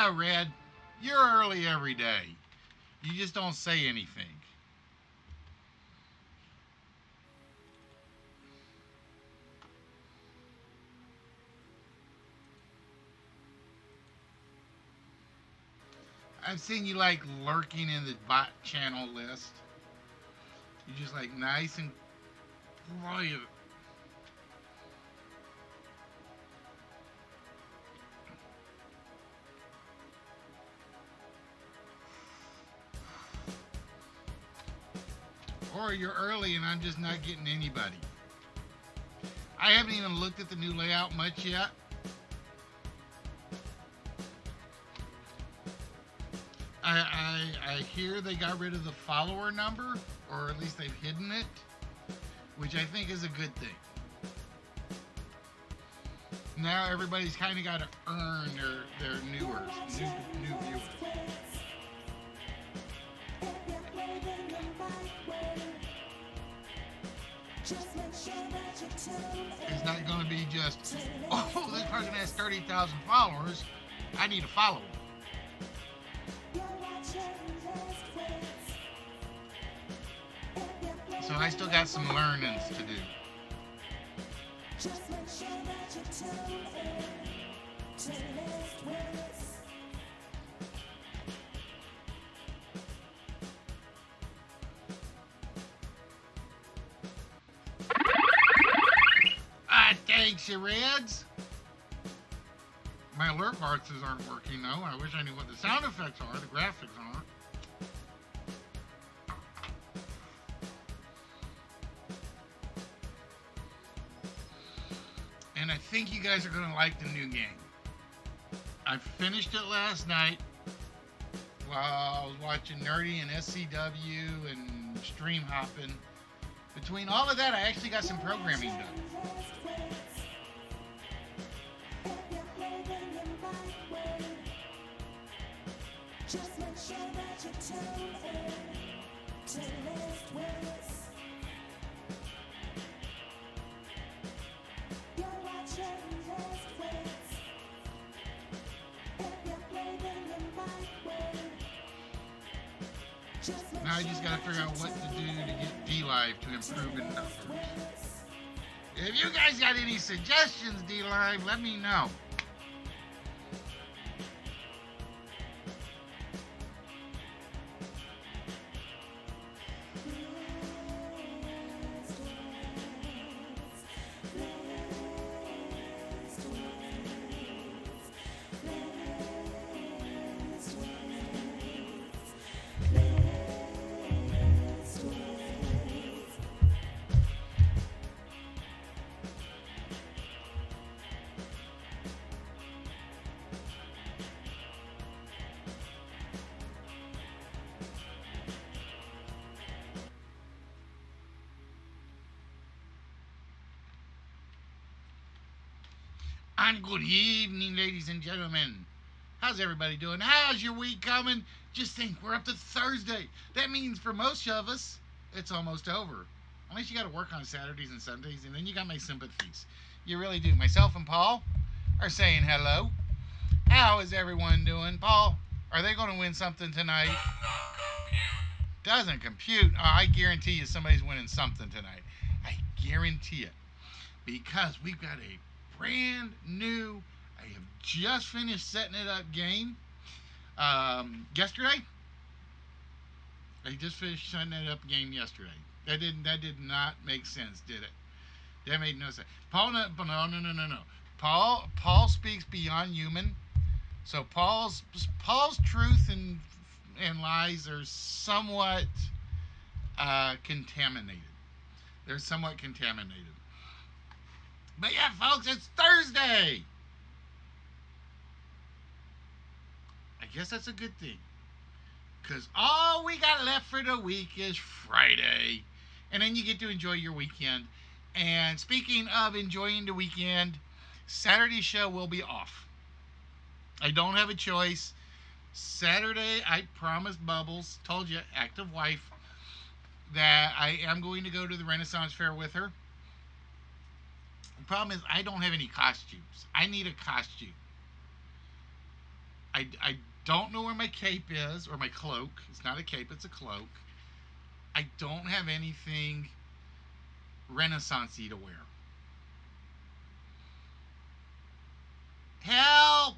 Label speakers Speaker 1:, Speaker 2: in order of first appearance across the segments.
Speaker 1: know, Red. You're early every day. You just don't say anything. I've seen you like lurking in the bot channel list. You just like nice and quiet. Or you're early and I'm just not getting anybody. I haven't even looked at the new layout much yet. I hear they got rid of the follower number, or at least they've hidden it, which I think is a good thing. Now everybody's kind of got to earn their new viewers. It's not going to be just, oh, this person has 30,000 followers. I need to follow them. So I still got some learnings to do. Thanks, you Reds. My alert bars aren't working though. I wish I knew what the sound effects are, the graphics aren't. And I think you guys are going to like the new game. I finished it last night while I was watching Nerdy and SCW and stream hopping. Between all of that, I actually got some programming done. Now I just gotta figure out what to do to get D-Live to improve in numbers. If you guys got any suggestions, D-Live, let me know. And good evening, ladies and gentlemen. How's everybody doing? How's your week coming? Just think, we're up to Thursday. That means for most of us, it's almost over. Unless you got to work on Saturdays and Sundays, and then you got my sympathies. You really do. Myself and Paul are saying hello. How is everyone doing? Paul, are they going to win something tonight? Doesn't compute. Oh, I guarantee you somebody's winning something tonight. I guarantee it. Because we've got a brand new, I have just finished setting it up game yesterday. I just finished setting it up game yesterday. That did not make sense, did it? That made no sense. Paul, no. Paul speaks beyond human. So Paul's truth and lies are somewhat contaminated. They're somewhat contaminated. But yeah, folks, it's Thursday. I guess that's a good thing. Because all we got left for the week is Friday. And then you get to enjoy your weekend. And speaking of enjoying the weekend, Saturday's show will be off. I don't have a choice. Saturday, I promised Bubbles, told you, active wife, that I am going to go to the Renaissance Fair with her. The problem is I don't have any costumes. I need a costume. I don't know where my cape is, or my cloak. It's not a cape, it's a cloak. I don't have anything Renaissance-y to wear. Help!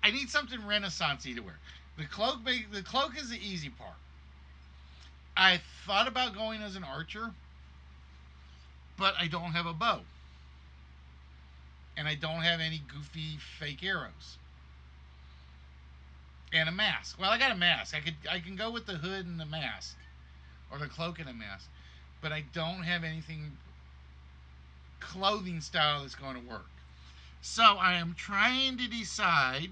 Speaker 1: I need something Renaissance-y to wear. The cloak is the easy part. I thought about going as an archer, but I don't have a bow. And I don't have any goofy fake arrows. And a mask. Well, I got a mask. I can go with the hood and the mask, or the cloak and the mask. But I don't have anything clothing style that's going to work. So I am trying to decide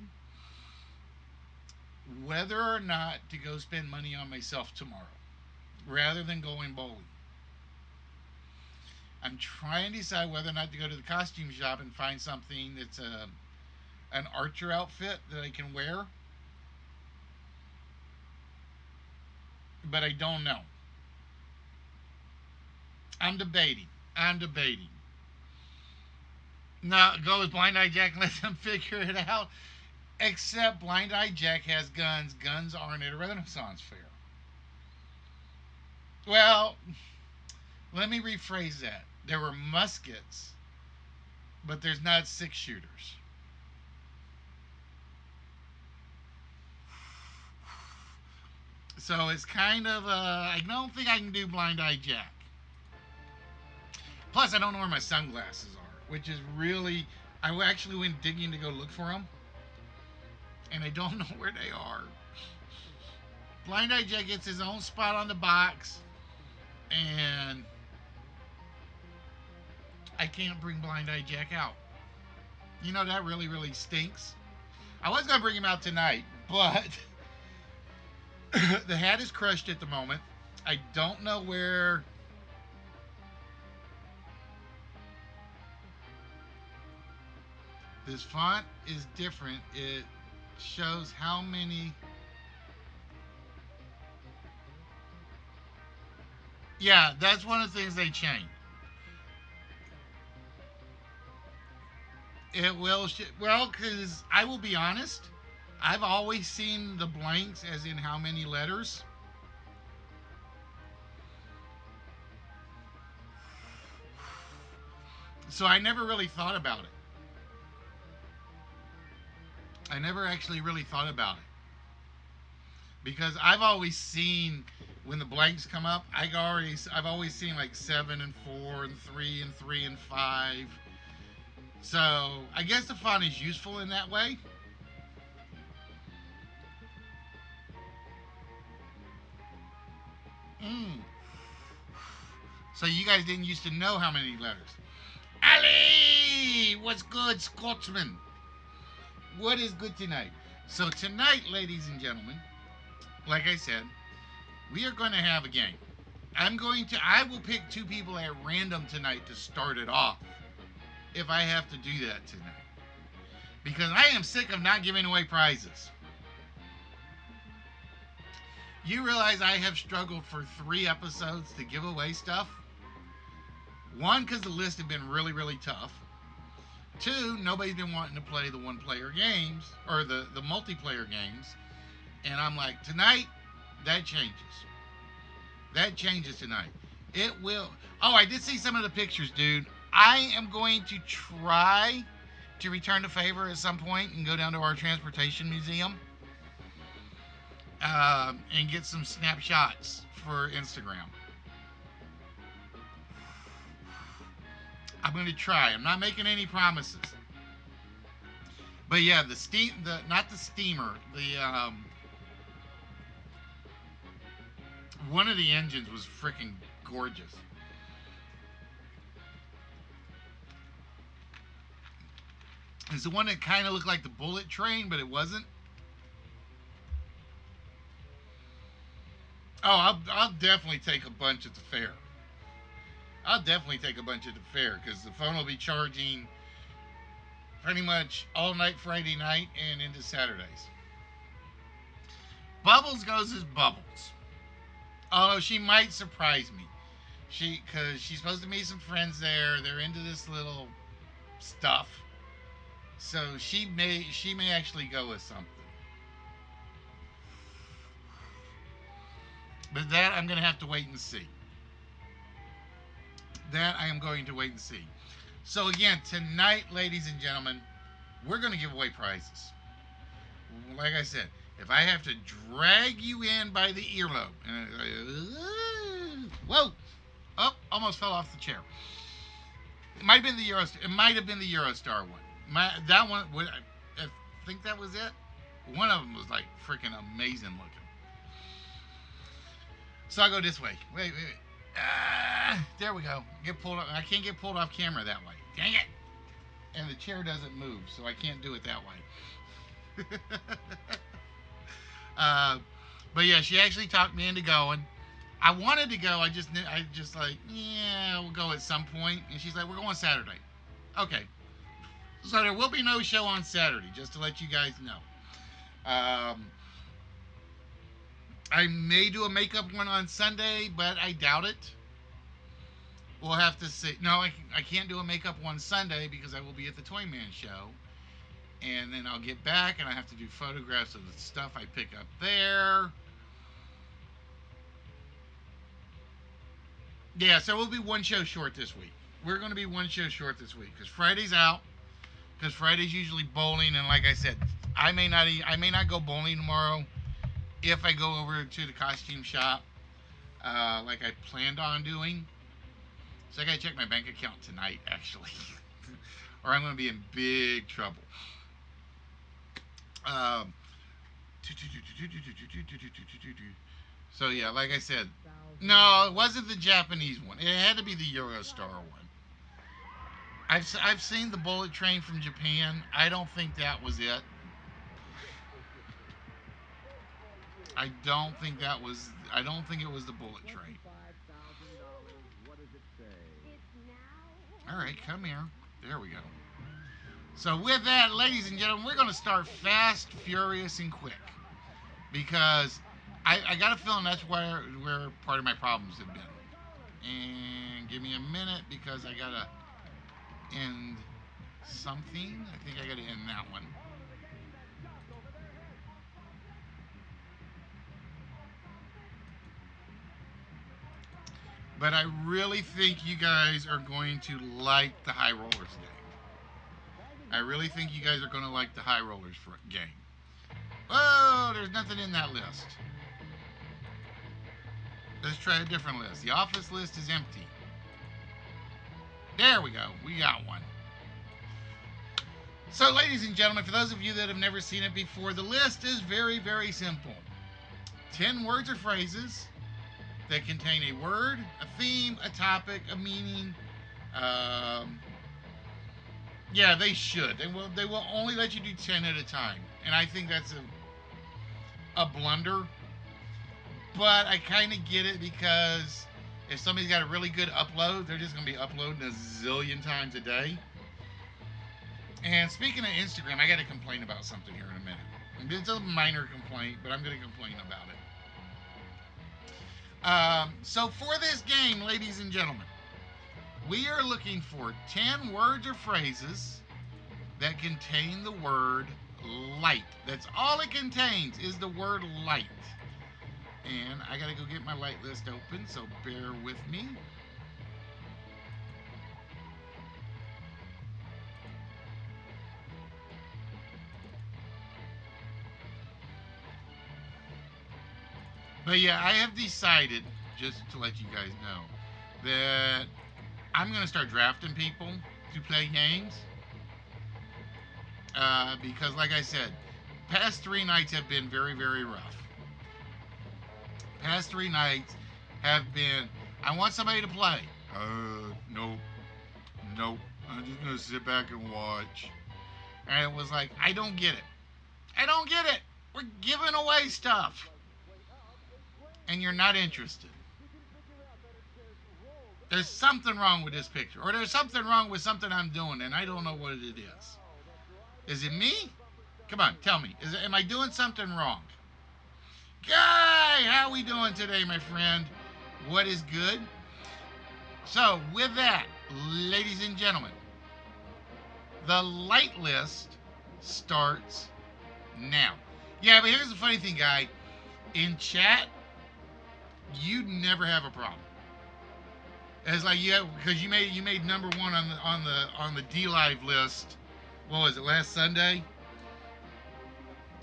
Speaker 1: whether or not to go spend money on myself tomorrow, rather than going bowling. I'm trying to decide whether or not to go to the costume shop and find something that's an archer outfit that I can wear. But I don't know. I'm debating. No, go with Blind Eye Jack and let them figure it out. Except Blind Eye Jack has guns. Guns aren't at a Renaissance fair. Well, let me rephrase that. There were muskets, but there's not six shooters. So it's kind of, I don't think I can do Blind Eye Jack. Plus, I don't know where my sunglasses are, which is really, I actually went digging to go look for them, and I don't know where they are. Blind Eye Jack gets his own spot on the box, and I can't bring Blind Eye Jack out. You know, that really, really stinks. I was going to bring him out tonight, but the hat is crushed at the moment. I don't know where. This font is different. It shows how many. Yeah, that's one of the things they changed. It will. Well, because I will be honest, I've always seen the blanks as in how many letters. So I never really thought about it. I never actually really thought about it. Because I've always seen when the blanks come up, I've always seen like 7 and 4 and 3 and 3 and 5. So I guess the font is useful in that way. Mm. So you guys didn't used to know how many letters. Ali, what's good, Scotsman? What is good tonight? So tonight, ladies and gentlemen, like I said, we are going to have a game. I will pick two people at random tonight to start it off, if I have to do that tonight. Because I am sick of not giving away prizes. You realize I have struggled for 3 episodes to give away stuff? 1, because the list had been really, really tough. 2, nobody's been wanting to play the one-player games, or the multiplayer games. And I'm like, tonight, that changes. That changes tonight. It will. Oh, I did see some of the pictures, dude. I am going to try to return the favor at some point and go down to our transportation museum and get some snapshots for Instagram. I'm going to try. I'm not making any promises. But yeah, not the steamer, one of the engines was freaking gorgeous. It's the one that kind of looked like the bullet train, but it wasn't. Oh, I'll definitely take a bunch at the fair. I'll definitely take a bunch at the fair because the phone will be charging pretty much all night Friday night and into Saturdays. Bubbles goes as Bubbles. Although she might surprise me. Because she's supposed to meet some friends there. They're into this little stuff. So she may actually go with something. But that I'm going to have to wait and see. That I am going to wait and see. So again, tonight, ladies and gentlemen, we're going to give away prizes. Like I said, if I have to drag you in by the earlobe, whoa, oh, almost fell off the chair. It might have been the Eurostar. It might have been the Eurostar one. That one, I think that was it. One of them was like freaking amazing looking. So I go this way. Wait. There we go. Get pulled up. I can't get pulled off camera that way. Dang it! And the chair doesn't move, so I can't do it that way. But yeah, she actually talked me into going. I wanted to go. I just like, yeah, we'll go at some point. And she's like, we're going Saturday. Okay. So there will be no show on Saturday, just to let you guys know. I may do a makeup one on Sunday, but I doubt it. We'll have to see. No, I can't do a makeup one Sunday because I will be at the Toy Man show. And then I'll get back and I have to do photographs of the stuff I pick up there. Yeah, so we'll be one show short this week. We're going to be one show short this week because Friday's out. Because Friday's usually bowling, and like I said, I may not go bowling tomorrow if I go over to the costume shop like I planned on doing. So I gotta check my bank account tonight, actually, or I'm gonna be in big trouble. So yeah, like I said, no, it wasn't the Japanese one. It had to be the Eurostar one. I've seen the Bullet Train from Japan. I don't think that was it. I don't think it was the Bullet Train. All right, come here. There we go. So with that, ladies and gentlemen, we're going to start fast, furious, and quick. Because I got a feeling that's where part of my problems have been. And give me a minute because I got to end something. I think I got to end that one. But I really think you guys are going to like the High Rollers game. I really think you guys are going to like the High Rollers game. Oh, there's nothing in that list. Let's try a different list. The office list is empty. There we go. We got one. So, ladies and gentlemen, for those of you that have never seen it before, the list is very, very simple. 10 words or phrases that contain a word, a theme, a topic, a meaning. Yeah, they should. They will only let you do 10 at a time. And I think that's a blunder. But I kind of get it because if somebody's got a really good upload, they're just going to be uploading a zillion times a day. And speaking of Instagram, I got to complain about something here in a minute. It's a minor complaint, but I'm going to complain about it. So for this game, ladies and gentlemen, we are looking for 10 words or phrases that contain the word light. That's all it contains is the word light. And I got to go get my light list open, so bear with me. But yeah, I have decided, just to let you guys know, that I'm going to start drafting people to play games. Because like I said, past 3 nights have been very, very rough. Past 3 nights have been, I want somebody to play. Nope. I'm just going to sit back and watch. And it was like, I don't get it. We're giving away stuff. And you're not interested. There's something wrong with this picture. Or there's something wrong with something I'm doing, and I don't know what it is. Is it me? Come on, tell me. Am I doing something wrong? Guy, how we doing today, my friend? What is good? So, with that, ladies and gentlemen, the light list starts now. Yeah, but here's the funny thing, guy. In chat, you never have a problem. It's like because you made number one on the D Live list. What was it, last Sunday?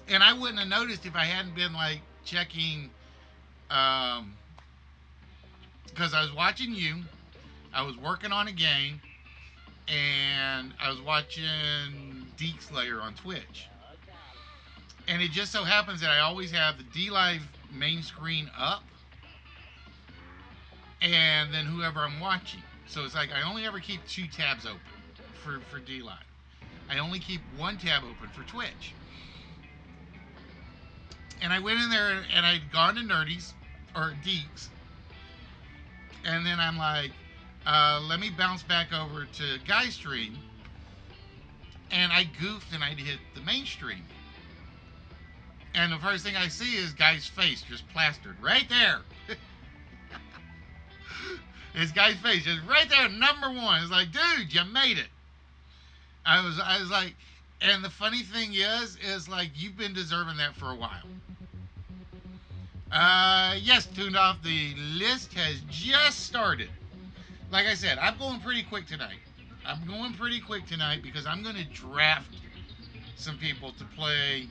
Speaker 1: And I wouldn't have noticed if I hadn't been like checking, because I was watching you, I was working on a game, and I was watching Deke Slayer on Twitch. And it just so happens that I always have the D Live main screen up, and then whoever I'm watching. So it's like I only ever keep 2 tabs open for D Live. I only keep 1 tab open for Twitch. And I went in there and I'd gone to Nerdy's or Deeks, and then I'm like, let me bounce back over to Guy Stream, and I goofed and I'd hit the mainstream. And the first thing I see is Guy's face just plastered right there. It's Guy's face just right there, number one. It's like, dude, you made it. I was like, and the funny thing is like you've been deserving that for a while. Yes, Tuned Off, the list has just started. Like I said, I'm going pretty quick tonight. Because I'm going to draft some people to play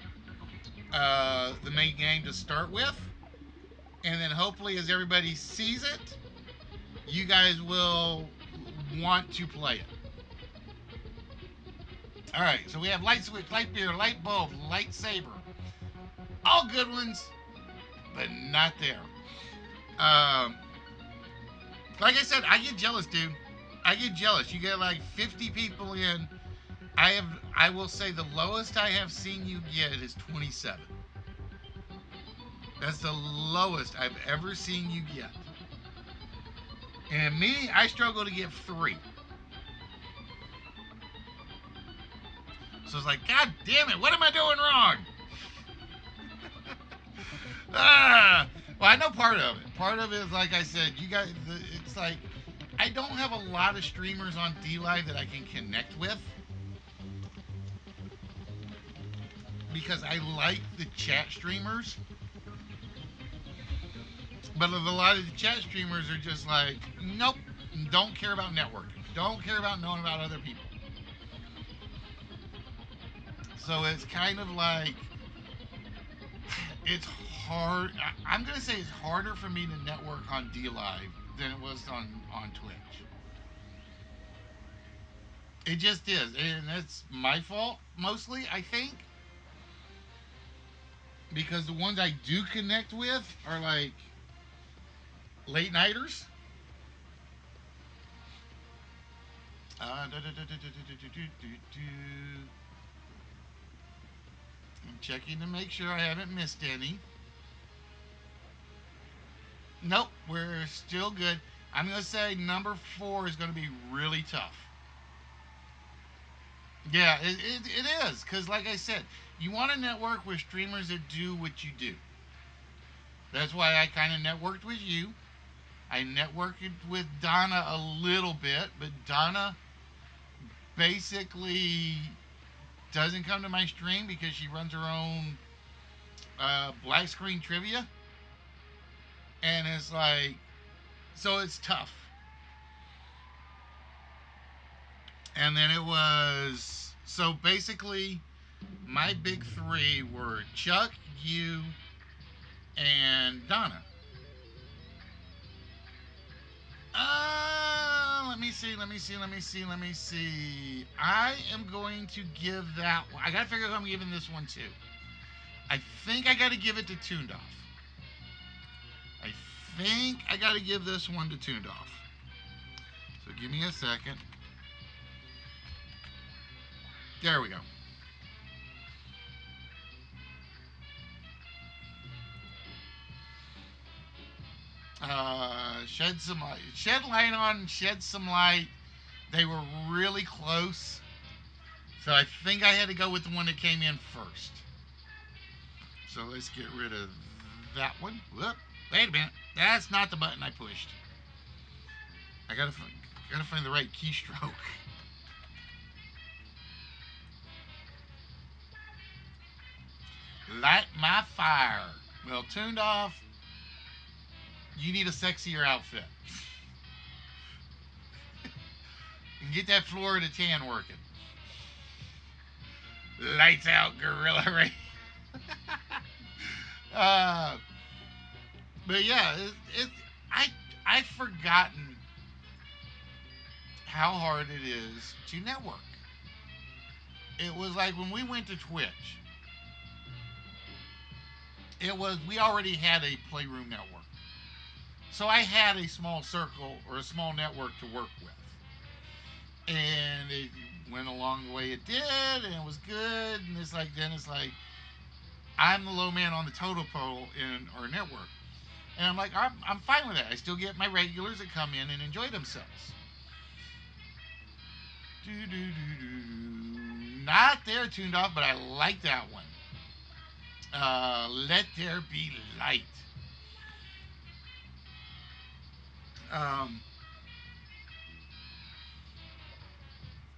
Speaker 1: the main game to start with. And then hopefully as everybody sees it, you guys will want to play it. Alright, so we have Light Switch, Light Beer, Light Bulb, Lightsaber. All good ones, but not there. Like I said, I get jealous, dude. I get jealous. You get like 50 people in. I will say the lowest I have seen you get is 27. That's the lowest I've ever seen you get. And me, I struggle to get 3. So it's like, God damn it, what am I doing wrong? Well, I know part of it. Part of it is, like I said, you guys, it's like, I don't have a lot of streamers on D-Live that I can connect with. Because I like the chat streamers. But a lot of the chat streamers are just like, nope, don't care about networking. Don't care about knowing about other people. So it's kind of like, it's hard. I'm going to say it's harder for me to network on D-Live than it was on Twitch. It just is. And that's my fault, mostly, I think. Because the ones I do connect with are like late nighters. I'm checking to make sure I haven't missed any. Nope, we're still good. I'm going to say number 4 is going to be really tough. Yeah, it is. Because like I said, you want to network with streamers that do what you do. That's why I kind of networked with you. I networked with Donna a little bit, but Donna basically doesn't come to my stream because she runs her own black screen trivia. And it's like, so it's tough. And then it was, so basically my big 3 were Chuck, you, and Donna. Let me see. I am going to give that one. I gotta figure out who I'm giving this one to. I think I gotta give it to Tuned Off. I think I gotta give this one to Tuned Off. So give me a second. There we go. Shed some light. Shed some light. They were really close. So I think I had to go with the one that came in first. So let's get rid of that one. Whoop. Wait a minute. That's not the button I pushed. I gotta find the right keystroke. fire. Well, tuned off, you need a sexier outfit. And get that Florida tan working. Lights out, Gorilla Ray. uh, but yeah, I I've forgotten how hard it is to network. It was like when we went to Twitch. It was we already had a Playroom network, so I had a small circle or a small network to work with, and it went along the way it did, and it was good. And it's like then it's like I'm the low man on the totem pole in our network, and I'm like I'm fine with that. I still get my regulars that come in and enjoy themselves. Do do do do. Not there tuned off, but I like that one. Let there be light. Um,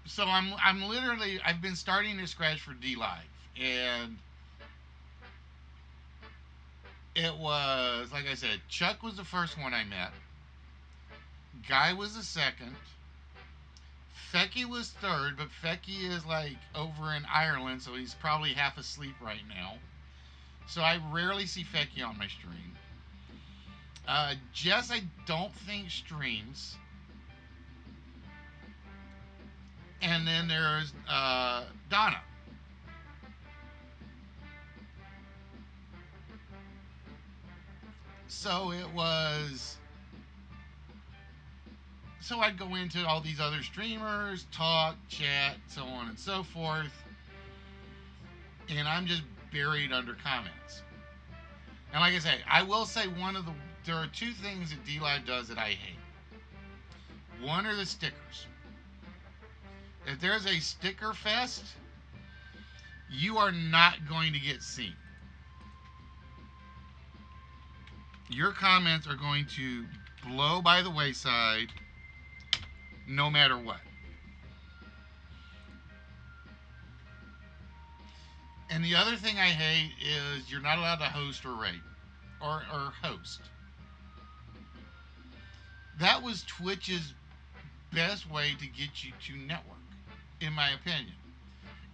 Speaker 1: so I'm literally I've been starting to scratch for D Live, and it was like I said, Chuck was the first one I met. Guy was the second. Fecky was third, but Fecky is like over in Ireland, so he's probably half asleep right now. So I rarely see Fecky on my stream. Jess, I don't think streams. And then there's Donna. So it was. So I'd go into all these other streamers, talk, chat, so on and so forth. And I'm just buried under comments. And like I say, I will say there are two things that DLive does that I hate. One are the stickers. If there's a sticker fest, you are not going to get seen. Your comments are going to blow by the wayside no matter what. And the other thing I hate is you're not allowed to host or rate or host. That was Twitch's best way to get you to network, in my opinion.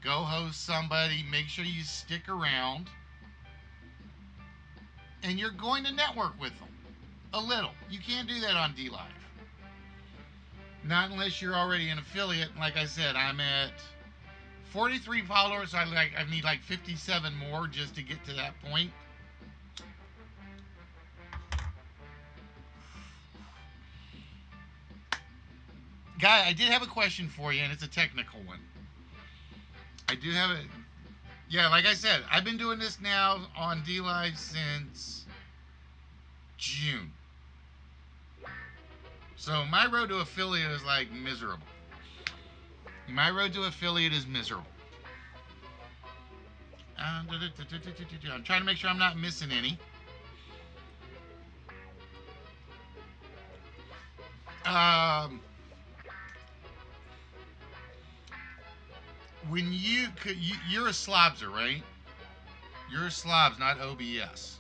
Speaker 1: Go host somebody, make sure you stick around, and you're going to network with them a little. You can't do that on DLive. Not unless you're already an affiliate. Like I said, I'm at 43 followers. I need like 57 more just to get to that point. Guy, I did have a question for you, and it's a technical one. I do have it. Yeah, like I said, I've been doing this now on DLive since June. So my road to affiliate is like miserable. My road to affiliate is miserable. I'm trying to make sure I'm not missing any. When you're a slobser, right? You're a slobs, not OBS.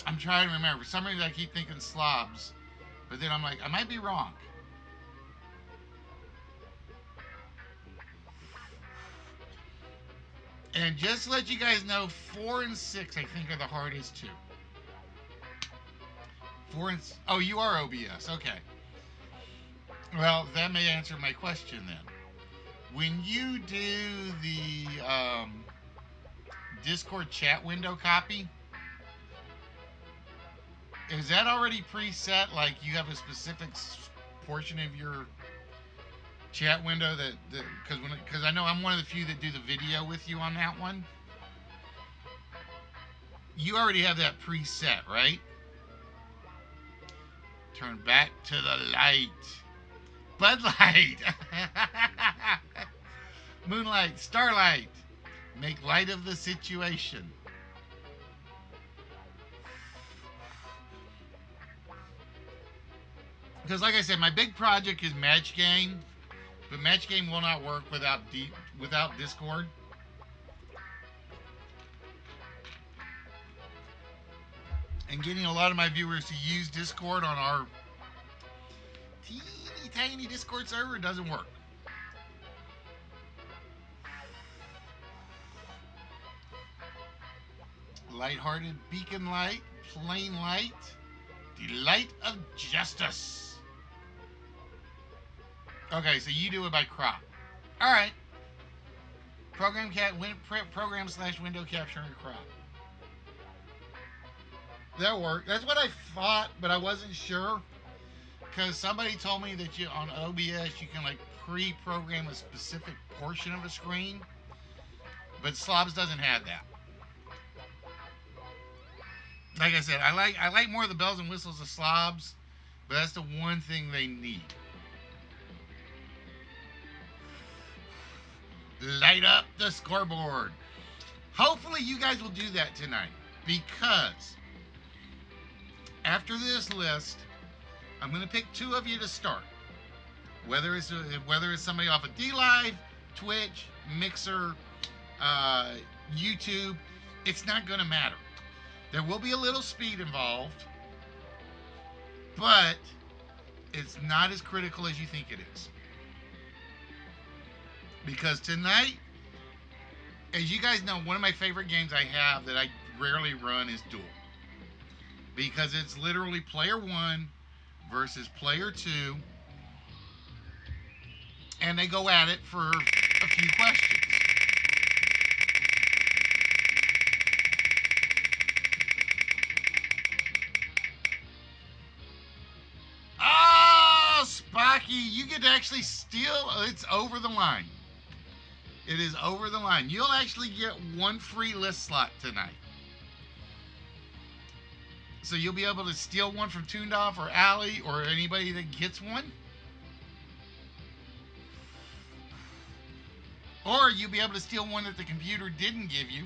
Speaker 1: I'm trying to remember. For some reason, I keep thinking slobs, but then I'm like, I might be wrong. And just to let you guys know, 4 and 6, I think, are the hardest two. 4 and oh, you are OBS. Okay. Well, that may answer my question then. When you do the Discord chat window copy, is that already preset? Like you have a specific portion of your chat window that because I know I'm one of the few that do the video with you on that one. You already have that preset, right? Turn back to the light. Bud Light. Moonlight, Starlight. Make light of the situation. Because, like I said, my big project is Match Game, but Match Game will not work without Discord. And getting a lot of my viewers to use Discord on our teeny tiny Discord server doesn't work. Lighthearted beacon light, plain light, delight of justice. Okay, so you do it by crop. All right. Program slash window capturing crop. That worked. That's what I thought, but I wasn't sure because somebody told me that you on OBS you can like pre-program a specific portion of a screen, but Slobs doesn't have that. Like I said, I like more of the bells and whistles of Slobs, but that's the one thing they need. Light up the scoreboard. Hopefully you guys will do that tonight, because after this list, I'm going to pick 2 of you to start. Whether it's somebody off of DLive, Twitch, Mixer, YouTube, it's not going to matter. There will be a little speed involved, but it's not as critical as you think it is. Because tonight, as you guys know, one of my favorite games I have that I rarely run is Duel. Because it's literally player 1 versus player 2, and they go at it for a few questions. Oh, Spocky, you get to actually steal. It's over the line. It is over the line. You'll actually get 1 free list slot tonight. So you'll be able to steal one from Toondoff or Allie or anybody that gets one. Or you'll be able to steal one that the computer didn't give you.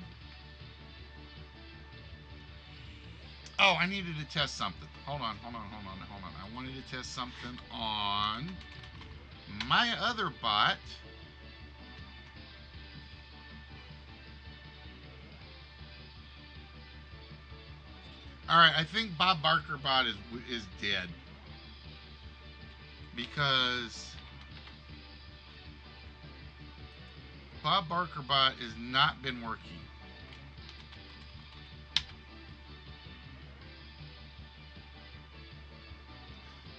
Speaker 1: Oh, I needed to test something. Hold on. I wanted to test something on my other bot. All right, I think Bob Barker bot is dead because Bob Barker bot has not been working.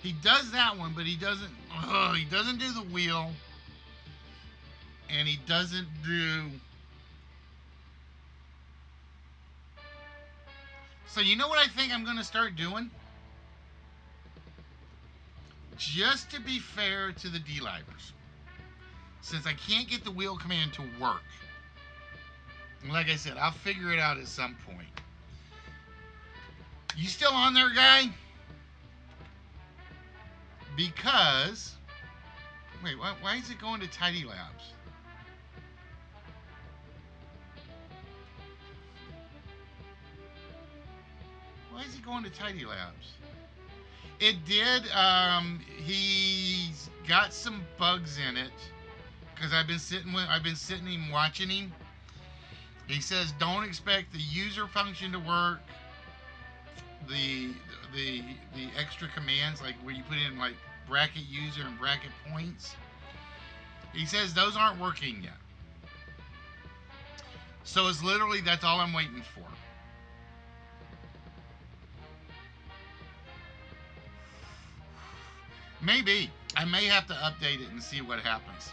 Speaker 1: He does that one, but he doesn't do the wheel, and he doesn't do. So you know what I think I'm going to start doing? Just to be fair to the D-Livers, since I can't get the wheel command to work, like I said, I'll figure it out at some point. You still on there, guy? Because, wait, why is it going to Tidy Labs? Why is he going to Tidy Labs? It did. He's got some bugs in it because I've been sitting him watching him. He says don't expect the user function to work. The extra commands, like where you put in like bracket user and bracket points. He says those aren't working yet. So it's literally that's all I'm waiting for. Maybe. I may have to update it and see what happens.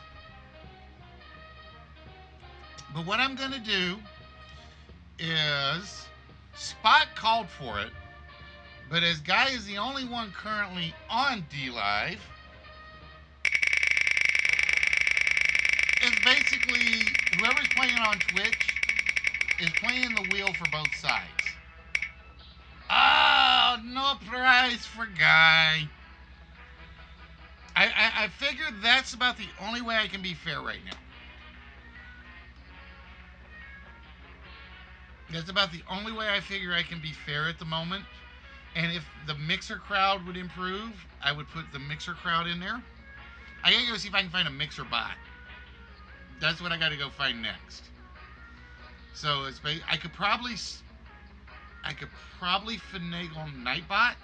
Speaker 1: But what I'm going to do is Spot called for it, but as Guy is the only one currently on DLive, it's basically whoever's playing on Twitch is playing the wheel for both sides. Oh, no prize for Guy. I figured that's about the only way I can be fair right now. That's about the only way I figure I can be fair at the moment And if the mixer crowd would improve, I would put the mixer crowd in there. I gotta go see if I can find a mixer bot. That's what I gotta go find next. So I could probably finagle Nightbot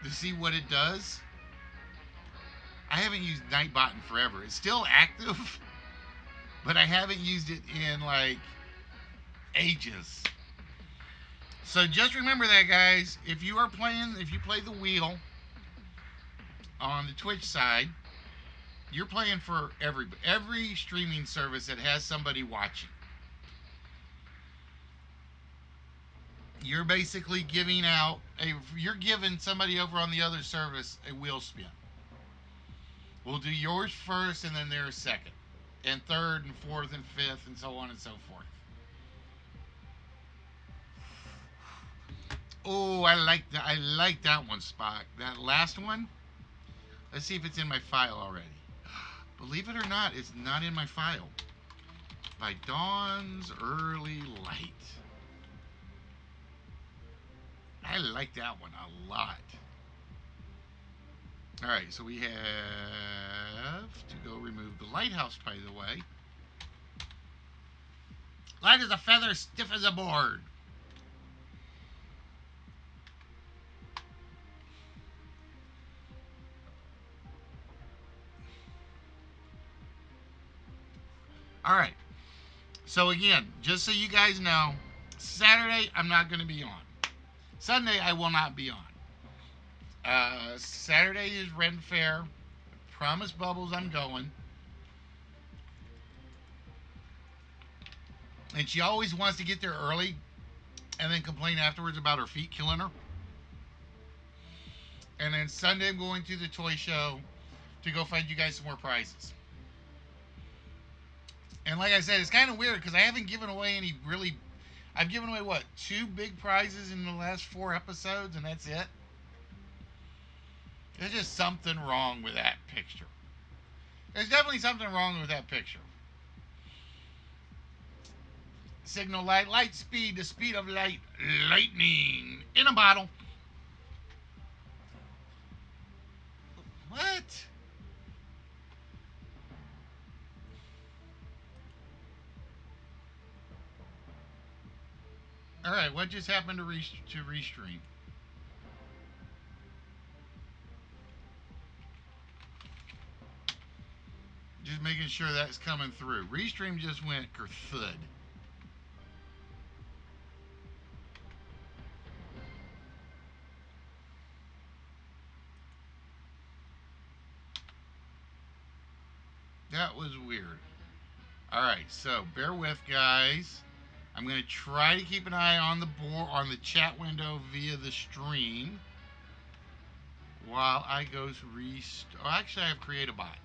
Speaker 1: to see what it does. I haven't used Nightbot in forever. It's still active, but I haven't used it in like ages. So just remember that, guys. If you play the wheel on the Twitch side, you're playing for every streaming service that has somebody watching. You're basically you're giving somebody over on the other service a wheel spin. We'll do yours first and then theirs second, and third and fourth and fifth and so on and so forth. Oh, I like that one, Spock. That last one. Let's see if it's in my file already. Believe it or not, it's not in my file. By Dawn's Early Light. I like that one a lot. Alright, so we have to go remove the lighthouse, by the way. Light as a feather, stiff as a board. Alright, so again, just so you guys know, Saturday I'm not going to be on. Sunday I will not be on. Saturday is Ren Fair. Promise Bubbles I'm going. And she always wants to get there early and then complain afterwards about her feet killing her. And then Sunday I'm going to the toy show to go find you guys some more prizes. And like I said, it's kind of weird because I haven't given away any really... I've given away, what, 2 big prizes in the last 4 episodes, and that's it? There's just something wrong with that picture. There's definitely something wrong with that picture. Signal light, light speed, the speed of light, lightning in a bottle. What? All right, what just happened to restream? Just making sure that's coming through. Restream just went kerthud. That was weird. All right, so bear with, guys. I'm going to try to keep an eye on the board, on the chat window via the stream, while I go to restart. Oh, actually, I have Create a Bot.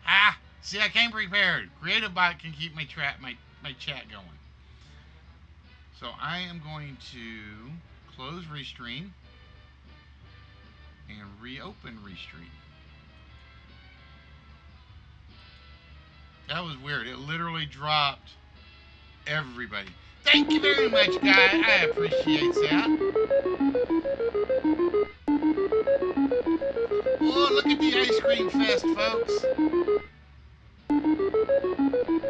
Speaker 1: Ah, see, I came prepared. Create a Bot can keep my chat going. So I am going to close Restream and reopen Restream. That was weird. It literally dropped everybody. Thank you very much, guy. I appreciate that. Oh, look at the ice cream fest, folks.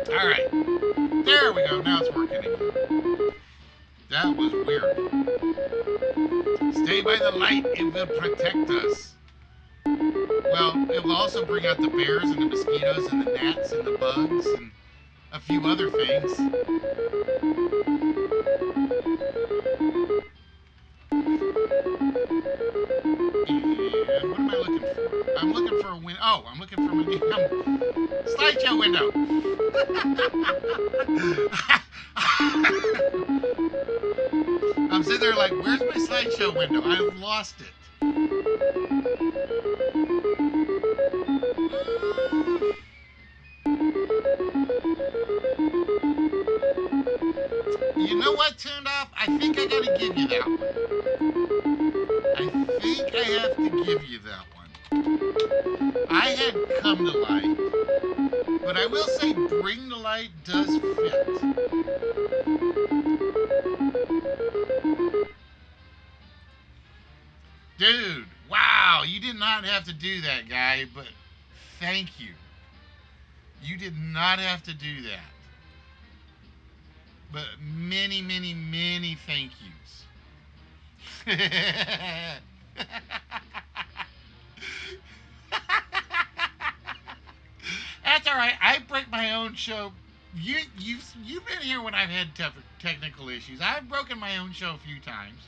Speaker 1: All right. There we go. Now it's working again. That was weird. Stay by the light. It will protect us. Well, it will also bring out the bears and the mosquitoes and the gnats and the bugs and a few other things. And what am I looking for? I'm looking for a window. Oh, I'm looking for a slideshow window. I'm sitting there like, where's my slideshow window? I've lost it. You know what turned off? I think I gotta give you that one. I think I have to give you that one. I had Come to Light, but I will say Bring to Light does fit. not have to do that, guy, but thank you. You did not have to do that. But many, many, many thank yous. That's all right. I break my own show. You've been here when I've had technical issues. I've broken my own show a few times,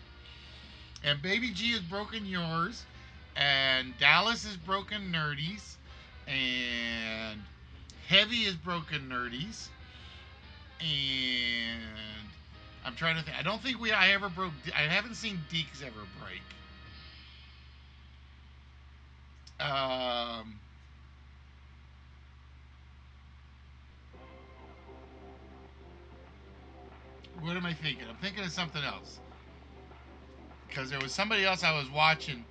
Speaker 1: and Baby G has broken yours, and Dallas has broken Nerdy's, and Heavy has broken Nerdy's, and I'm trying to think. I don't think I ever broke. I haven't seen Deeks ever break. Um, what am I thinking? I'm thinking of something else. Because there was somebody else I was watching,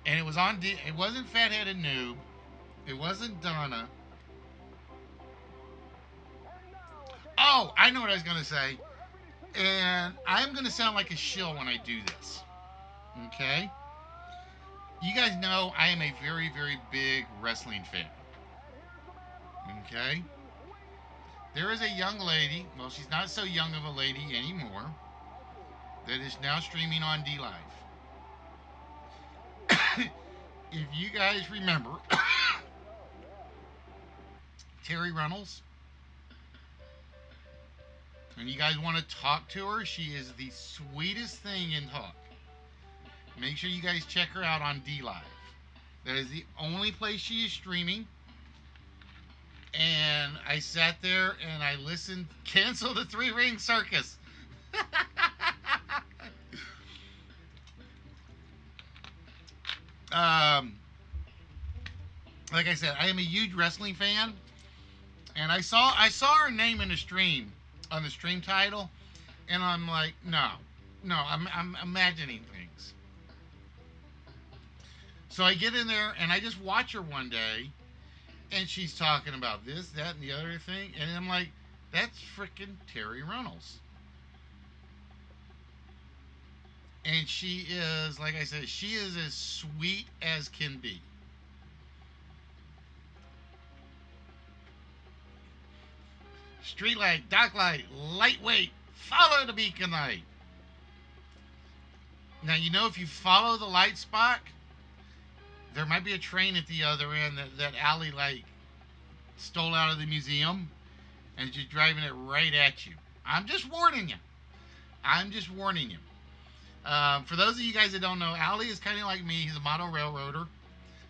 Speaker 1: and it was on. It wasn't Fatheaded Noob. It wasn't Donna. Oh, I know what I was gonna say, and I'm gonna sound like a shill when I do this. Okay. You guys know I am a very, very big wrestling fan. Okay. There is a young lady. Well, she's not so young of a lady anymore. That is now streaming on D Live. If you guys remember Terry Runnels, and you guys want to talk to her, she is the sweetest thing in talk. Make sure you guys check her out on D Live. That is the only place she is streaming. And I sat there and I listened. Cancel the 3-ring circus. Like I said, I am a huge wrestling fan, and I saw her name in the stream on the stream title, and I'm like, no, I'm imagining things. So I get in there and I just watch her one day, and she's talking about this, that, and the other thing, and I'm like, that's freaking Terry Runnels. And she is, like I said, she is as sweet as can be. Streetlight, docklight, lightweight, follow the beacon light. Now, you know, if you follow the light spot, there might be a train at the other end that alley like stole out of the museum and just driving it right at you. I'm just warning you. I'm just warning you. For those of you guys that don't know, Allie is kind of like me. He's a model railroader.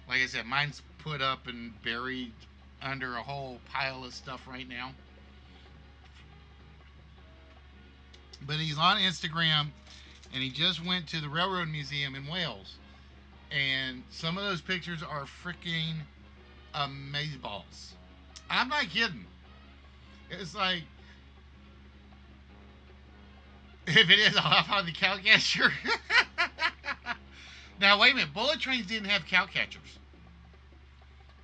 Speaker 1: Like I said, mine's put up and buried under a whole pile of stuff right now. But he's on Instagram, and he just went to the Railroad Museum in Wales. And some of those pictures are freaking amazeballs. I'm not kidding. It's like, if it is, I'll hop on the cow catcher. Now, wait a minute. Bullet trains didn't have cow catchers.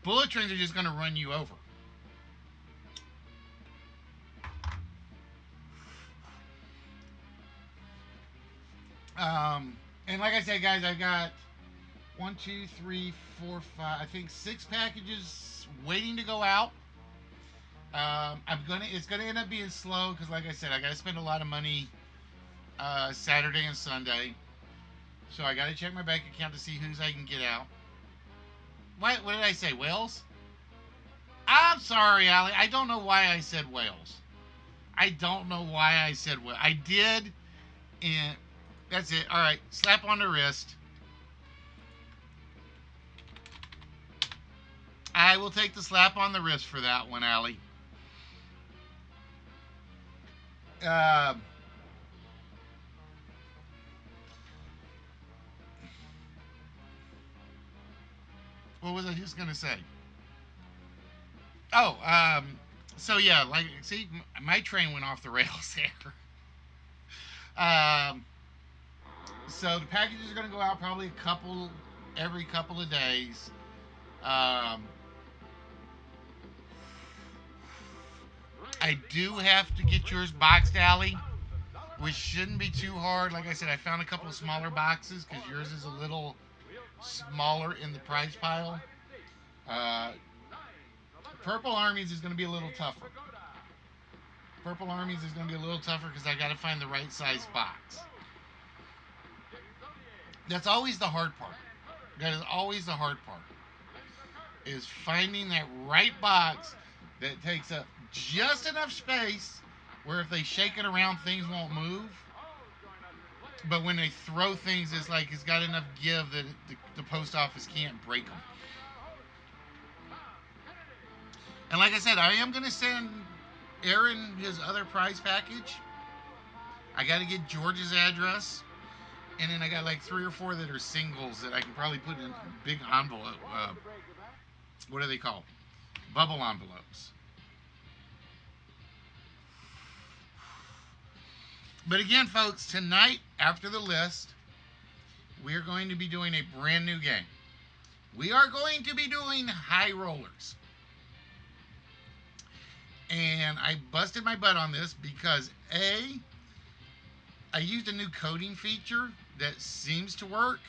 Speaker 1: Bullet trains are just going to run you over. And like I said, guys, I've got 1, 2, 3, 4, 5, I think 6 packages waiting to go out. It's gonna end up being slow because, like I said, I gotta spend a lot of money Saturday and Sunday, so I gotta check my bank account to see whose I can get out. What did I say? Wales? I'm sorry, Allie. I don't know why I said Wales. I don't know why I said Wales. I did, and that's it. All right, slap on the wrist. I will take the slap on the wrist for that one, Allie. What was I just gonna say? Oh, so yeah, like, see, my train went off the rails there. So the packages are gonna go out probably every couple of days. I do have to get yours boxed, Allie, which shouldn't be too hard. Like I said, I found a couple of smaller boxes because yours is a little smaller in the prize pile. Uh, Purple Armies is going to be a little tougher. Purple Armies is going to be a little tougher because I got to find the right size box. That's always the hard part. That is always the hard part. Is finding that right box that takes up just enough space where if they shake it around, things won't move. But when they throw things, it's like it's got enough give that the post office can't break them. And like I said, I am going to send Aaron his other prize package. I got to get George's address. And then I got like 3 or 4 that are singles that I can probably put in big envelope. What are they called? Bubble envelopes. But again, folks, tonight after the list, we are going to be doing a brand new game. We are going to be doing high rollers. And I busted my butt on this because A, I used a new coding feature that seems to work.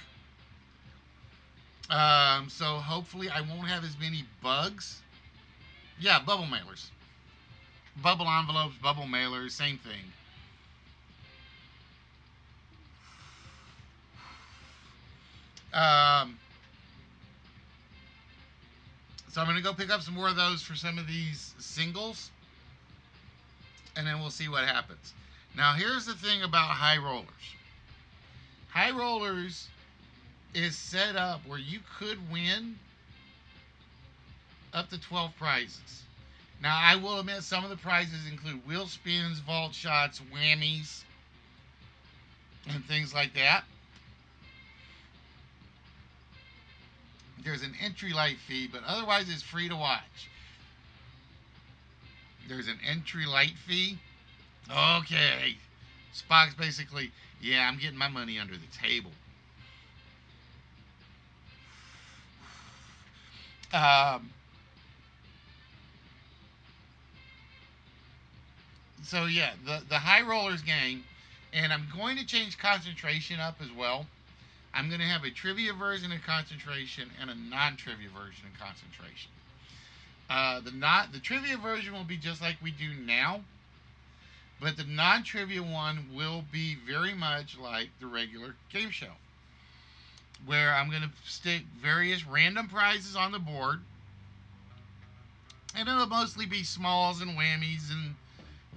Speaker 1: So hopefully I won't have as many bugs. Yeah, bubble mailers. Bubble envelopes, bubble mailers, same thing. So I'm going to go pick up some more of those for some of these singles. And then we'll see what happens. Now here's the thing about high rollers. High rollers is set up where you could win up to 12 prizes. Now I will admit some of the prizes include wheel spins, vault shots, whammies, and things like that. There's an entry light fee, but otherwise it's free to watch. There's an entry light fee. Okay. Spock's basically, yeah, I'm getting my money under the table. So yeah, the high rollers game, and I'm going to change concentration up as well. I'm going to have a trivia version of concentration and a non-trivia version of concentration. The trivia version will be just like we do now, but the non-trivia one will be very much like the regular game show, where I'm going to stick various random prizes on the board, and it'll mostly be smalls and whammies and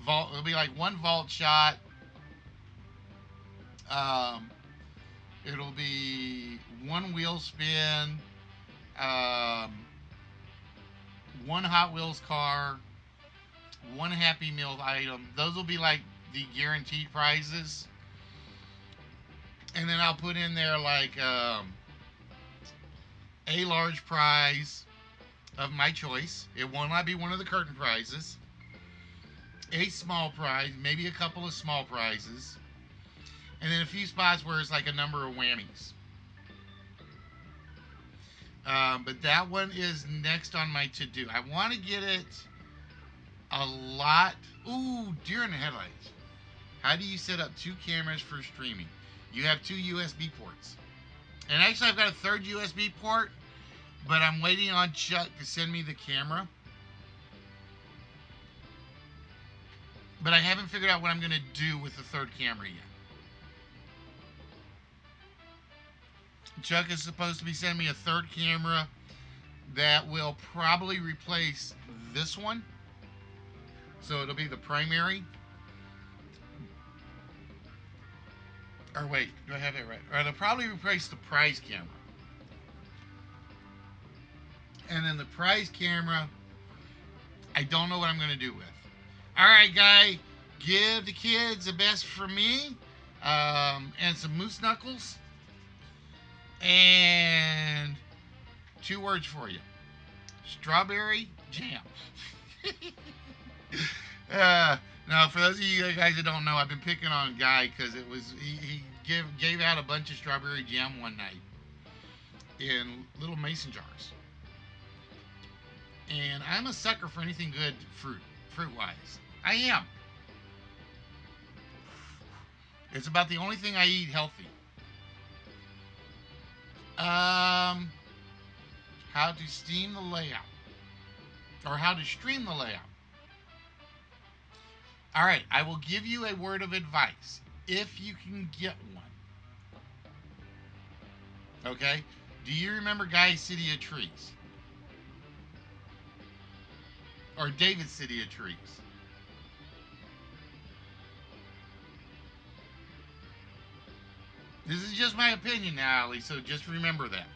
Speaker 1: vault. It'll be like one vault shot. It'll be one wheel spin, one Hot Wheels car, one Happy Meal item. Those will be like the guaranteed prizes. And then I'll put in there like a large prize of my choice. It will not be one of the curtain prizes. A small prize, maybe a couple of small prizes. And then a few spots where it's like a number of whammies. But that one is next on my to-do. I want to get it a lot. Ooh, deer in the headlights. How do you set up 2 cameras for streaming? You have 2 USB ports. And actually, I've got a 3rd USB port, but I'm waiting on Chuck to send me the camera. But I haven't figured out what I'm going to do with the 3rd camera yet. Chuck is supposed to be sending me a 3rd camera that will probably replace this one. So it'll be the primary. Or wait, do I have it right? Or it'll probably replace the prize camera. And then the prize camera, I don't know what I'm going to do with. Alright, guy, give the kids the best for me. And some moose knuckles. And 2 words for you. Strawberry jam. Now, for those of you guys that don't know, I've been picking on Guy because it was he gave out a bunch of strawberry jam one night in little mason jars. And I'm a sucker for anything good fruit-wise. I am. It's about the only thing I eat healthy. Um, how to steam the layout, or how to stream the layout. All right, I will give you a word of advice if you can get one. Okay? Do you remember Guy's City of Trees? Or David's City of Trees? This is just my opinion now, Ali, so just remember that.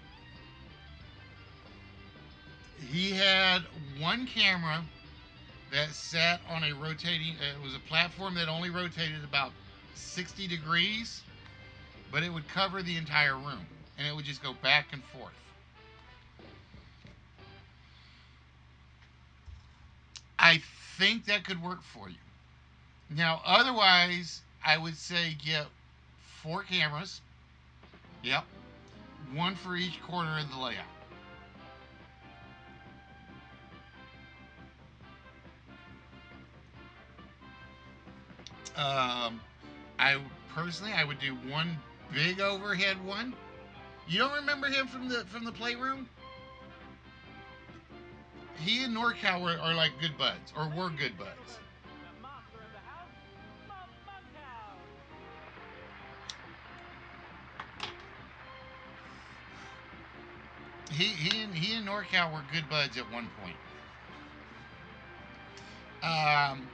Speaker 1: He had one camera that sat on a rotating, it was a platform that only rotated about 60 degrees, but it would cover the entire room, and it would just go back and forth. I think that could work for you. Now, otherwise, I would say get 4 cameras. Yep. One for each corner of the layout. Um, I would do one big overhead one. You don't remember him from the playroom? He and NorCal are like good buds, or were good buds. He and NorCal were good buds at one point. Um,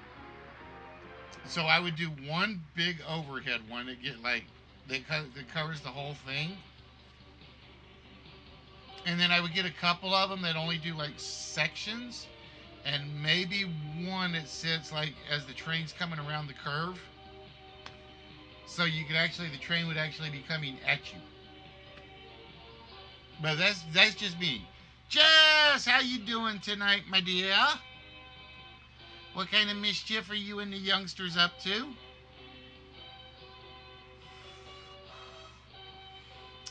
Speaker 1: so I would do one big overhead one that get like that covers the whole thing, and then I would get a couple of them that only do like sections, and maybe one that sits like as the train's coming around the curve, so you could actually the train would actually be coming at you. But that's just me. Jess, how you doing tonight, my dear? What kind of mischief are you and the youngsters up to?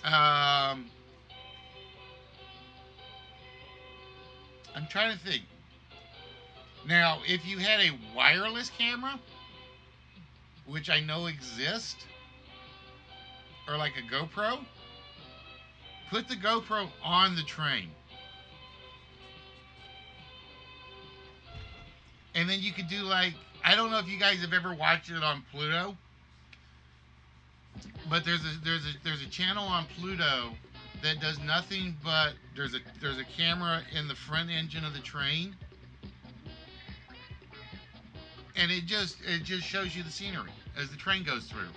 Speaker 1: Um, I'm trying to think. Now, if you had a wireless camera, which I know exists, or like a GoPro, put the GoPro on the train. And then you could do like, I don't know if you guys have ever watched it on Pluto, but there's a channel on Pluto that does nothing but there's a camera in the front engine of the train, and it just shows you the scenery as the train goes through.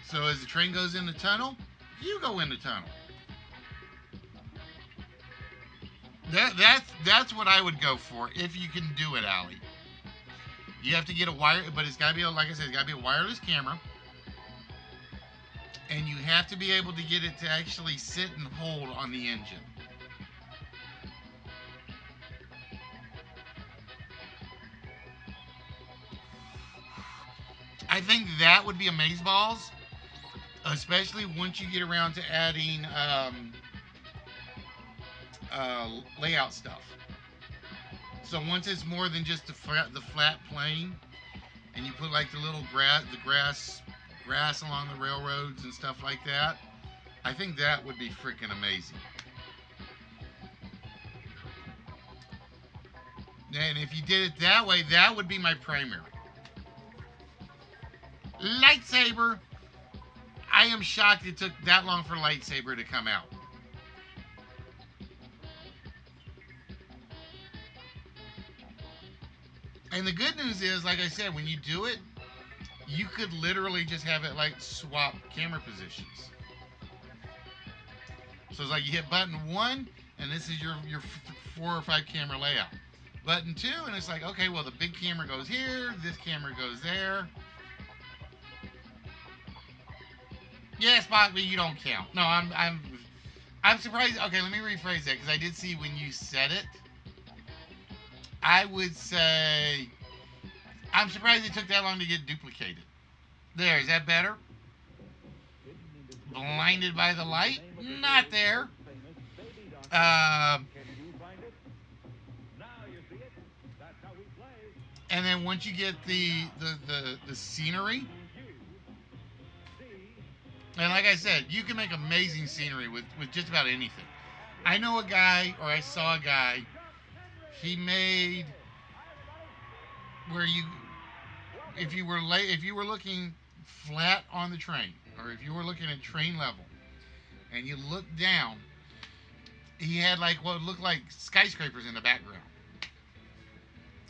Speaker 1: So as the train goes in the tunnel, you go in the tunnel. That's what I would go for if you can do it, Allie. You have to get a wire, but it's got to be like I said, it's got to be a wireless camera, and you have to be able to get it to actually sit and hold on the engine. I think that would be amazeballs, especially once you get around to adding layout stuff. So once it's more than just the flat plane, and you put like the little grass along the railroads and stuff like that, I think that would be freaking amazing. And if you did it that way, that would be my primary. Lightsaber. I am shocked it took that long for Lightsaber to come out. And the good news is, like I said, when you do it, you could literally just have it like swap camera positions. So it's like you hit button 1, and this is your 4 or 5 camera layout. Button 2, and it's like, okay, well the big camera goes here, this camera goes there. Yeah, Spock, but you don't count. No, I'm surprised. Okay, let me rephrase that because I did see when you said it. I would say I'm surprised it took that long to get duplicated. There, is that better? Blinded by the light? Not there. And then once you get the scenery, And like I said, you can make amazing scenery with just about anything. I know a guy, or I saw a guy, he made where you, if you were looking flat on the train, or if you were looking at train level, and you looked down, he had like what looked like skyscrapers in the background.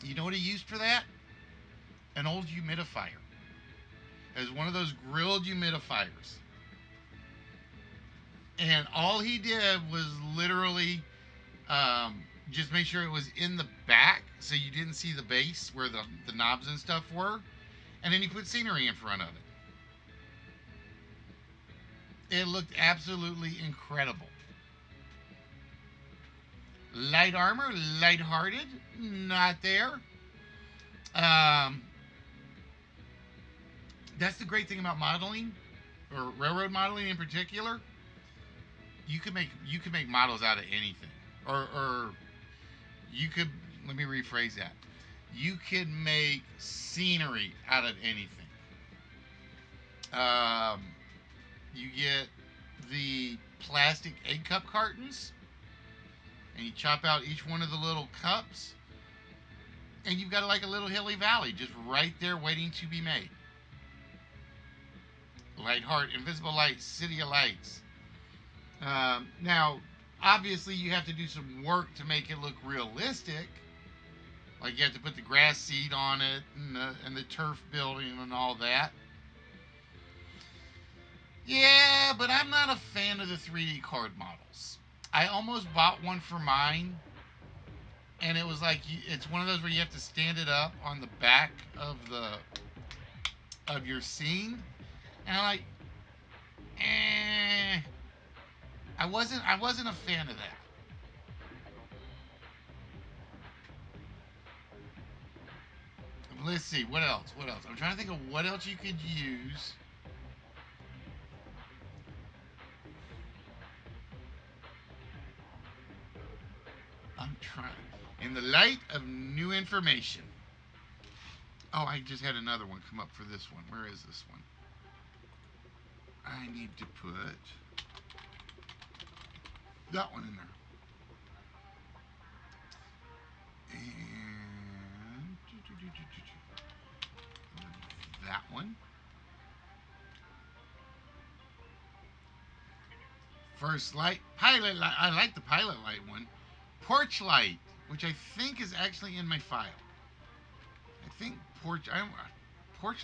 Speaker 1: You know what he used for that? An old humidifier. It was one of those grilled humidifiers. And all he did was literally just make sure it was in the back so you didn't see the base where the knobs and stuff were. And then he put scenery in front of it. It looked absolutely incredible. Light armor, lighthearted, not there. That's the great thing about modeling, or railroad modeling in particular. You could make models out of anything, or you could, let me rephrase that. You could make scenery out of anything. You get the plastic egg cup cartons, and you chop out each one of the little cups, and you've got like a little hilly valley just right there waiting to be made. Lightheart, Invisible Lights, City of Lights. Now, obviously, you have to do some work to make it look realistic. Like you have to put the grass seed on it and the turf building and all that. Yeah, but I'm not a fan of the 3D card models. I almost bought one for mine, and it was like it's one of those where you have to stand it up on the back of your scene, and I'm like, I wasn't a fan of that. Let's see, what else? What else? I'm trying to think of what else you could use. I'm trying. In the light of new information. Oh, I just had another one come up for this one. Where is this one? I need to put that one in there. And that one. First light, pilot light. I like the pilot light one. Porch light, which I think is actually in my file. I think porch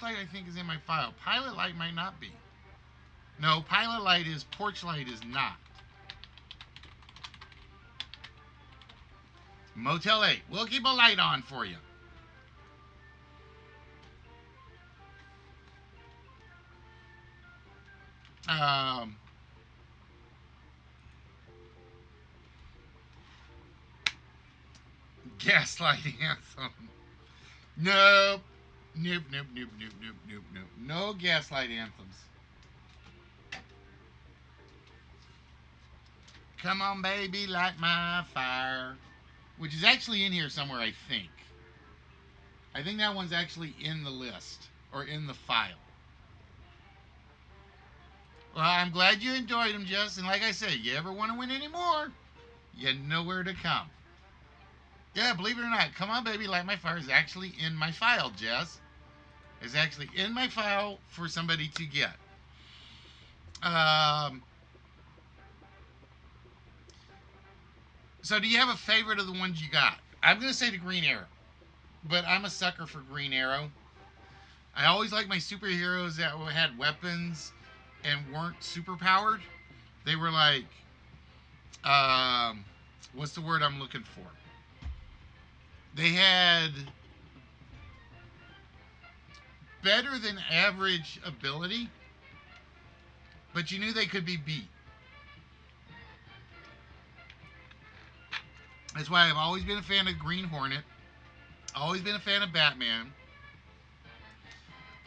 Speaker 1: light I think is in my file. Pilot light might not be. No, pilot light is, porch light is not. Motel 8. We'll keep a light on for you. Gaslight anthem. Nope. Nope, nope, nope, nope, nope, nope, nope. No gaslight anthems. Come on, baby, light my fire. Which is actually in here somewhere, I think. I think that one's actually in the list, or in the file. Well, I'm glad you enjoyed them, Jess. And like I say, you ever want to win any more, you know where to come. Yeah, believe it or not, Come On Baby, Light My Fire is actually in my file, Jess. It's actually in my file for somebody to get. So do you have a favorite of the ones you got? I'm going to say the Green Arrow. But I'm a sucker for Green Arrow. I always like my superheroes that had weapons and weren't superpowered. They were like, what's the word I'm looking for? They had better than average ability, but you knew they could be beat. That's why I've always been a fan of Green Hornet, always been a fan of Batman,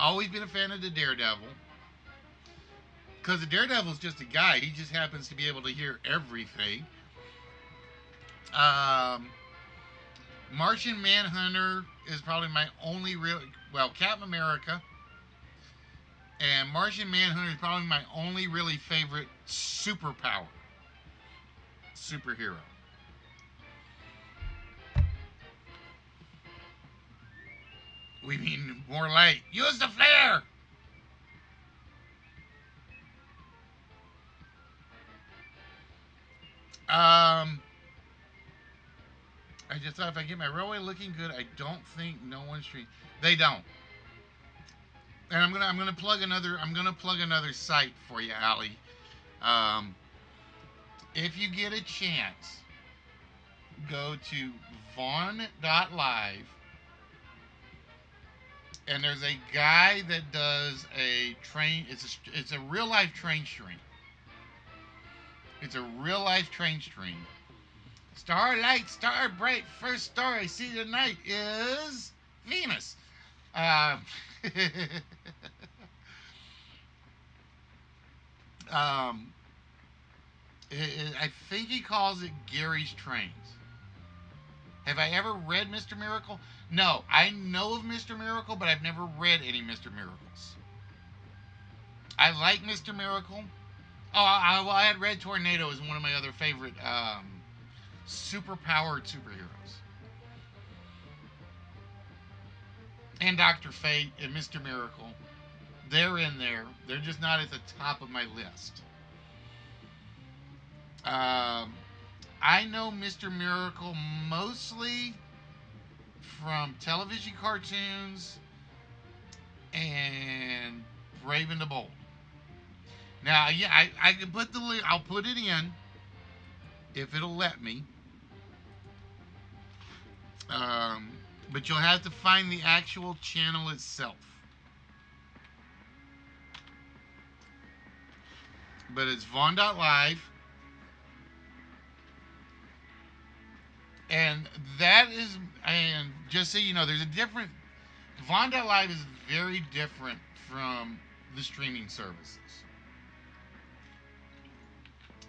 Speaker 1: always been a fan of the Daredevil. Because the Daredevil's just a guy. He just happens to be able to hear everything. Martian Manhunter is probably my only real... Well, Captain America. And Martian Manhunter is probably my only really favorite superpower superhero. We mean more light. Use the flare! I just thought if I get my railway looking good, I don't think no one stream. They don't. And I'm gonna plug another site for you, Allie. Um, if you get a chance, go to Vaughn.live, and there's a guy that does a train. It's a real life train stream. It's a real life train stream. Starlight, star bright, first star I see tonight is Venus. Um, um, I think he calls it Gary's Trains. Have I ever read Mr. Miracle? No, I know of Mr. Miracle, but I've never read any Mr. Miracles. I like Mr. Miracle. Oh, I had read Tornado as one of my other favorite superpowered superheroes. And Dr. Fate and Mr. Miracle. They're in there. They're just not at the top of my list. I know Mr. Miracle mostly from television cartoons and Brave and the Bold. Now, yeah, I can put the link. I'll put it in if it'll let me. But you'll have to find the actual channel itself. But it's Vaughn.live. And that is, and just so you know, there's a different, Vaughn.live is very different from the streaming services.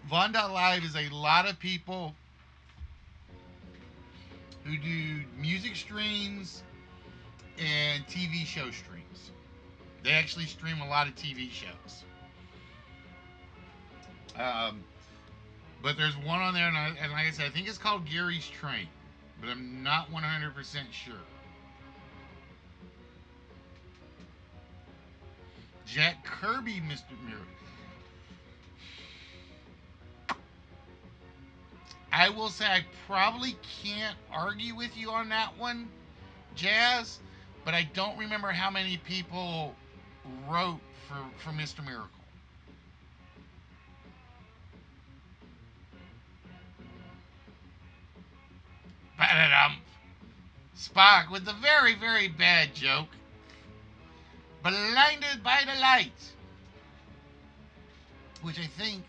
Speaker 1: Vaughn.live is a lot of people who do music streams and TV show streams. They actually stream a lot of TV shows. But there's one on there, and like I said, I think it's called Gary's Train, but I'm not 100% sure. Jack Kirby, Mr. Miracle. I will say I probably can't argue with you on that one, Jazz, but I don't remember how many people wrote for Mr. Miracle. Spock with the very, very bad joke. Blinded by the light. Which I think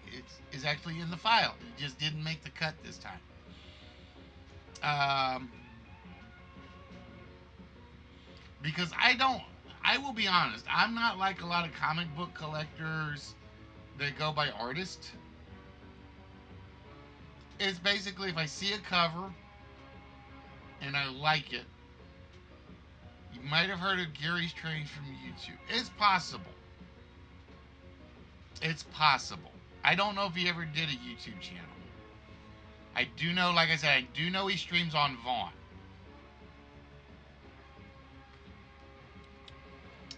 Speaker 1: is actually in the file. It just didn't make the cut this time. Because I will be honest, I'm not like a lot of comic book collectors that go by artist. It's basically if I see a cover and I like it. You might have heard of Gary's Train from YouTube. It's possible. It's possible. I don't know if he ever did a YouTube channel. I do know, like I said, I do know he streams on Vaughn.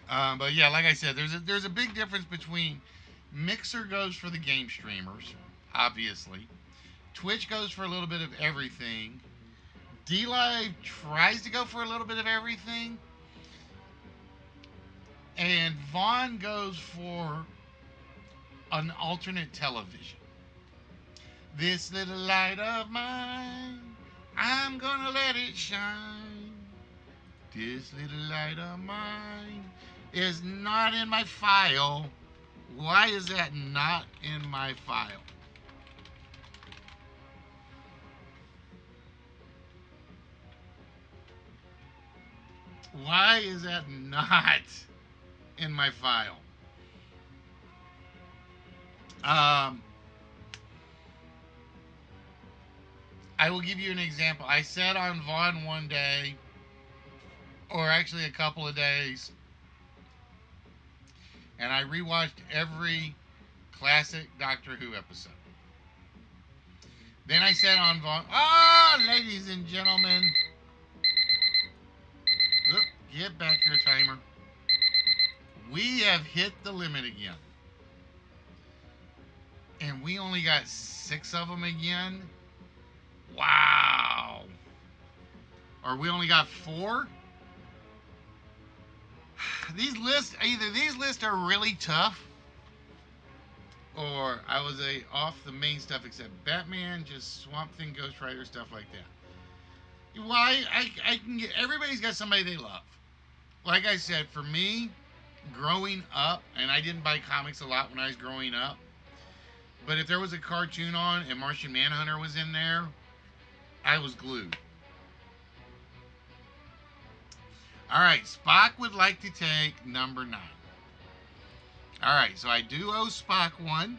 Speaker 1: But yeah, like I said, there's a big difference between Mixer goes for the game streamers, obviously. Twitch goes for a little bit of everything. DLive tries to go for a little bit of everything. And Vaughn goes for an alternate television. This little light of mine, I'm gonna let it shine. This little light of mine is not in my file. Why is that not in my file? Why is that not in my file? I will give you an example. I said on Vaughn one day, or actually a couple of days, and I rewatched every classic Doctor Who episode. Then I said on ladies and gentlemen, look, get back here, timer. We have hit the limit again. And we only got 6 of them again? Wow. Or we only got 4? Either these lists are really tough, or I was off the main stuff except Batman, just Swamp Thing, Ghost Rider, stuff like that. Well, I can get, everybody's got somebody they love. Like I said, for me, growing up, and I didn't buy comics a lot when I was growing up, but if there was a cartoon on and Martian Manhunter was in there, I was glued. Alright, Spock would like to take number 9. Alright, so I do owe Spock one.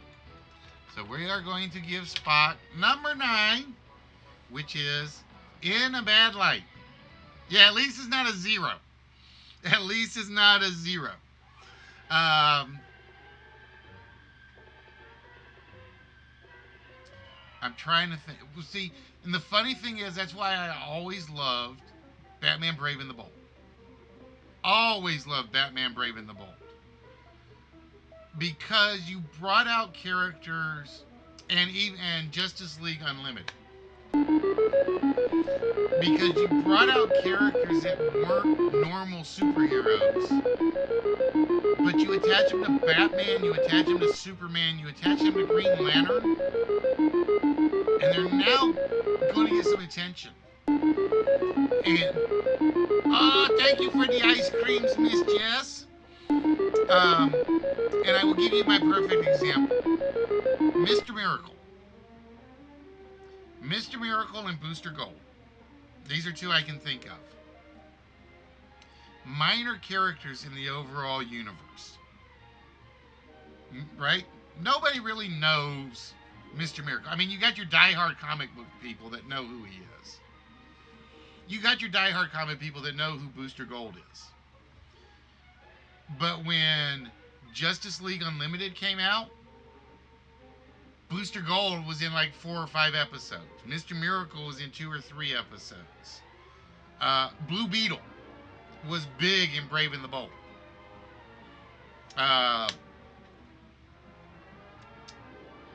Speaker 1: So we are going to give Spock number 9, which is In a Bad Light. Yeah, at least it's not a 0. At least it's not a 0. I'm trying to think. Well, see, and the funny thing is, that's why I always loved Batman Brave and the Bold. Always loved Batman Brave and the Bold. Because you brought out characters, and Justice League Unlimited. Because you brought out characters that weren't normal superheroes. But you attach them to Batman, you attach them to Superman, you attach them to Green Lantern. And they're now going to get some attention. And, thank you for the ice creams, Miss Jess. And I will give you my perfect example. Mr. Miracle. Mr. Miracle and Booster Gold. These are 2 I can think of. Minor characters in the overall universe. Right? Nobody really knows Mr. Miracle. I mean, you got your diehard comic book people that know who he is. You got your diehard comic people that know who Booster Gold is. But when Justice League Unlimited came out, Booster Gold was in like 4 or 5 episodes. Mr. Miracle was in 2 or 3 episodes. Blue Beetle was big in Brave and the Bold.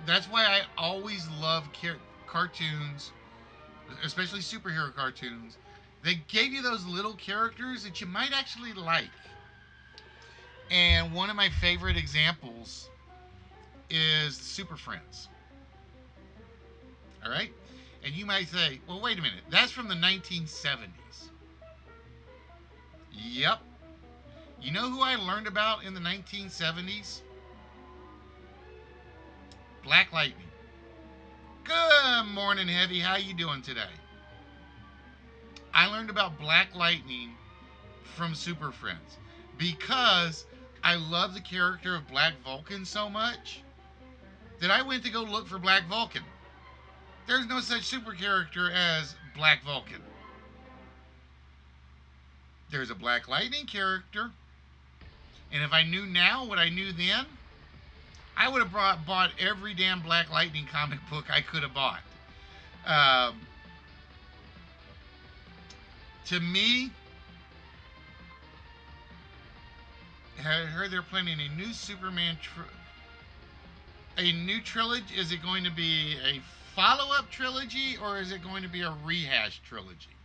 Speaker 1: That's why I always love cartoons, especially superhero cartoons. They gave you those little characters that you might actually like. And one of my favorite examples is Super Friends. All right? And you might say, well, wait a minute. That's from the 1970s. Yep. You know who I learned about in the 1970s? Black Lightning. Good morning, Heavy. How you doing today? I learned about Black Lightning from Super Friends because I love the character of Black Vulcan so much that I went to go look for Black Vulcan. There's no such super character as Black Vulcan. There's a Black Lightning character, and if I knew now what I knew then, I would have bought every damn Black Lightning comic book I could have bought. To me, I heard they're planning a new Superman, a new trilogy. Is it going to be a follow-up trilogy, or is it going to be a rehash trilogy?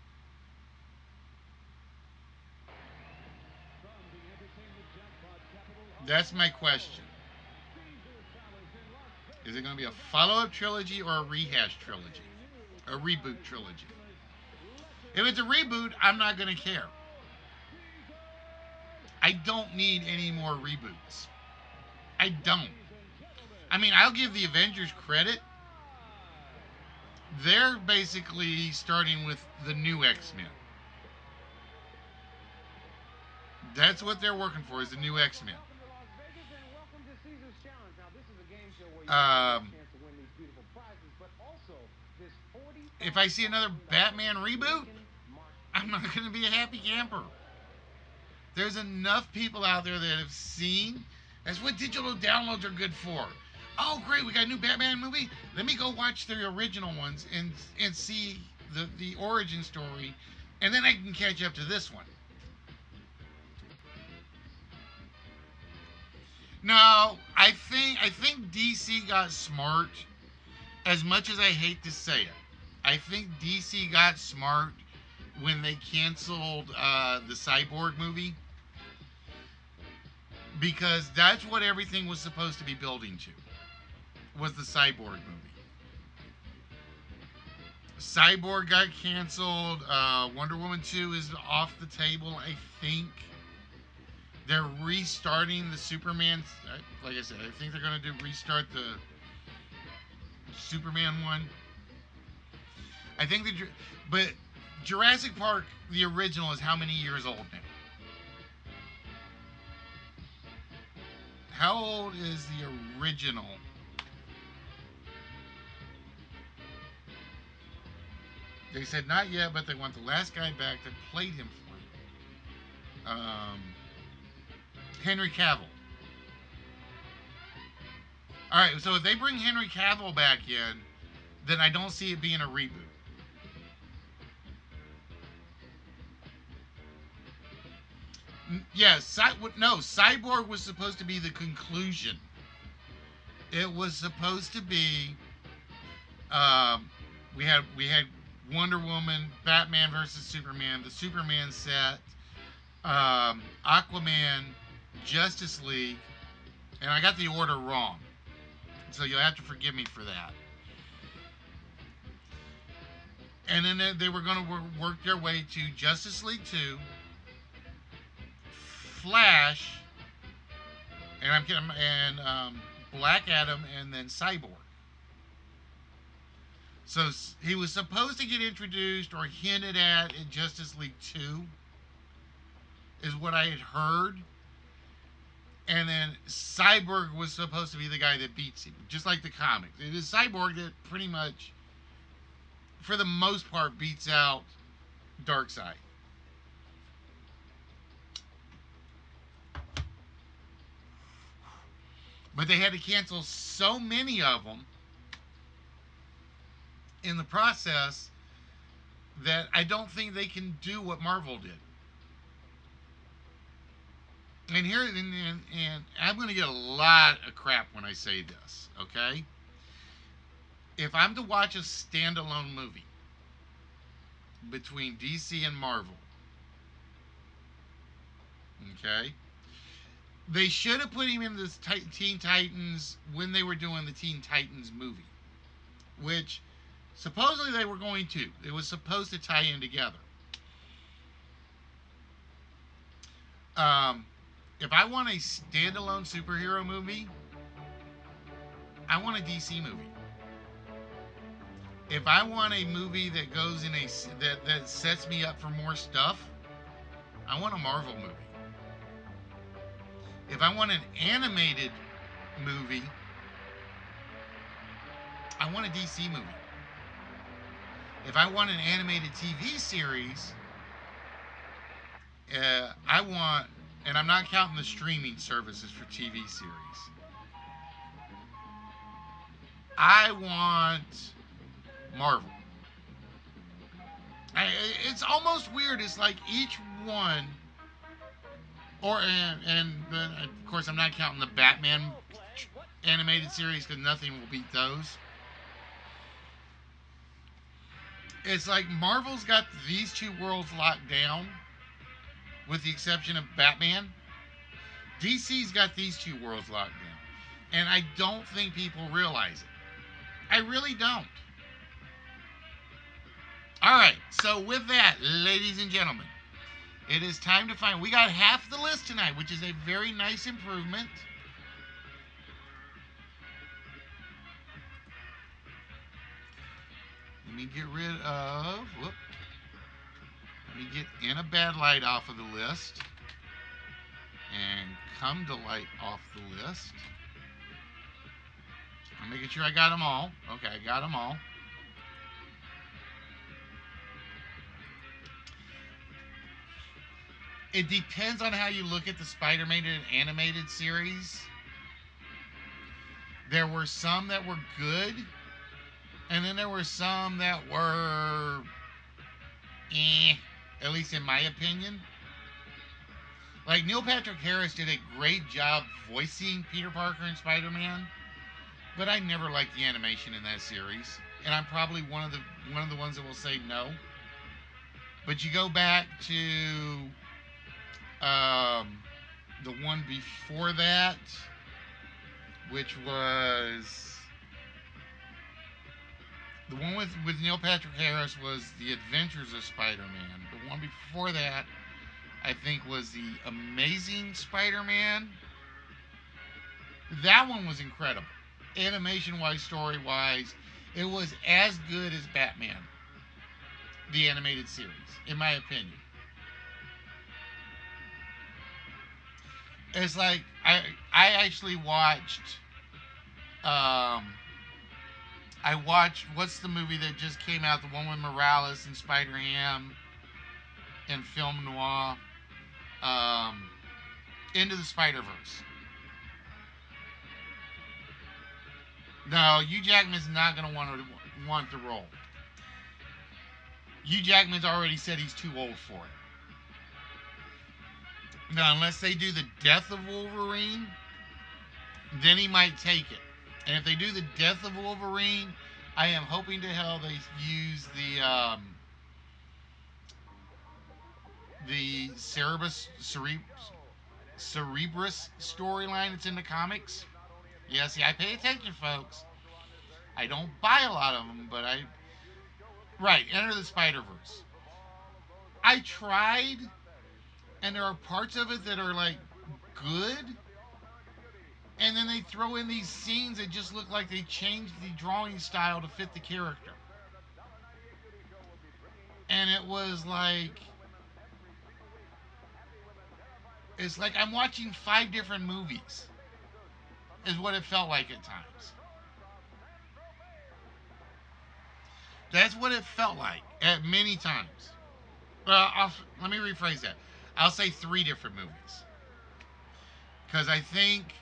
Speaker 1: That's my question. Is it going to be a follow-up trilogy or a rehash trilogy? A reboot trilogy? If it's a reboot, I'm not going to care. I don't need any more reboots. I don't. I mean, I'll give the Avengers credit. They're basically starting with the new X-Men. That's what they're working for, is the new X-Men. If I see another Batman reboot, I'm not going to be a happy camper. There's enough people out there that have seen That's what digital downloads are good for. Oh, great, we got a new Batman movie. Let me go watch the original ones and see the origin story, and then I can catch up to this one. No, I think DC got smart. As much as I hate to say it, I think DC got smart when they canceled the Cyborg movie, because that's what everything was supposed to be building to, was the Cyborg movie. Cyborg got canceled. Wonder Woman 2 is off the table, I think. They're restarting the Superman. Like I said, I think they're going to restart the Superman one. I think but Jurassic Park, the original, is how many years old now? How old is the original? They said not yet, but they want the last guy back that played him for him. Henry Cavill. All right, so if they bring Henry Cavill back in, then I don't see it being a reboot. Yes, no, Cyborg was supposed to be the conclusion. It was supposed to be. We had Wonder Woman, Batman versus Superman, the Superman set, Aquaman, Justice League, and I got the order wrong, so you'll have to forgive me for that. And then they were going to work their way to Justice League 2, Flash, and Black Adam, and then Cyborg. So he was supposed to get introduced or hinted at in Justice League 2, is what I had heard. And then Cyborg was supposed to be the guy that beats him, just like the comics. It is Cyborg that pretty much, for the most part, beats out Darkseid. But they had to cancel so many of them in the process that I don't think they can do what Marvel did. And here, and I'm going to get a lot of crap when I say this, okay? If I'm to watch a standalone movie between DC and Marvel, okay, they should have put him in the Teen Titans when they were doing the Teen Titans movie, which supposedly they were going to. It was supposed to tie in together. If I want a standalone superhero movie, I want a DC movie. If I want a movie that goes in that sets me up for more stuff, I want a Marvel movie. If I want an animated movie, I want a DC movie. If I want an animated TV series, I want, and I'm not counting the streaming services for TV series, I want Marvel. It's almost weird. It's like each one, and of course I'm not counting the Batman animated series because nothing will beat those. It's like Marvel's got these two worlds locked down, with the exception of Batman. DC's got these two worlds locked down, and I don't think people realize it. I really don't. All right, so with that, ladies and gentlemen, it is time to find. We got half the list tonight, which is a very nice improvement. Let me get rid of. Whoop. Let me get In a Bad Light off of the list, and Come to Light off the list. I'm making sure I got them all. Okay, I got them all. It depends on how you look at the Spider-Man animated series. There were some that were good, and then there were some that were at least in my opinion. Like Neil Patrick Harris did a great job voicing Peter Parker and Spider-Man, but I never liked the animation in that series, and I'm probably one of the ones that will say no. But you go back to the one before that, which was the one with Neil Patrick Harris was The Adventures of Spider-Man. The one before that, I think, was The Amazing Spider-Man. That one was incredible. Animation-wise, story-wise, it was as good as Batman, the animated series, in my opinion. It's like I actually watched I watched what's the movie that just came out, the one with Morales and Spider-Ham and film noir, Into the Spider-Verse. No, Hugh Jackman's not gonna want the role. Hugh Jackman's already said he's too old for it. Now, unless they do the death of Wolverine, then he might take it. And if they do the death of Wolverine, I am hoping to hell they use the Cerebrus storyline that's in the comics. Yeah, see, I pay attention, folks. I don't buy a lot of them, but right, Enter the Spider-Verse. I tried, and there are parts of it that are like good, and then they throw in these scenes that just look like they changed the drawing style to fit the character. And it was like, it's like I'm watching 5 different movies, is what it felt like at times. That's what it felt like at many times. Well, let me rephrase that. I'll say 3 different movies. Because I think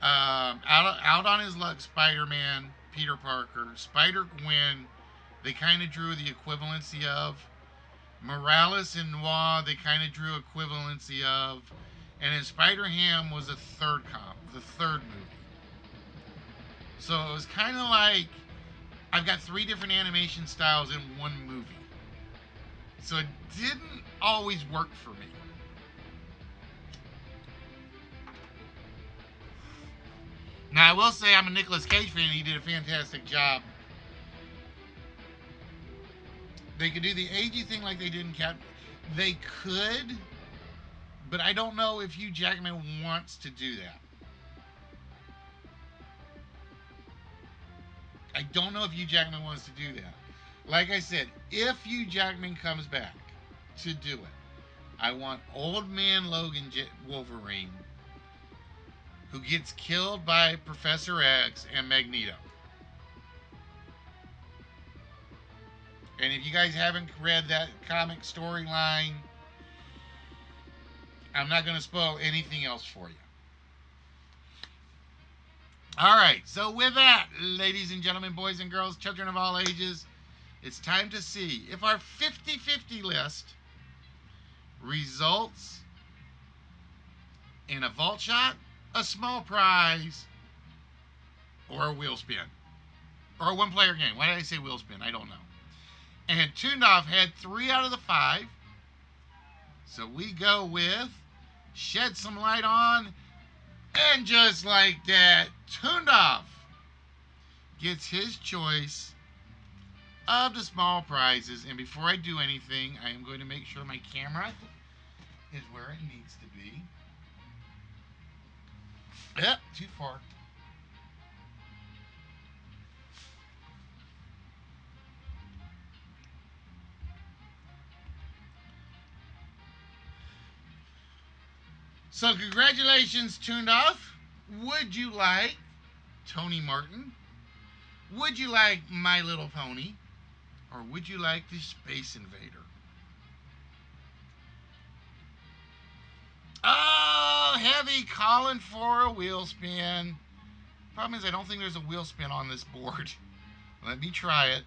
Speaker 1: out on his luck, Spider-Man, Peter Parker, Spider-Gwen, they kind of drew the equivalency of. Morales and Noir, they kind of drew equivalency of. And then Spider-Ham was the third movie. So it was kind of like I've got 3 different animation styles in one movie. So it didn't always work for me. Now I will say I'm a Nicolas Cage fan and he did a fantastic job. They could do the agey thing like they did in Cap. They could, but I don't know if Hugh Jackman wants to do that. I don't know if Hugh Jackman wants to do that. Like I said, if Hugh Jackman comes back to do it, I want Old Man Logan Wolverine, who gets killed by Professor X and Magneto. And if you guys haven't read that comic storyline, I'm not going to spoil anything else for you. Alright, so with that, ladies and gentlemen, boys and girls, children of all ages, it's time to see if our 50-50 list results in a vault shot, a small prize, or a wheel spin. Or a one-player game. Why did I say wheel spin? I don't know. And Toondoff had 3 out of the 5. So we go with Shed Some Light On. And just like that, Toondoff gets his choice of the small prizes. And before I do anything, I am going to make sure my camera is where it needs to be. Yep, too far. So congratulations, Toondoff. Would you like Tony Martin? Would you like My Little Pony? Or would you like the Space Invader? Oh, Heavy calling for a wheel spin. Problem is, I don't think there's a wheel spin on this board. Let me try it.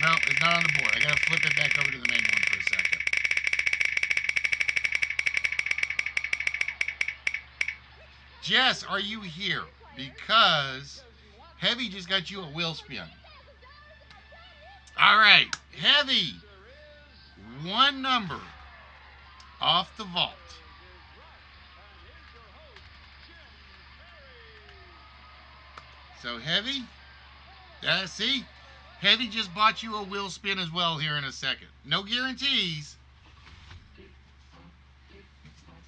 Speaker 1: No, it's not on the board. I gotta flip it back over to the main one for a second. Jess, are you here? Because Heavy just got you a wheel spin. All right, Heavy. One number off the vault. So Heavy, see? Heavy just bought you a wheel spin as well here in a second. No guarantees.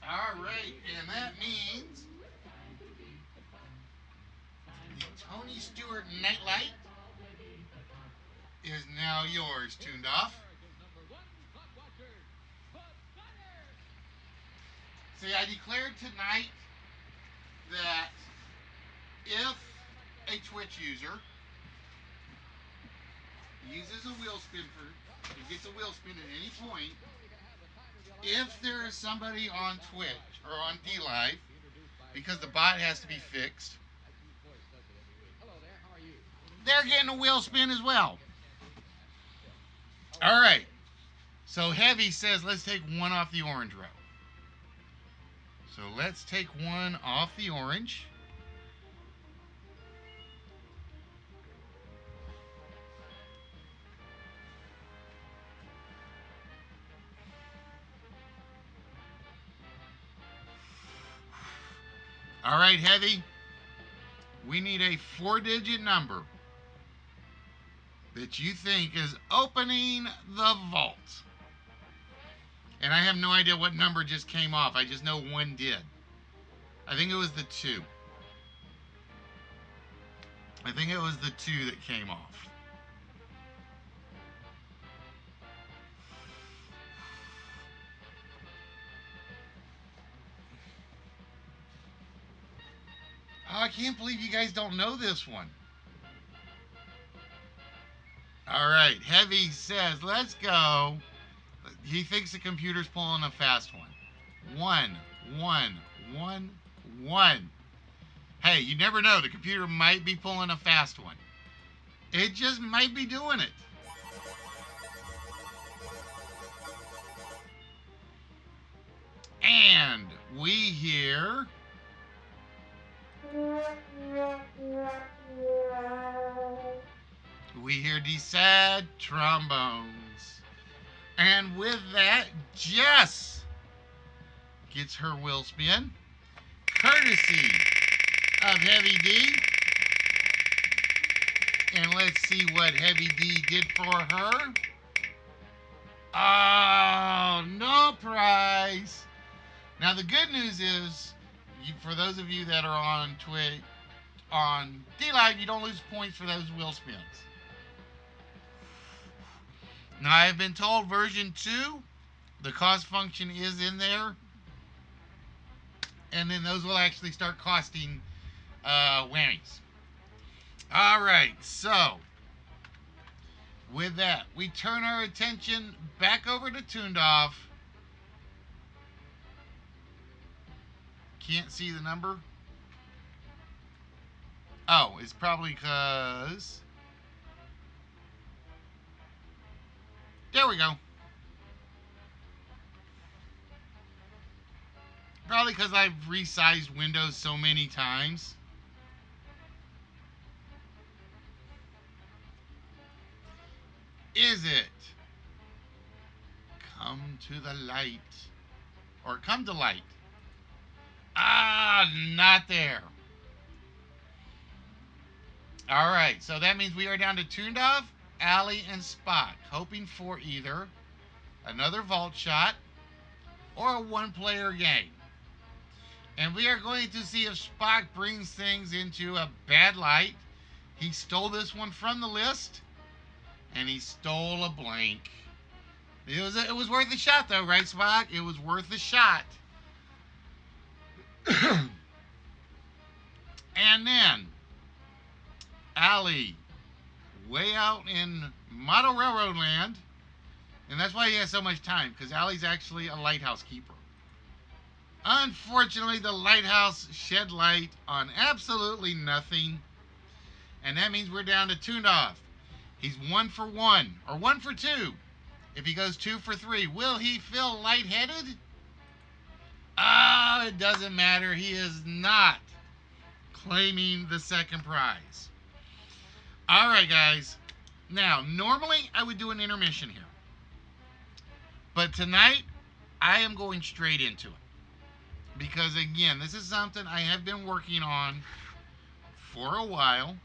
Speaker 1: All right, and that means the Tony Stewart Nightlight is now yours, tuned off. See, I declared tonight that if a Twitch user uses a wheel spin gets a wheel spin at any point, if there is somebody on Twitch or on DLive, because the bot has to be fixed, they're getting a wheel spin as well. All right. So Heavy says, let's take one off the orange row. So let's take one off the orange. All right, Heavy. We need a 4-digit number that you think is opening the vault. And I have no idea what number just came off. I just know one did. I think it was the 2. I think it was the 2 that came off. Oh, I can't believe you guys don't know this one. All right, Heavy says, let's go. He thinks the computer's pulling a fast one. 1, 1, 1, 1. Hey, you never know. The computer might be pulling a fast one. It just might be doing it. And we hear... We hear the sad trombones. And with that, Jess gets her wheel spin, courtesy of Heavy D. And let's see what Heavy D did for her. Oh, no prize. Now the good news is, for those of you that are on Twitch, on DLive, you don't lose points for those wheel spins. Now, I have been told version 2, the cost function is in there. And then those will actually start costing whammies. All right, so with that, we turn our attention back over to Tuned Off. Can't see the number. Oh, it's probably because... There we go. Probably because I've resized Windows so many times. Is it? Come to the light. Or come to light. Ah, not there. All right, so that means we are down to Tuned Off, Allie, and Spot, hoping for either another vault shot or a one-player game. And we are going to see if Spock brings things into a bad light. He stole this one from the list, and he stole a blank. It was worth a shot, though, right, Spock? It was worth a shot. And then, Allie, way out in Model Railroad Land, and that's why he has so much time, because Allie's actually a lighthouse keeper. Unfortunately, the lighthouse shed light on absolutely nothing, and that means we're down to Toondoff. He's 1 for 1, or 1 for 2. If he goes 2 for 3, will he feel lightheaded? Oh, it doesn't matter. He is not claiming the second prize. All right, guys. Now, normally I would do an intermission here, but tonight I am going straight into it. Because, again, this is something I have been working on for a while,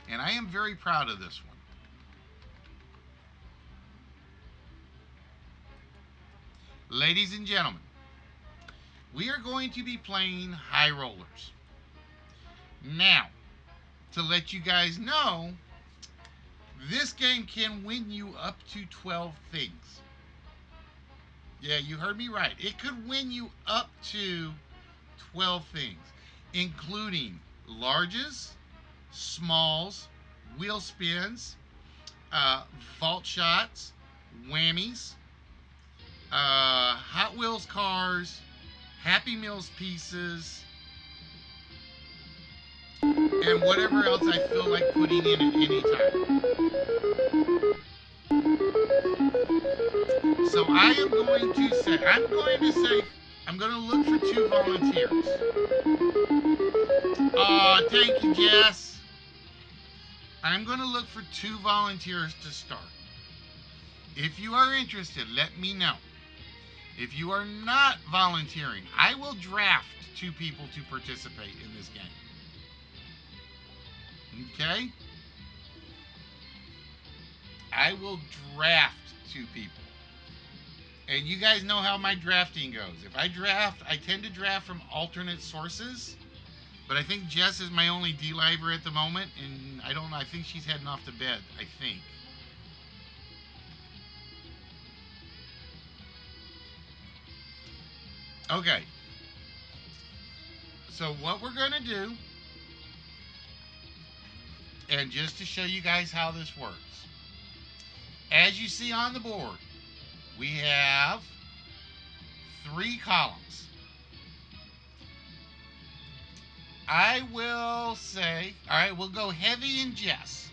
Speaker 1: and I am very proud of this one. Ladies and gentlemen, we are going to be playing high rollers. Now, to let you guys know, this game can win you up to 12 things. Yeah, you heard me right. It could win you up to 12 things, including larges, smalls, wheel spins, vault shots, whammies, Hot Wheels cars, Happy Meals pieces, and whatever else I feel like putting in at any time. So I'm going to look for 2 volunteers. Aw, thank you, Jess. I'm going to look for 2 volunteers to start. If you are interested, let me know. If you are not volunteering, I will draft 2 people to participate in this game. Okay? I will draft 2 people. And you guys know how my drafting goes. If I draft, I tend to draft from alternate sources. But I think Jess is my only D-Liver at the moment. And I don't know, I think she's heading off to bed, I think. Okay. So what we're going to do, and just to show you guys how this works, as you see on the board, we have 3 columns. I will say, all right, we'll go Heavy and Jess.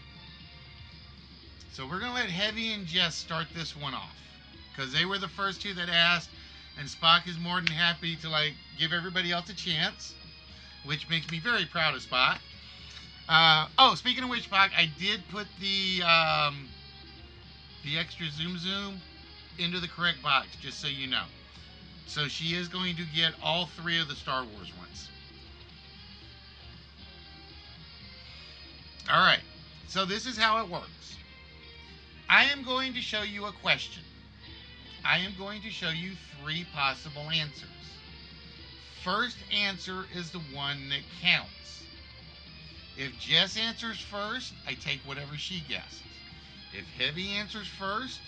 Speaker 1: So we're going to let Heavy and Jess start this one off, because they were the first 2 that asked, and Spock is more than happy to give everybody else a chance, which makes me very proud of Spock. Oh, speaking of which, Spock, I did put the extra zoom into the correct box, just so you know. So she is going to get all 3 of the Star Wars ones. All right, so this is how it works. I am going to show you a question. I am going to show you 3 possible answers. First answer is the one that counts. If Jess answers first, I take whatever she guesses. If Heavy answers first,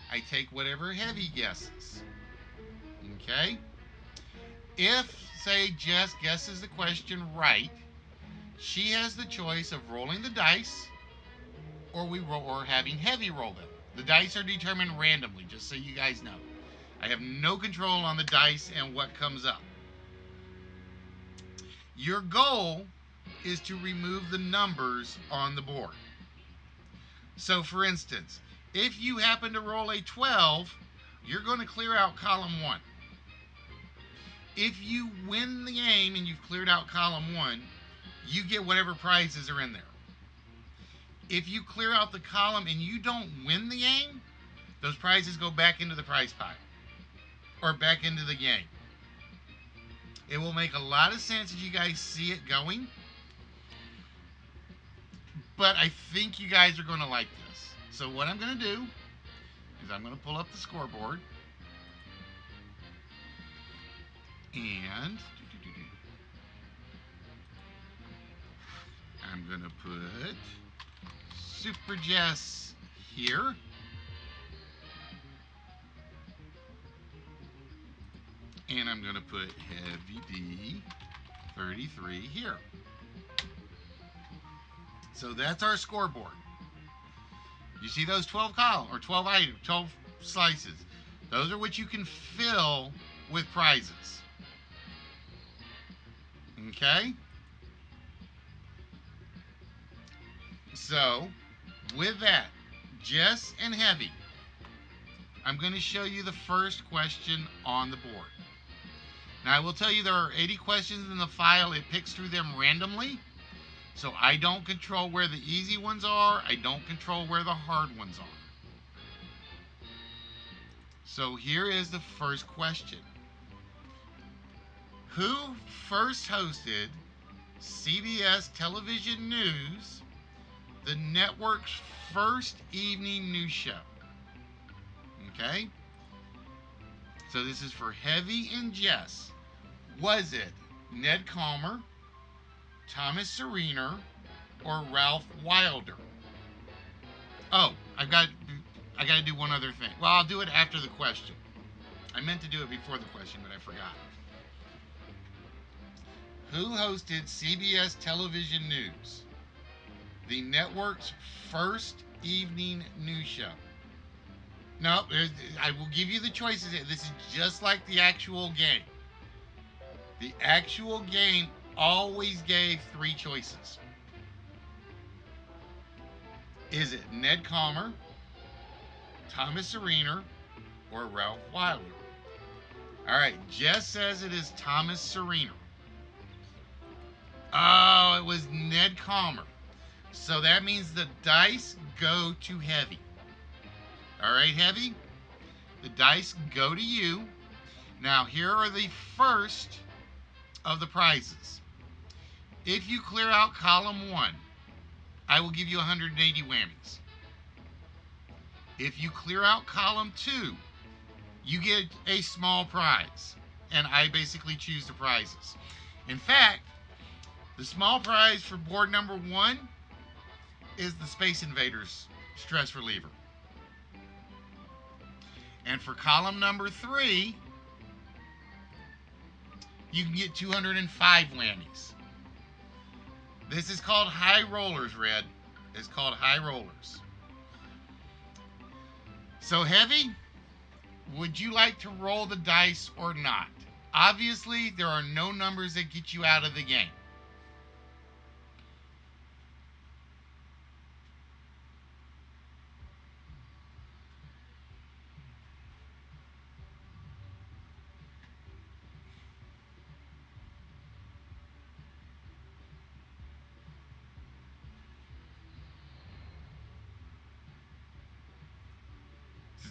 Speaker 1: I take whatever Heavy guesses. Okay? If, say, Jess guesses the question right, she has the choice of rolling the dice or having Heavy roll them. The dice are determined randomly, just so you guys know. I have no control on the dice and what comes up. Your goal is to remove the numbers on the board. So, for instance, if you happen to roll a 12, you're going to clear out column 1. If you win the game and you've cleared out column 1, you get whatever prizes are in there. If you clear out the column and you don't win the game, those prizes go back into the prize pile or back into the game. It will make a lot of sense as you guys see it going, but I think you guys are going to like this. So what I'm going to do is I'm going to pull up the scoreboard, and I'm going to put Super Jess here. And I'm going to put Heavy D 33 here. So that's our scoreboard. You see those 12 columns, or 12 items, 12 slices. Those are what you can fill with prizes. Okay? So, with that, Jess and Heavy, I'm going to show you the first question on the board. Now, I will tell you there are 80 questions in the file. It picks through them randomly. So I don't control where the easy ones are. I don't control where the hard ones are. So here is the first question. Who first hosted CBS Television News, the network's first evening news show? Okay? So this is for Heavy and Jess. Was it Ned Calmer, Thomas Serena, or Ralph Wilder? Oh, I got to do one other thing. Well, I'll do it after the question. I meant to do it before the question, but I forgot. Who hosted CBS Television News, the network's first evening news show? No, I will give you the choices. This is just like the actual game. The actual game always gave 3 choices. Is it Ned Calmer, Thomas Serena, or Ralph Wilder? All right, Jess says it is Thomas Serena. Oh, it was Ned Calmer. So that means the dice go to Heavy. All right, Heavy? The dice go to you. Now, here are the first of the prizes. If you clear out column 1, I will give you 180 whammies. If you clear out column 2, you get a small prize. And I basically choose the prizes. In fact, the small prize for board number 1 is the Space Invaders stress reliever. And for column number 3, you can get 205 whammies. This is called high rollers, Red. It's called high rollers. So, Heavy, would you like to roll the dice or not? Obviously, there are no numbers that get you out of the game.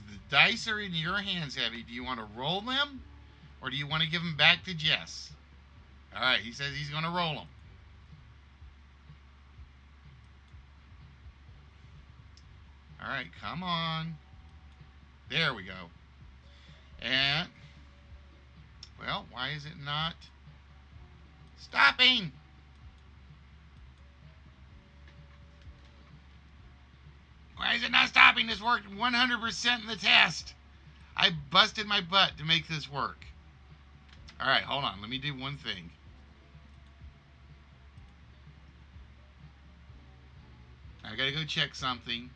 Speaker 1: The dice are in your hands, Heavy. Do you want to roll them, or do you want to give them back to Jess? All right, he says he's going to roll them. All right, come on. There we go. And, well, why is it not stopping? Why is it not stopping? This worked 100% in the test. I busted my butt to make this work. All right, hold on. Let me do one thing. I got to go check something.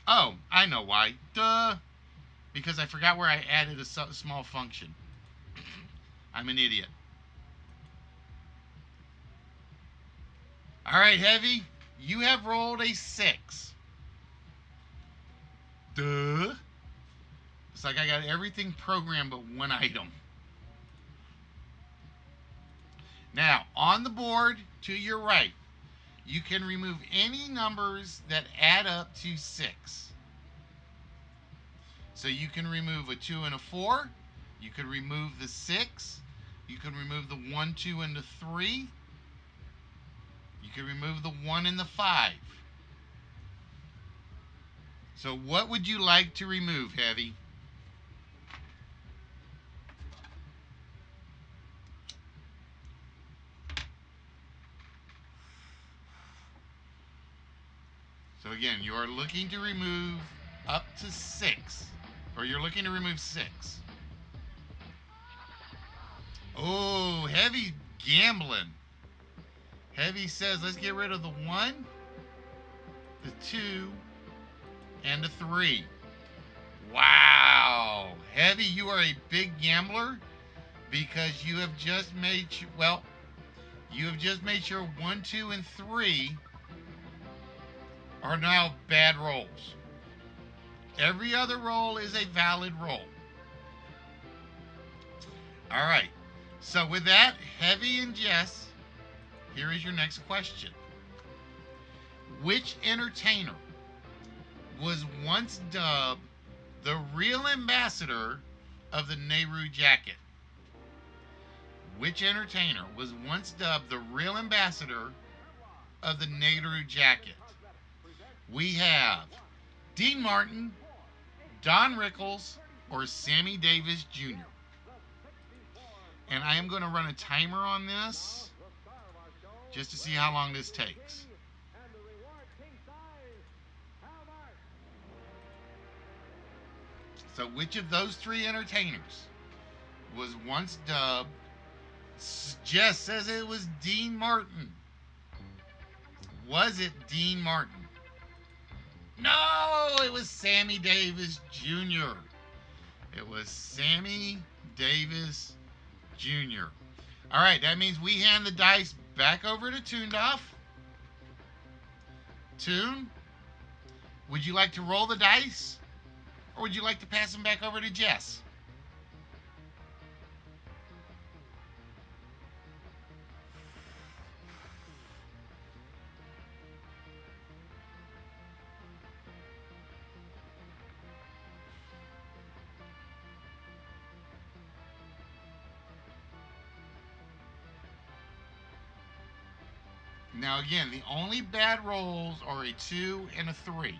Speaker 1: Oh, I know why. Duh. Because I forgot where I added a small function. I'm an idiot. All right, Heavy. You have rolled a 6. Duh. It's like I got everything programmed but one item. Now, on the board to your right, you can remove any numbers that add up to 6. So you can remove a 2 and a 4. You can remove the 6. You can remove the 1, 2, and the 3. You can remove the 1 and the 5. So what would you like to remove, Heavy? So again, you are looking to remove up to 6. Or you're looking to remove 6. Oh, Heavy gambling. Heavy says let's get rid of the 1, the 2, and the 3. Wow. Heavy, you are a big gambler because you have just made, well, you have just made sure 1, 2, and 3 are now bad rolls. Every other roll is a valid roll. All right. So with that, Heavy and Jess, here is your next question. Which entertainer was once dubbed the real ambassador of the Nehru jacket? Which entertainer was once dubbed the real ambassador of the Nehru jacket? We have Dean Martin, Don Rickles, or Sammy Davis Jr. And I am going to run a timer on this just to see how long this takes. So which of those 3 entertainers was once dubbed? Jess says it was Dean Martin. Was it Dean Martin? No, it was Sammy Davis Jr. It was Sammy Davis Jr. All right, that means we hand the dice back over to Toondoff. Toon, would you like to roll the dice? Or would you like to pass them back over to Jess? Now again, the only bad rolls are a 2 and a 3.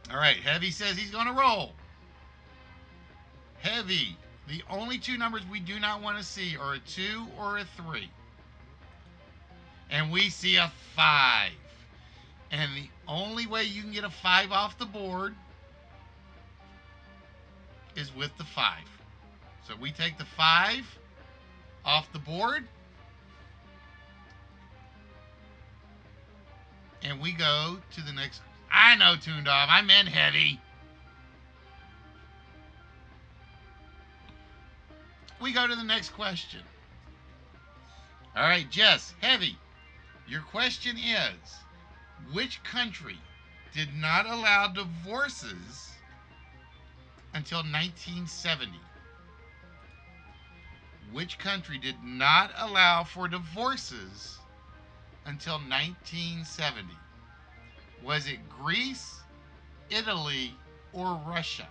Speaker 1: All right, Heavy says he's going to roll. Heavy, the only 2 numbers we do not want to see are a 2 or a 3. And we see a 5. And the only way you can get a 5 off the board is with the 5. So we take the 5 off the board. And we go to the next. I know, Toondoff. I meant Heavy. We go to the next question. All right, Jess, Heavy. Your question is, which country did not allow divorces until 1970? Which country did not allow for divorces until 1970? Was it Greece, Italy, or Russia?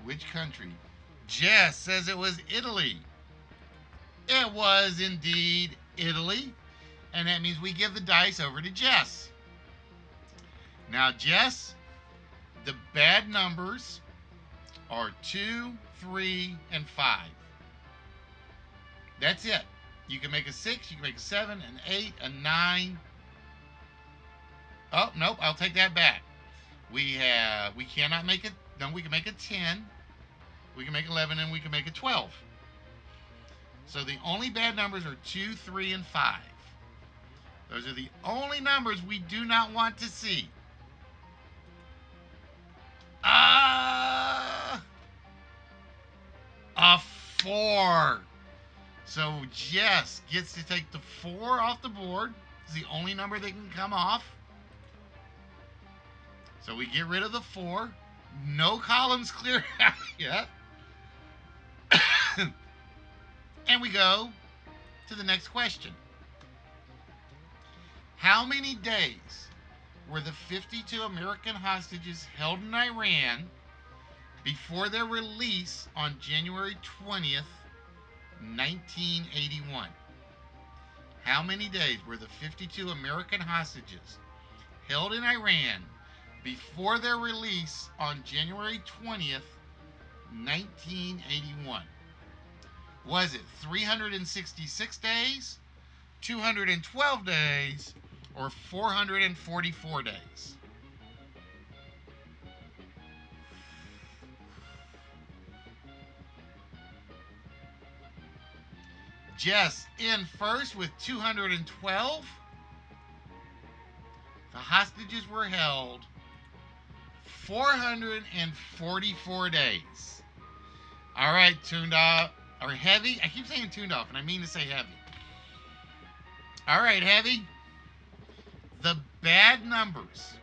Speaker 1: Which country? Jess says it was Italy. It was indeed Italy. And that means we give the dice over to Jess. Now, Jess, the bad numbers are 2, 3, and 5. That's it. You can make a 6, you can make a 7, an 8, a 9. Oh, nope, I'll take that back. We cannot make it. No, we can make a 10. We can make 11, and we can make a 12. So the only bad numbers are 2, 3, and 5. Those are the only numbers we do not want to see. A 4. So Jess gets to take the 4 off the board. It's the only number that can come off. So we get rid of the 4. No columns clear out yet. And we go to the next question. How many days were the 52 American hostages held in Iran before their release on January 20th, 1981? How many days were the 52 American hostages held in Iran before their release on January 20th, 1981? Was it 366 days, 212 days, or 444 days? Jess in first with 212. The hostages were held 444 days. All right, tuned off, or heavy. I keep saying tuned off, and I mean to say heavy. All right, heavy. The bad numbers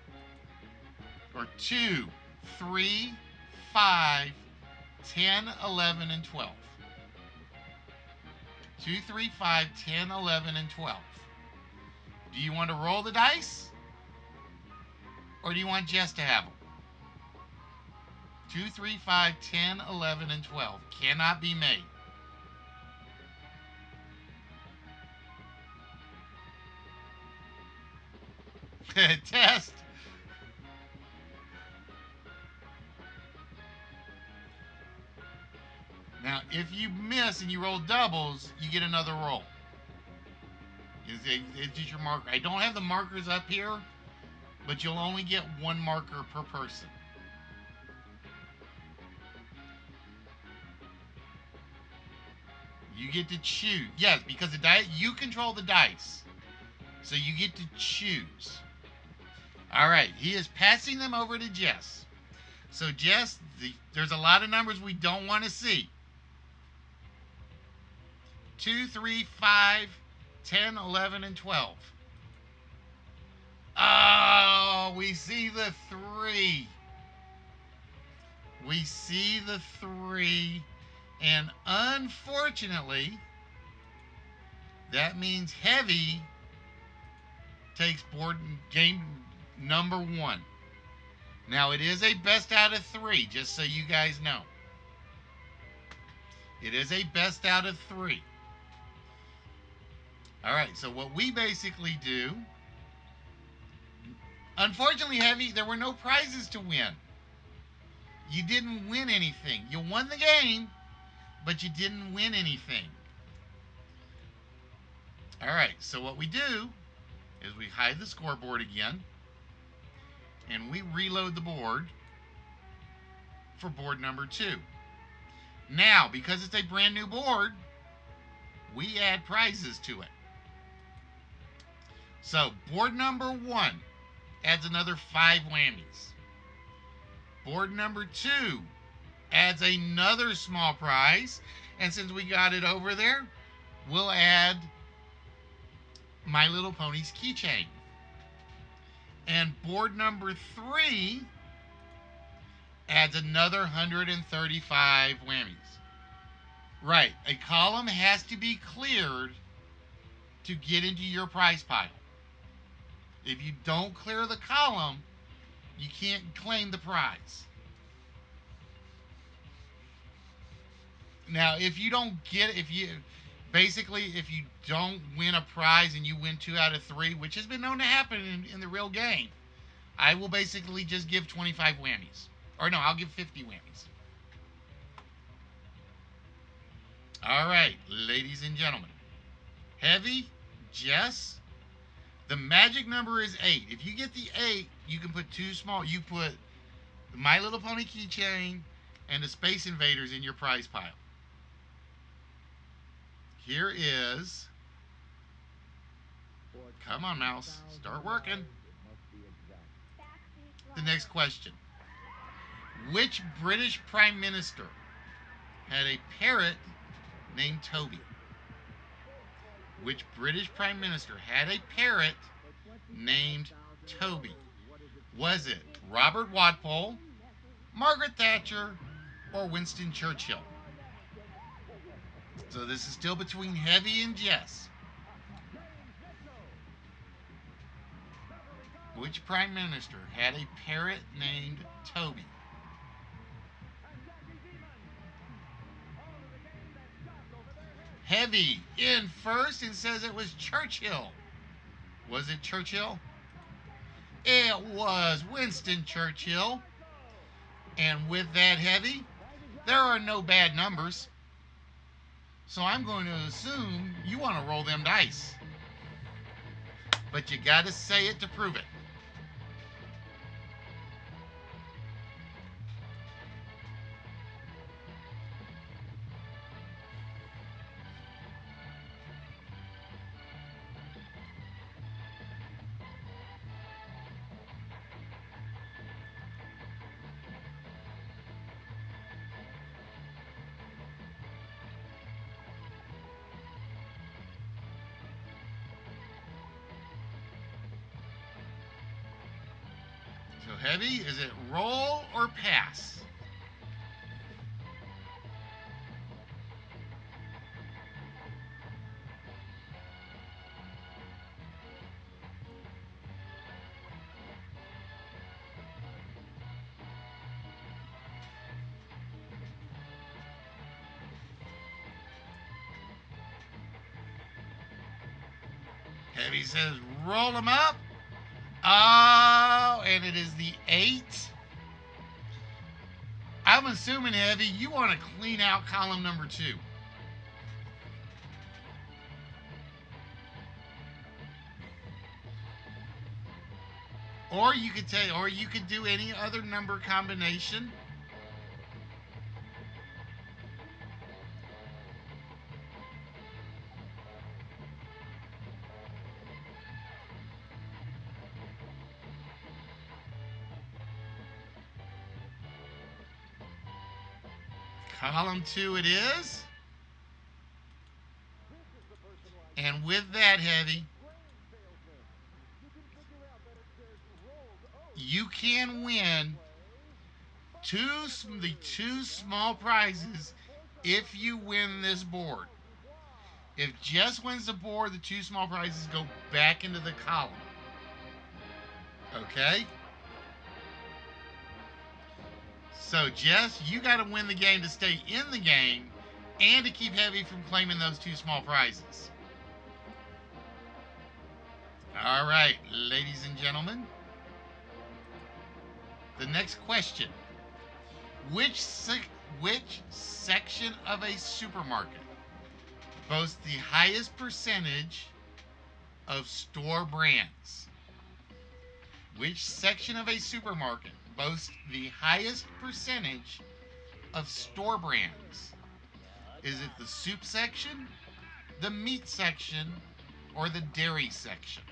Speaker 1: are 2, 3, 5, 10, 11, and 12. 2, 3, 5, 10, 11, and 12. Do you want to roll the dice? Or do you want Jess to have them? 2, 3, 5, 10, 11, and 12. Cannot be made. Test. Now, if you miss and you roll doubles, you get another roll. It's just your marker. I don't have the markers up here, but you'll only get one marker per person. You get to choose. Yes, because the dice, you control the dice. So you get to choose. All right, he is passing them over to Jess. So Jess, there's a lot of numbers we don't want to see. 2, 3, 5, 10, 11, and 12. Oh, we see the 3. We see the 3. And unfortunately, that means heavy takes board game number 1. Now, it is a best out of 3, just so you guys know. It is a best out of 3. All right, so what we basically do, unfortunately, heavy, there were no prizes to win. You didn't win anything. You won the game, but you didn't win anything. All right, so what we do is we hide the scoreboard again, and we reload the board for board number 2. Now, because it's a brand new board, we add prizes to it. So, board number 1 adds another 5 whammies. Board number 2 adds another small prize. And since we got it over there, we'll add My Little Pony's keychain. And board number 3 adds another 135 whammies. Right, a column has to be cleared to get into your prize pile. If you don't clear the column, you can't claim the prize. Now, if you don't get, if you don't win a prize and you win 2 out of 3, which has been known to happen in the real game, I will basically just give 25 whammies. Or no, I'll give 50 whammies. All right, ladies and gentlemen. Heavy, Jess, the magic number is 8. If you get the 8, you can put 2 small, you put the My Little Pony keychain and the Space Invaders in your prize pile. Here is, come on, mouse, start working. The next question. Which British Prime Minister had a parrot named Toby? Which British Prime Minister had a parrot named Toby? Was it Robert Walpole, Margaret Thatcher, or Winston Churchill? So this is still between Heavy and Jess. Which Prime Minister had a parrot named Toby? Heavy in first and says it was Churchill. Was it Churchill? It was Winston Churchill. And with that, Heavy, There are no bad numbers. So I'm going to assume you want to roll them dice. But you got to say it to prove it. So Heavy, is it roll or pass? Heavy says roll them up. Oh, and it is the 8. I'm assuming, Heavy, you want to clean out column number 2. Or you could do any other number combination. Column 2 it is. And with that, Heavy, you can win the two small prizes if you win this board. If Jess wins the board, the 2 small prizes go back into the column. Okay? So, Jess, you got to win the game to stay in the game and to keep Heavy from claiming those 2 small prizes. All right, ladies and gentlemen. The next question. Which section of a supermarket boasts the highest percentage of store brands? Which section of a supermarket boasts the highest percentage of store brands? Is it the soup section, the meat section, or the dairy section?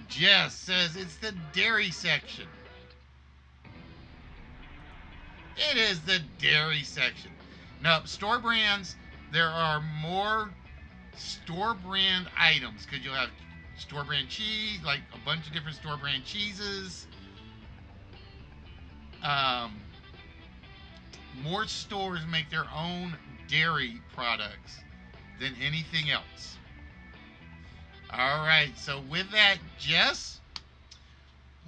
Speaker 1: Jess says it's the dairy section. It is the dairy section. No, store brands, there are more store brand items because you'll have store brand cheese, like a bunch of different store brand cheeses. More stores make their own dairy products than anything else. All right, so with that, Jess,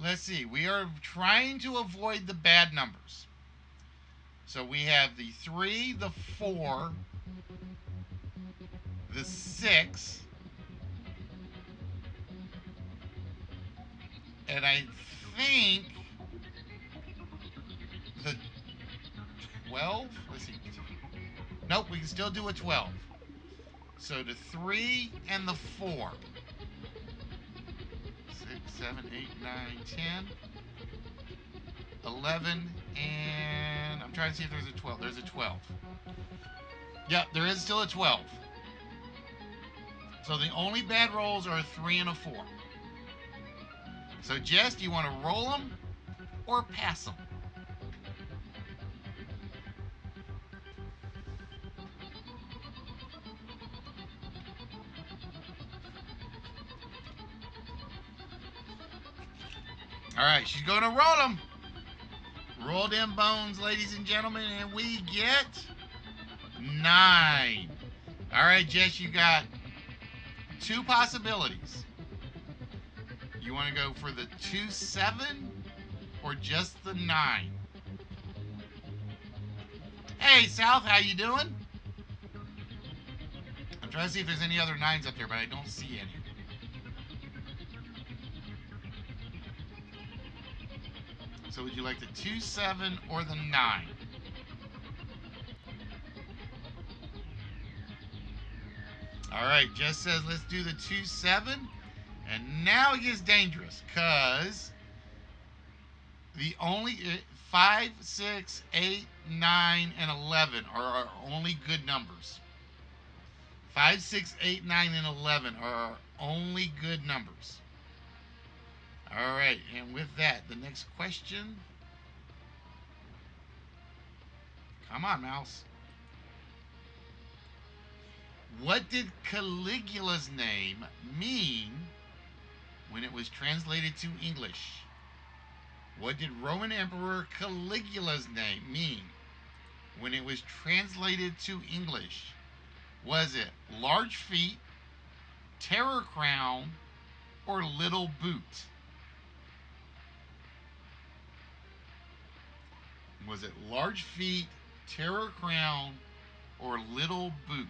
Speaker 1: let's see. We are trying to avoid the bad numbers. So we have the 3, the 4, the 6, and I think the 12. Let's see. Nope, we can still do a 12. So the 3 and the 4. 6, 7, 8, 9, 10, 11, and I'm trying to see if there's a 12. There's a 12. Yep, there is still a 12. So the only bad rolls are a 3 and a 4. So Jess, do you want to roll them or pass them? All right, she's going to roll them. Roll them bones, ladies and gentlemen, and we get 9. All right, Jess, you got 2 possibilities. You want to go for the 2, 7 or just the 9? Hey, South, how you doing? I'm trying to see if there's any other 9s up there, but I don't see any. So would you like the 2, 7, or the 9? All right, Jess says let's do the 2, 7. And now it gets dangerous because the only 5, 6, 8, 9, and 11 are our only good numbers. 5, 6, 8, 9, and 11 are our only good numbers. All right, and with that, the next question. Come on, mouse. What did Caligula's name mean when it was translated to English? What did Roman Emperor Caligula's name mean when it was translated to English? Was it large feet, terror crown, or little boot? Was it large feet, terror crown, or little boot?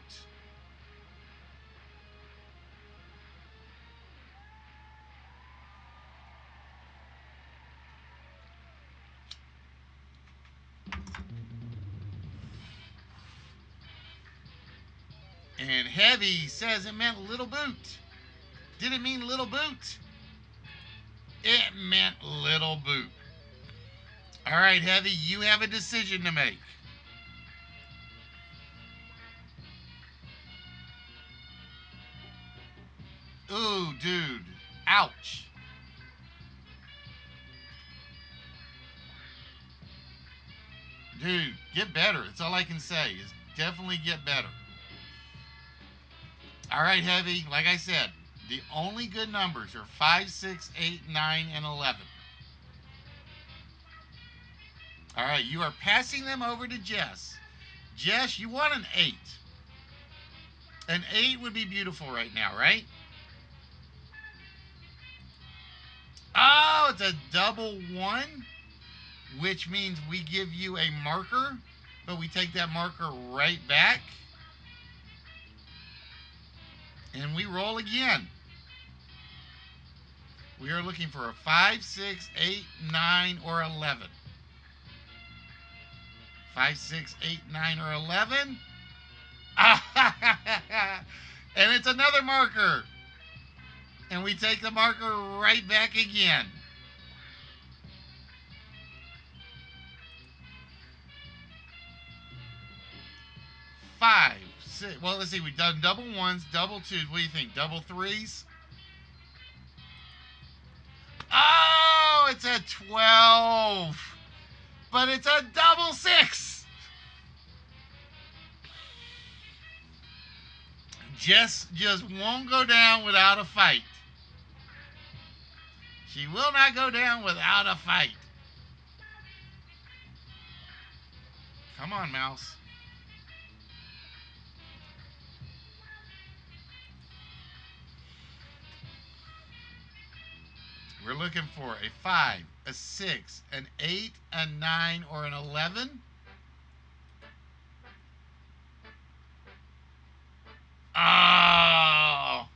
Speaker 1: And Heavy says it meant little boot. Did it mean little boot? It meant little boot. All right, Heavy, you have a decision to make. Ooh, dude. Ouch. Dude, get better. That's all I can say is definitely get better. All right, Heavy, like I said, the only good numbers are 5, 6, 8, 9, and 11. All right, you are passing them over to Jess. Jess, you want an 8. An 8 would be beautiful right now, right? Oh, it's a double 1, which means we give you a marker, but we take that marker right back. And we roll again. We are looking for a 5, 6, 8, 9, or 11. 5, 6, 8, 9, or 11. And it's another marker. And we take the marker right back again. Five, six. Well, let's see. We've done double 1s, double 2s. What do you think? Double 3s? Oh, it's a 12. But it's a double 6. Jess just won't go down without a fight. She will not go down without a fight. Come on, mouse. We're looking for a 5, a 6, an 8, a 9, or an 11. Oh,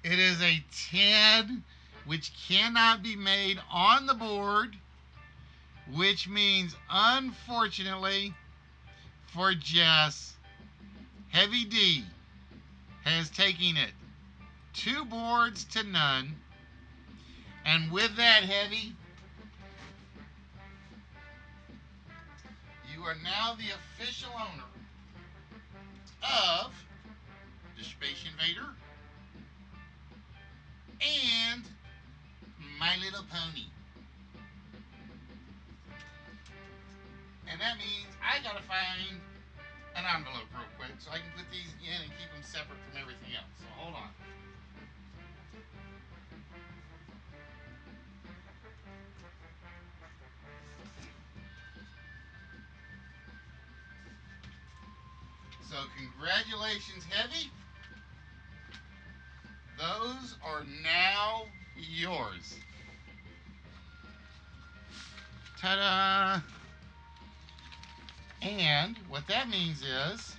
Speaker 1: it is a 10, which cannot be made on the board, which means, unfortunately, for Jess, Heavy D has taken it 2 boards to none. And with that, Heavy, you are now the official owner of the Space Invader and My Little Pony. And that means I gotta find an envelope real quick so I can put these in and keep them separate from everything else. So hold on. So congratulations, Heavy. Those are now yours. Ta-da! And what that means is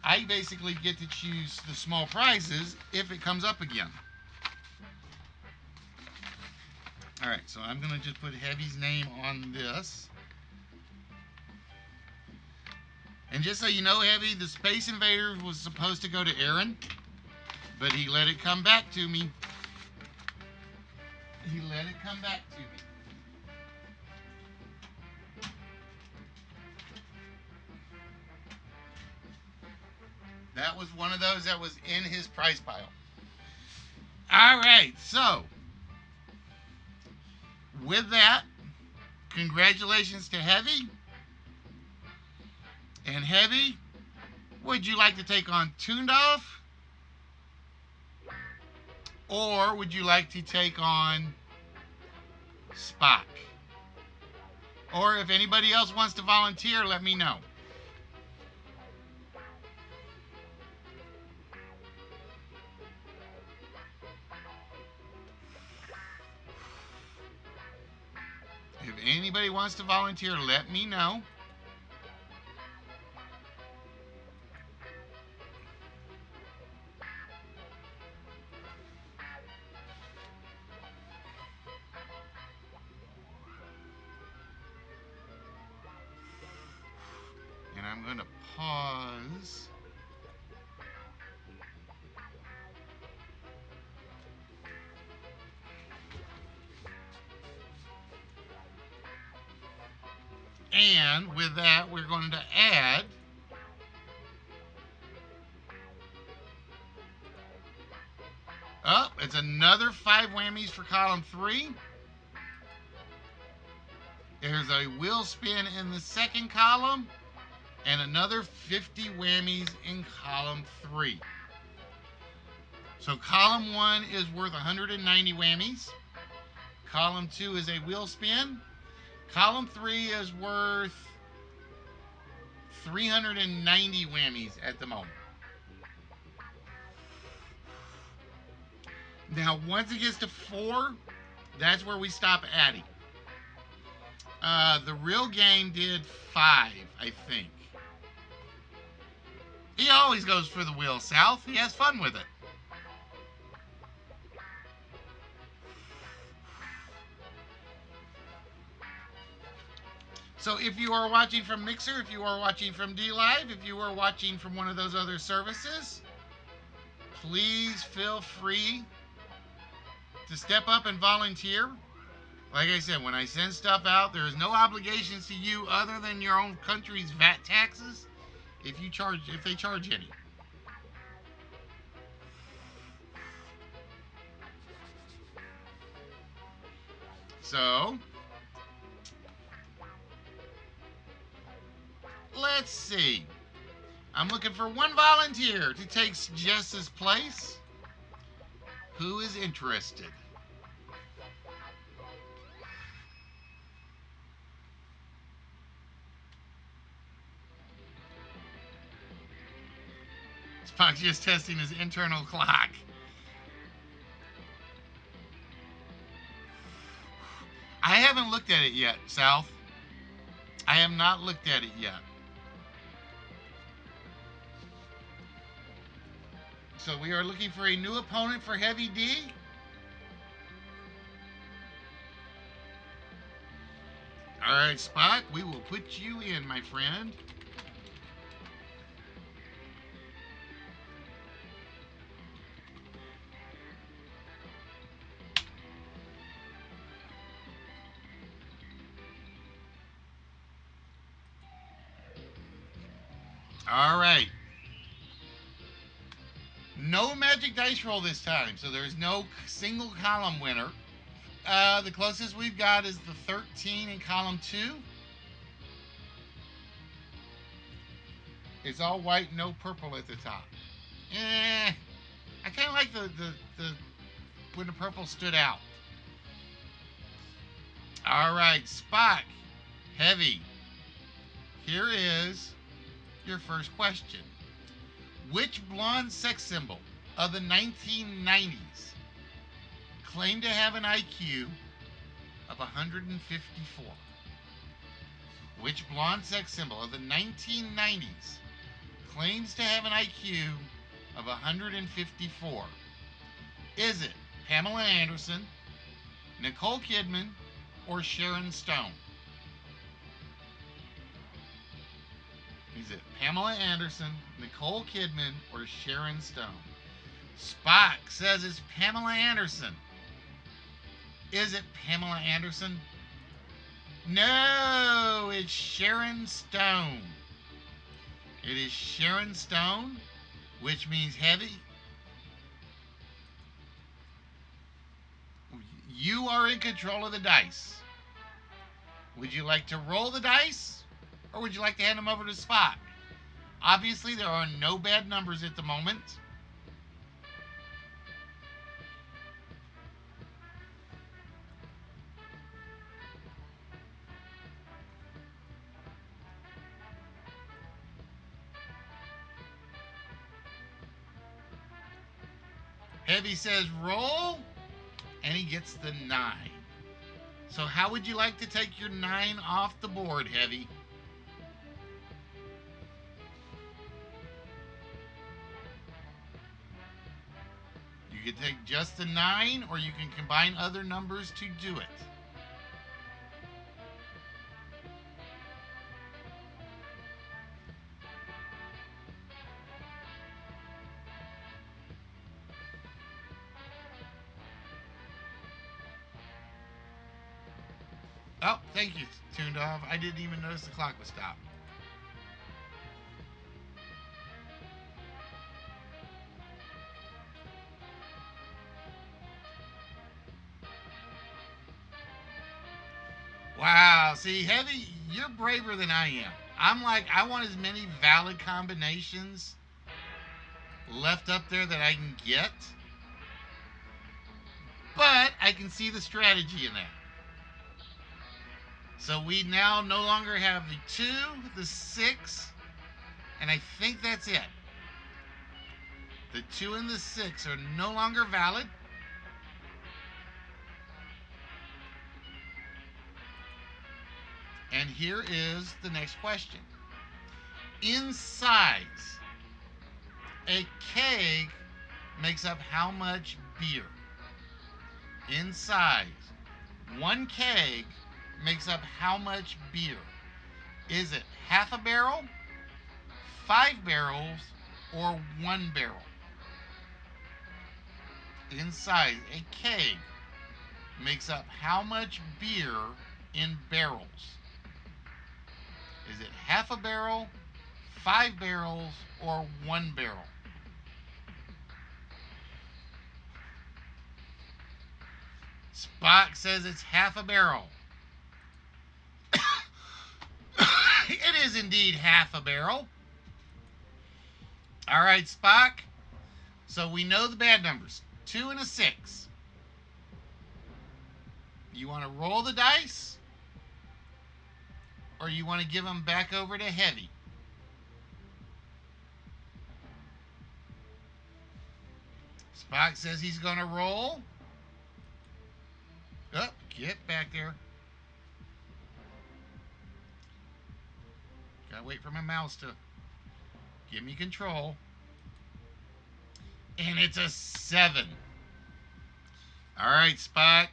Speaker 1: I basically get to choose the small prizes if it comes up again. Alright, so I'm going to just put Heavy's name on this. And just so you know, Heavy, the Space Invaders was supposed to go to Aaron, but he let it come back to me. He let it come back to me. That was one of those that was in his prize pile. Alright, so with that, congratulations to Heavy. And Heavy, would you like to take on Toondoff? Or would you like to take on Spock? Or if anybody else wants to volunteer, let me know. If anybody wants to volunteer, let me know. And I'm going to pause. And with that, we're going to add it's another 5 whammies for column 3. There's a wheel spin in the second column and another 50 whammies in column 3. So column 1 is worth 190 whammies. Column 2 is a wheel spin. Column 3 is worth 390 whammies at the moment. Now, once it gets to 4, that's where we stop adding. The real game did 5, I think. He always goes for the wheel south. He has fun with it. So if you are watching from Mixer, if you are watching from DLive, if you are watching from one of those other services, please feel free to step up and volunteer. Like I said, when I send stuff out, there is no obligations to you other than your own country's VAT taxes, if they charge any. So let's see. I'm looking for one volunteer to take Jess's place. Who is interested? Spock's just testing his internal clock. I haven't looked at it yet, South. I have not looked at it yet. So we are looking for a new opponent for Heavy D. Alright, Spock, we will put you in, my friend. Alright. No magic dice roll this time, so there's no single column winner. The closest we've got is the 13 in column 2. It's all white, no purple at the top. I kind of like the when the purple stood out. Alright, Spock, Heavy. Here is your first question. Which blonde sex symbol of the 1990s claimed to have an IQ of 154? Which blonde sex symbol of the 1990s claims to have an IQ of 154? Is it Pamela Anderson, Nicole Kidman or Sharon Stone? Is it Pamela Anderson, Nicole Kidman, or Sharon Stone? Spock says it's Pamela Anderson. Is it Pamela Anderson? No, it's Sharon Stone. It is Sharon Stone, which means heavy. You are in control of the dice. Would you like to roll the dice, or would you like to hand them over to Spock? Obviously, there are no bad numbers at the moment. Heavy says roll, and he gets the 9. So how would you like to take your 9 off the board, Heavy? You can take just the 9, or you can combine other numbers to do it. Oh, thank you, Tuned Off. I didn't even notice the clock was stopped. Wow, see, Heavy, you're braver than I am. I'm like, I want as many valid combinations left up there that I can get. But I can see the strategy in that. So we now no longer have the 2, the 6, and I think that's it. The 2 and the 6 are no longer valid. And here is the next question. In size, a keg makes up how much beer? In size, one keg makes up how much beer? Is it half a barrel, 5 barrels, or 1 barrel? In size, a keg makes up how much beer in barrels? Is it half a barrel, 5 barrels, or 1 barrel? Spock says it's half a barrel. It is indeed half a barrel. All right, Spock. So we know the bad numbers. 2 and a 6. You want to roll the dice? Or you want to give them back over to Heavy? Spock says he's going to roll. Oh, get back there. Gotta wait for my mouse to give me control. And it's a 7. All right, Spock.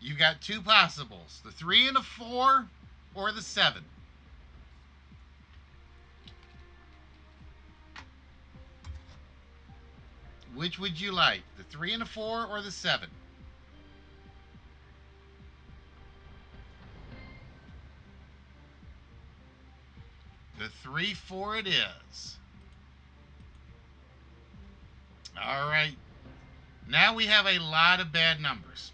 Speaker 1: You got 2 possibles. The 3 and the 4 or the 7. Which would you like? The 3 and the 4 or the 7? The 3-4 it is. All right. Now we have a lot of bad numbers.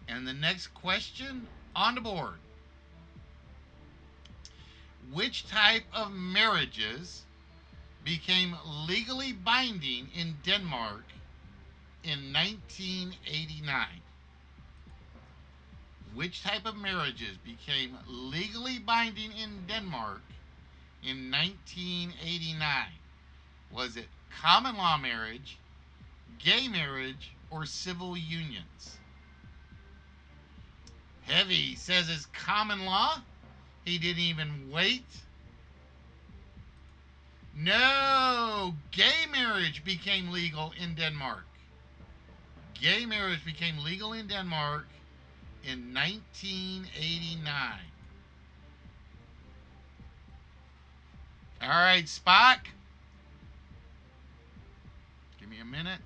Speaker 1: And the next question on the board. Which type of marriages became legally binding in Denmark in 1989? Which type of marriages became legally binding in Denmark in 1989? Was it common law marriage, gay marriage, or civil unions? Heavy says it's common law. He didn't even wait. No, gay marriage became legal in Denmark. Gay marriage became legal in Denmark in 1989. All right, Spock. Give me a minute.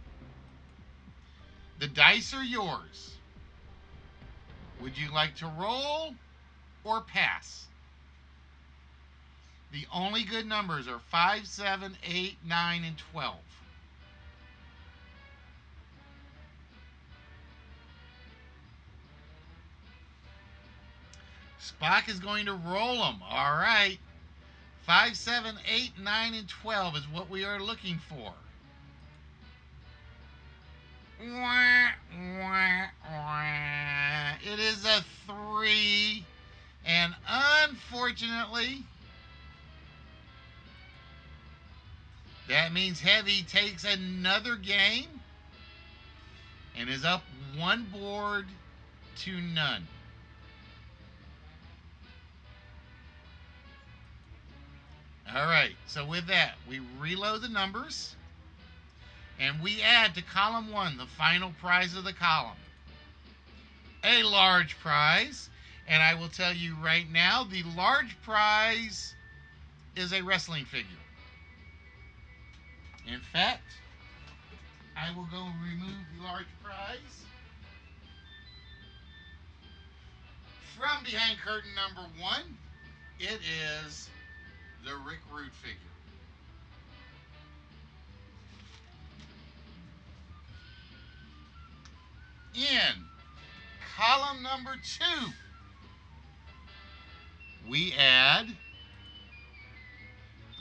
Speaker 1: The dice are yours. Would you like to roll or pass? The only good numbers are 5, 7, 8, 9, and 12. Spock is going to roll them. All right. 5, 7, 8, 9, and 12 is what we are looking for. Wah, wah, wah. It is a 3. And unfortunately, that means Heavy takes another game and is up one board to none. All right, so with that, we reload the numbers and we add to column 1 the final prize of the column. A large prize, and I will tell you right now, the large prize is a wrestling figure. In fact, I will go remove the large prize from behind curtain number 1. It is the Rick Rude figure. In column number 2, we add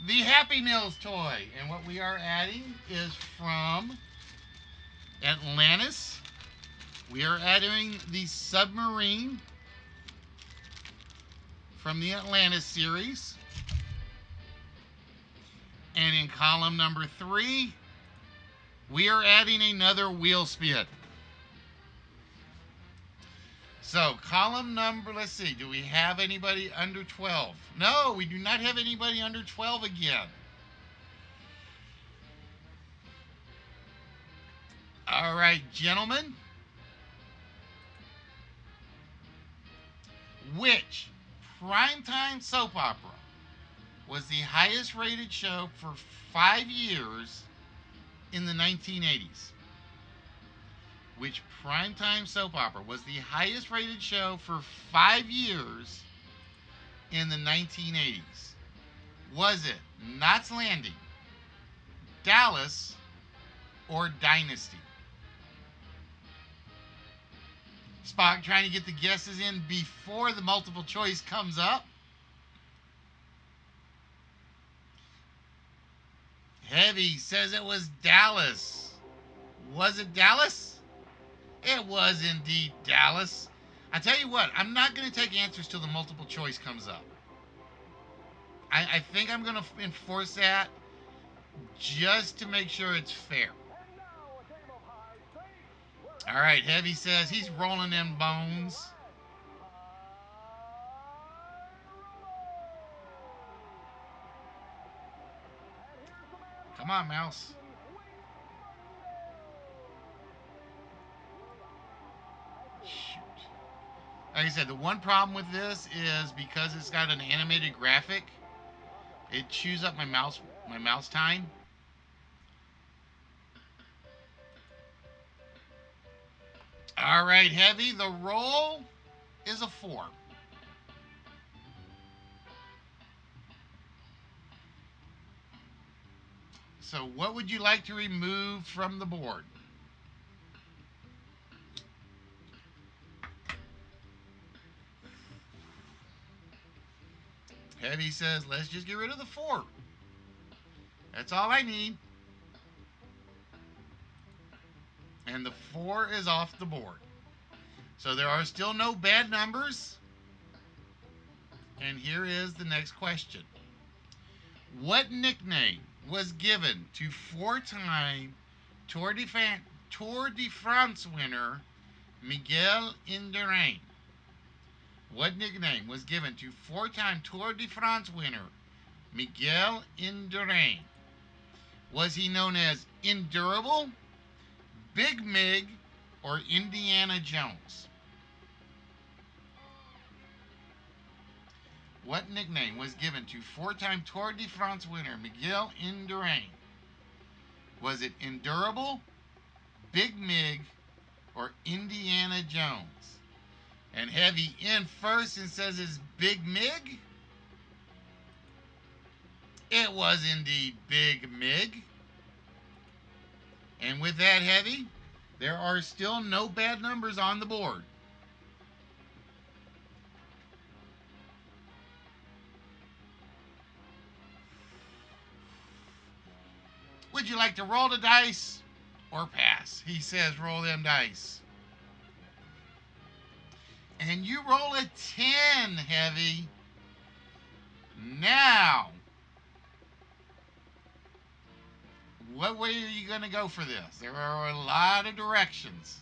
Speaker 1: the Happy Meals toy. And what we are adding is from Atlantis. We are adding the submarine from the Atlantis series. And in column number 3, we are adding another wheel spit. So column number, let's see, do we have anybody under 12? No, we do not have anybody under 12 again. All right, gentlemen. Which primetime soap opera was the highest rated show for 5 years in the 1980s? Which primetime soap opera was the highest rated show for 5 years in the 1980s? Was it Knots Landing, Dallas, or Dynasty? Spock trying to get the guesses in before the multiple choice comes up. Heavy says it was Dallas. Was it Dallas? It was indeed Dallas. I tell you what, I'm not going to take answers till the multiple choice comes up. I think I'm going to enforce that just to make sure it's fair. All right, Heavy says he's rolling them bones. Come on, Mouse. Shoot. Like I said, the one problem with this is because it's got an animated graphic, it chews up my mouse time. All right, Heavy, the roll is a 4. So what would you like to remove from the board? Heavy says, let's just get rid of the 4. That's all I need. And the 4 is off the board. So there are still no bad numbers. And here is the next question. What nickname was given to 4-time Tour de France winner Miguel Indurain? What nickname was given to 4-time Tour de France winner Miguel Indurain. Was he known as Endurable, Big Mig, or Indiana Jones? What nickname was given to four-time Tour de France winner Miguel Indurain? Was it Endurable, Big Mig, or Indiana Jones? And Heavy in first and says it's Big Mig. It was indeed Big Mig. And with that, Heavy, there are still no bad numbers on the board. Would you like to roll the dice or pass? He says roll them dice. And you roll a 10, Heavy. Now, what way are you going to go for this? There are a lot of directions.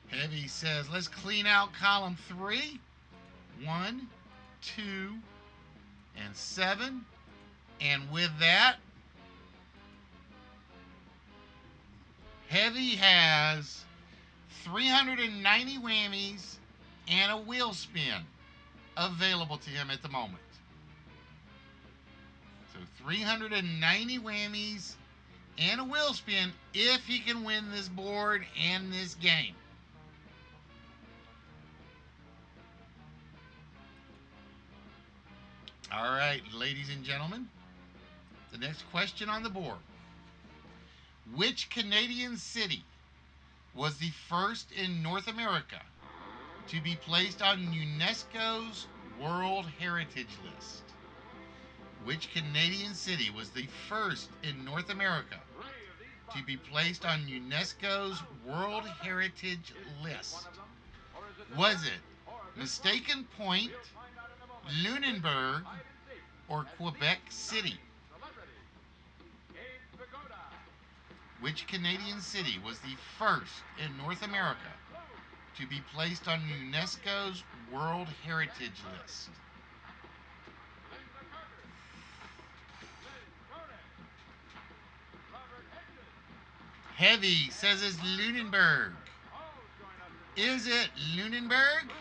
Speaker 1: Heavy says, let's clean out column 3. 1, 2, and 7. And with that, Heavy has 390 whammies and a wheel spin available to him at the moment. So 390 whammies and a wheel spin if he can win this board and this game. All right, ladies and gentlemen, the next question on the board. Which Canadian city was the first in North America to be placed on UNESCO's World Heritage List? Which Canadian city was the first in North America to be placed on UNESCO's World Heritage List? Was it Mistaken Point, Lunenburg, or Quebec City? Which Canadian city was the first in North America to be placed on UNESCO's World Heritage List? Heavy says it's Lunenburg. Is it Lunenburg?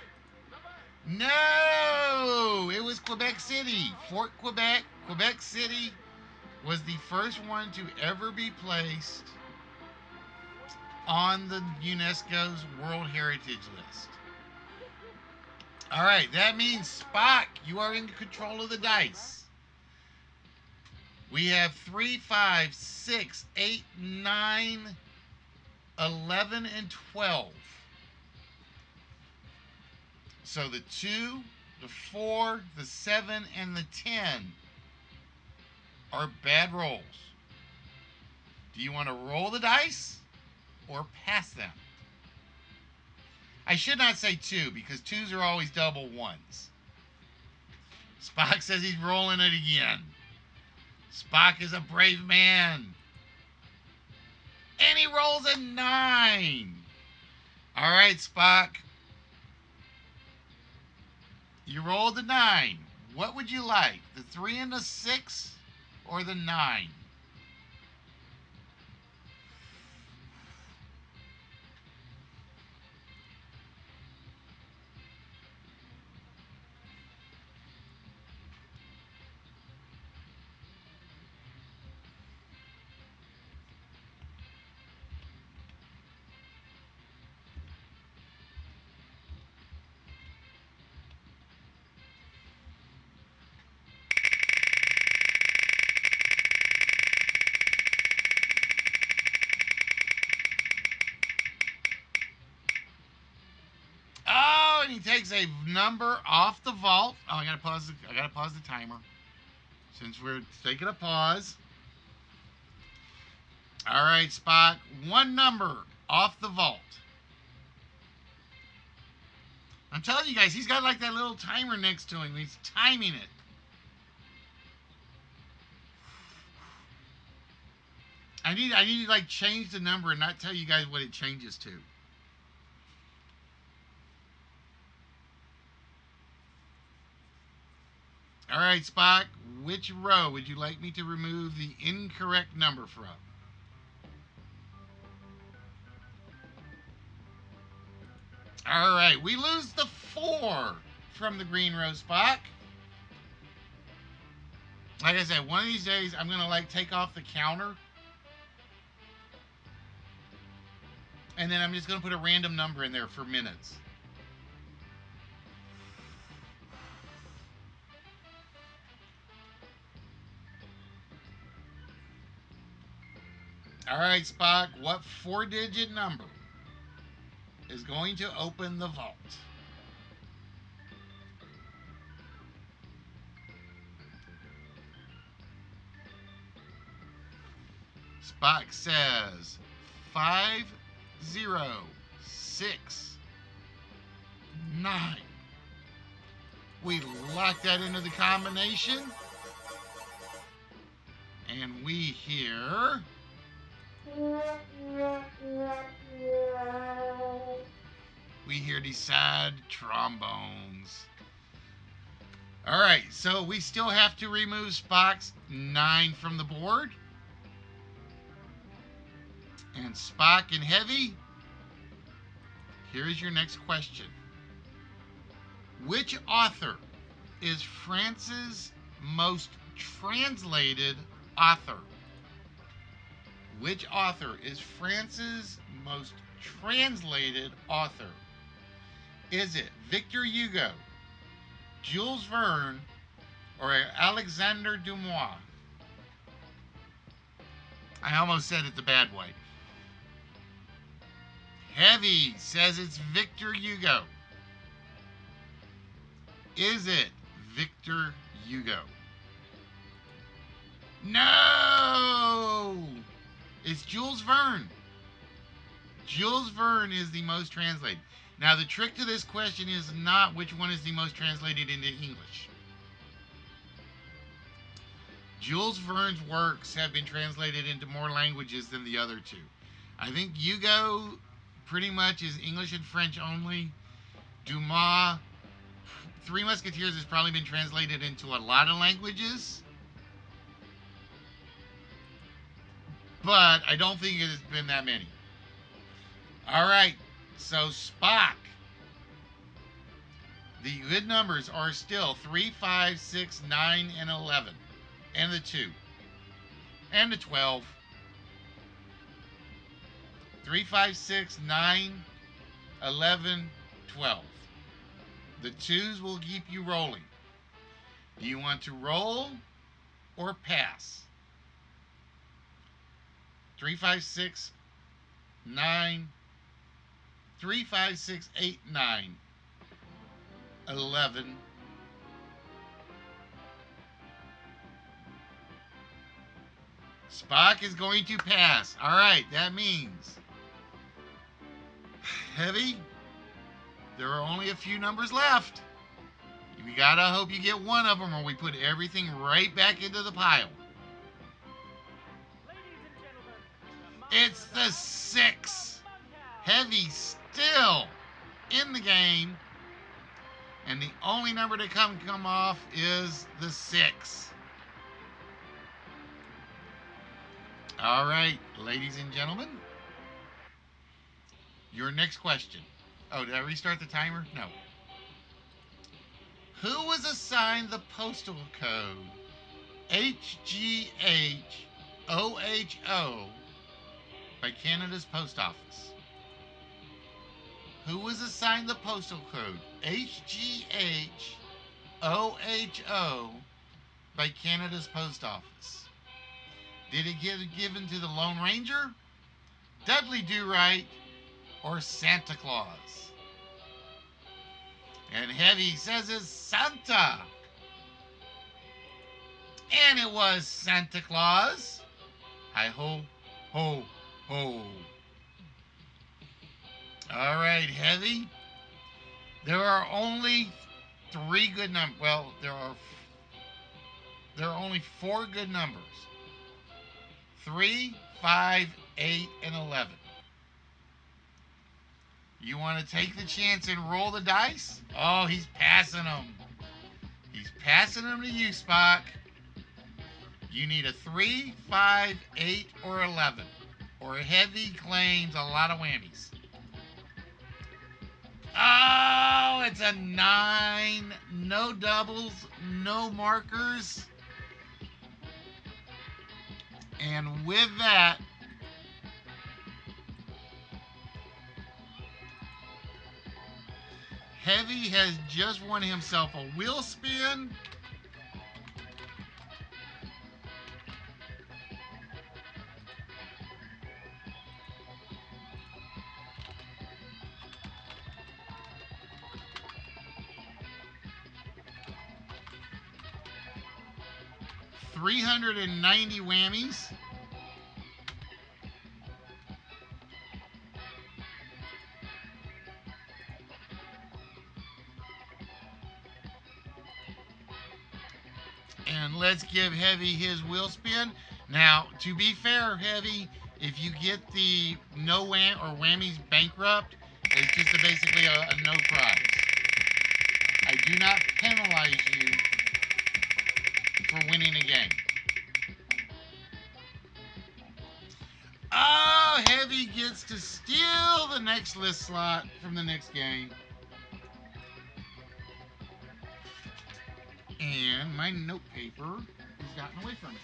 Speaker 1: No! It was Quebec City. Fort Quebec, Quebec City was the first one to ever be placed on the UNESCO's World Heritage List. All right, that means Spock, you are in control of the dice. We have 3, 5, 6, 8, 9, 11, and 12. So the 2, the 4, the 7, and the 10 are bad rolls. Do you want to roll the dice or pass them? I should not say 2 because 2s are always double 1s. Spock says he's rolling it again. Spock is a brave man. And he rolls a 9. All right, Spock. You rolled a 9. What would you like? The 3 and the 6 or the 9? He takes a number off the vault. Oh, I gotta pause the timer since we're taking a pause. All right, Spock, one number off the vault. I'm telling you guys, he's got like that little timer next to him. He's timing it. I need to like change the number and not tell you guys what it changes to. All right, Spock, which row would you like me to remove the incorrect number from? All right, we lose the 4 from the green row, Spock. Like I said, one of these days I'm gonna like take off the counter, and then I'm just gonna put a random number in there for minutes. All right, Spock, what 4-digit number is going to open the vault? Spock says 5069. We lock that into the combination, and we hear these sad trombones. All right, so we still have to remove Spock's 9 from the board. And Spock and Heavy, here's your next question. Which author is France's most translated author? Which author is France's most translated author? Is it Victor Hugo, Jules Verne, or Alexander Dumas? I almost said it the bad way. Heavy says it's Victor Hugo. Is it Victor Hugo? No! It's Jules Verne. Jules Verne is the most translated. Now, the trick to this question is not which one is the most translated into English. Jules Verne's works have been translated into more languages than the other two. I think Hugo pretty much is English and French only. Dumas, Three Musketeers has probably been translated into a lot of languages. But I don't think it has been that many. All right, so Spock. The good numbers are still 3, 5, 6, 9, and 11. And the 2. And the 12. 3, 5, 6, 9, 11, 12. The 2s will keep you rolling. Do you want to roll or pass? 3, 5, 6, 9, 3, 5, 6, 8, 9, 11. Spock is going to pass. All right, that means, Heavy, there are only a few numbers left. We gotta hope you get one of them, or we put everything right back into the pile. It's the 6. Heavy still in the game, and the only number to come off is the 6. All right, ladies and gentlemen, your next question. Oh, did I restart the timer? No. Who was assigned the postal code HGHOHO by Canada's Post Office? Who was assigned the postal code HGHOHO by Canada's Post Office? Did it get given to the Lone Ranger, Dudley Do-Right, or Santa Claus? And Heavy says it's Santa. And it was Santa Claus. Hi ho, ho, ho. All right, Heavy. There are only 3 good numbers. Well, there are only 4 good numbers. 3, 5, 8, and 11. You want to take the chance and roll the dice? Oh, he's passing them. He's passing them to you, Spock. You need a 3, 5, 8, or 11. Or Heavy claims a lot of whammies. Oh, it's a 9. No doubles, no markers. And with that, Heavy has just won himself a wheel spin. $390 whammies. And let's give Heavy his wheel spin. Now, to be fair, Heavy, if you get the no wham or whammies bankrupt, it's just basically a no prize. I do not penalize you for winning a game. Oh, Heavy gets to steal the next list slot from the next game. And my note paper has gotten away from me.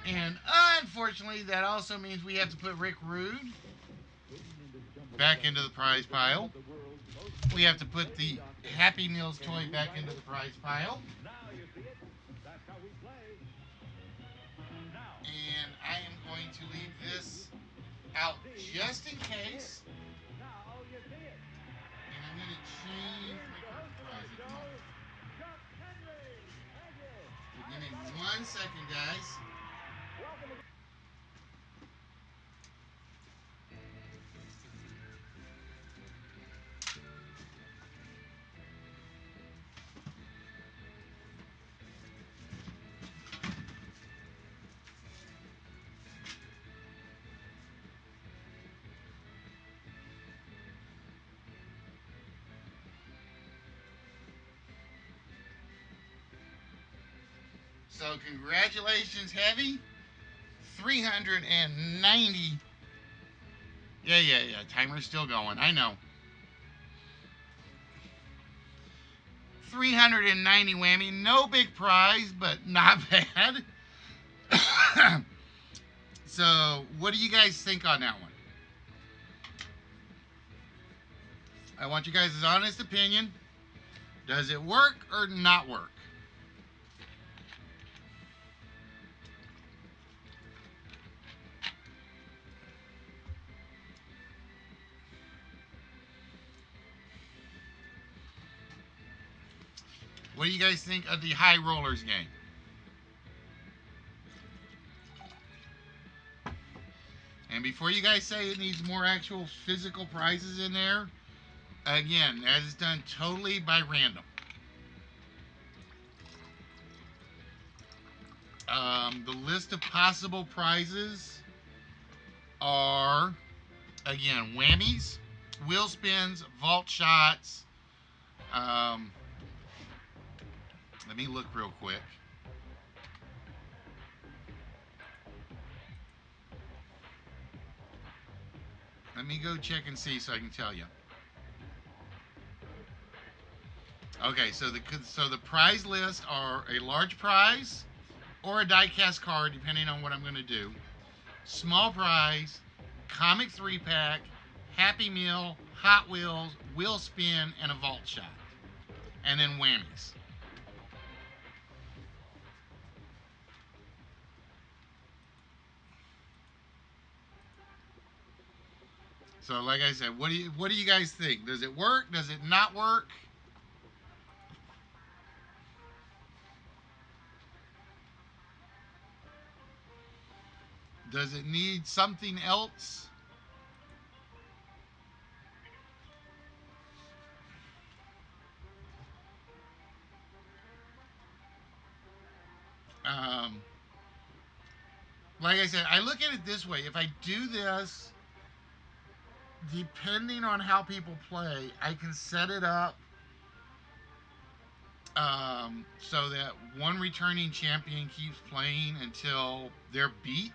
Speaker 1: And unfortunately, that also means we have to put Rick Rude back into the prize pile. We have to put the Happy Meals toy back into the prize pile. And I am going to leave this out just in case. And I'm going to change my prize at the moment. So give me 1 second, guys. So congratulations, Heavy. 390. Yeah. Timer's still going. I know. 390 whammy. No big prize, but not bad. So, what do you guys think on that one? I want you guys' honest opinion. Does it work or not work? What do you guys think of the High Rollers game? And before you guys say it needs more actual physical prizes in there, again, that is done totally by random. The list of possible prizes are, again, whammies, wheel spins, vault shots. Let me look real quick. Let me go check and see so I can tell you. Okay, so the prize list are a large prize or a die-cast card, depending on what I'm going to do. Small prize, comic 3-pack, Happy Meal, Hot Wheels, wheel spin, and a vault shot. And then whammies. So, like I said, what do you guys think? Does it work? Does it not work? Does it need something else? Um, like I said, I look at it this way. If I do this, depending on how people play, I can set it up so that one returning champion keeps playing until they're beat.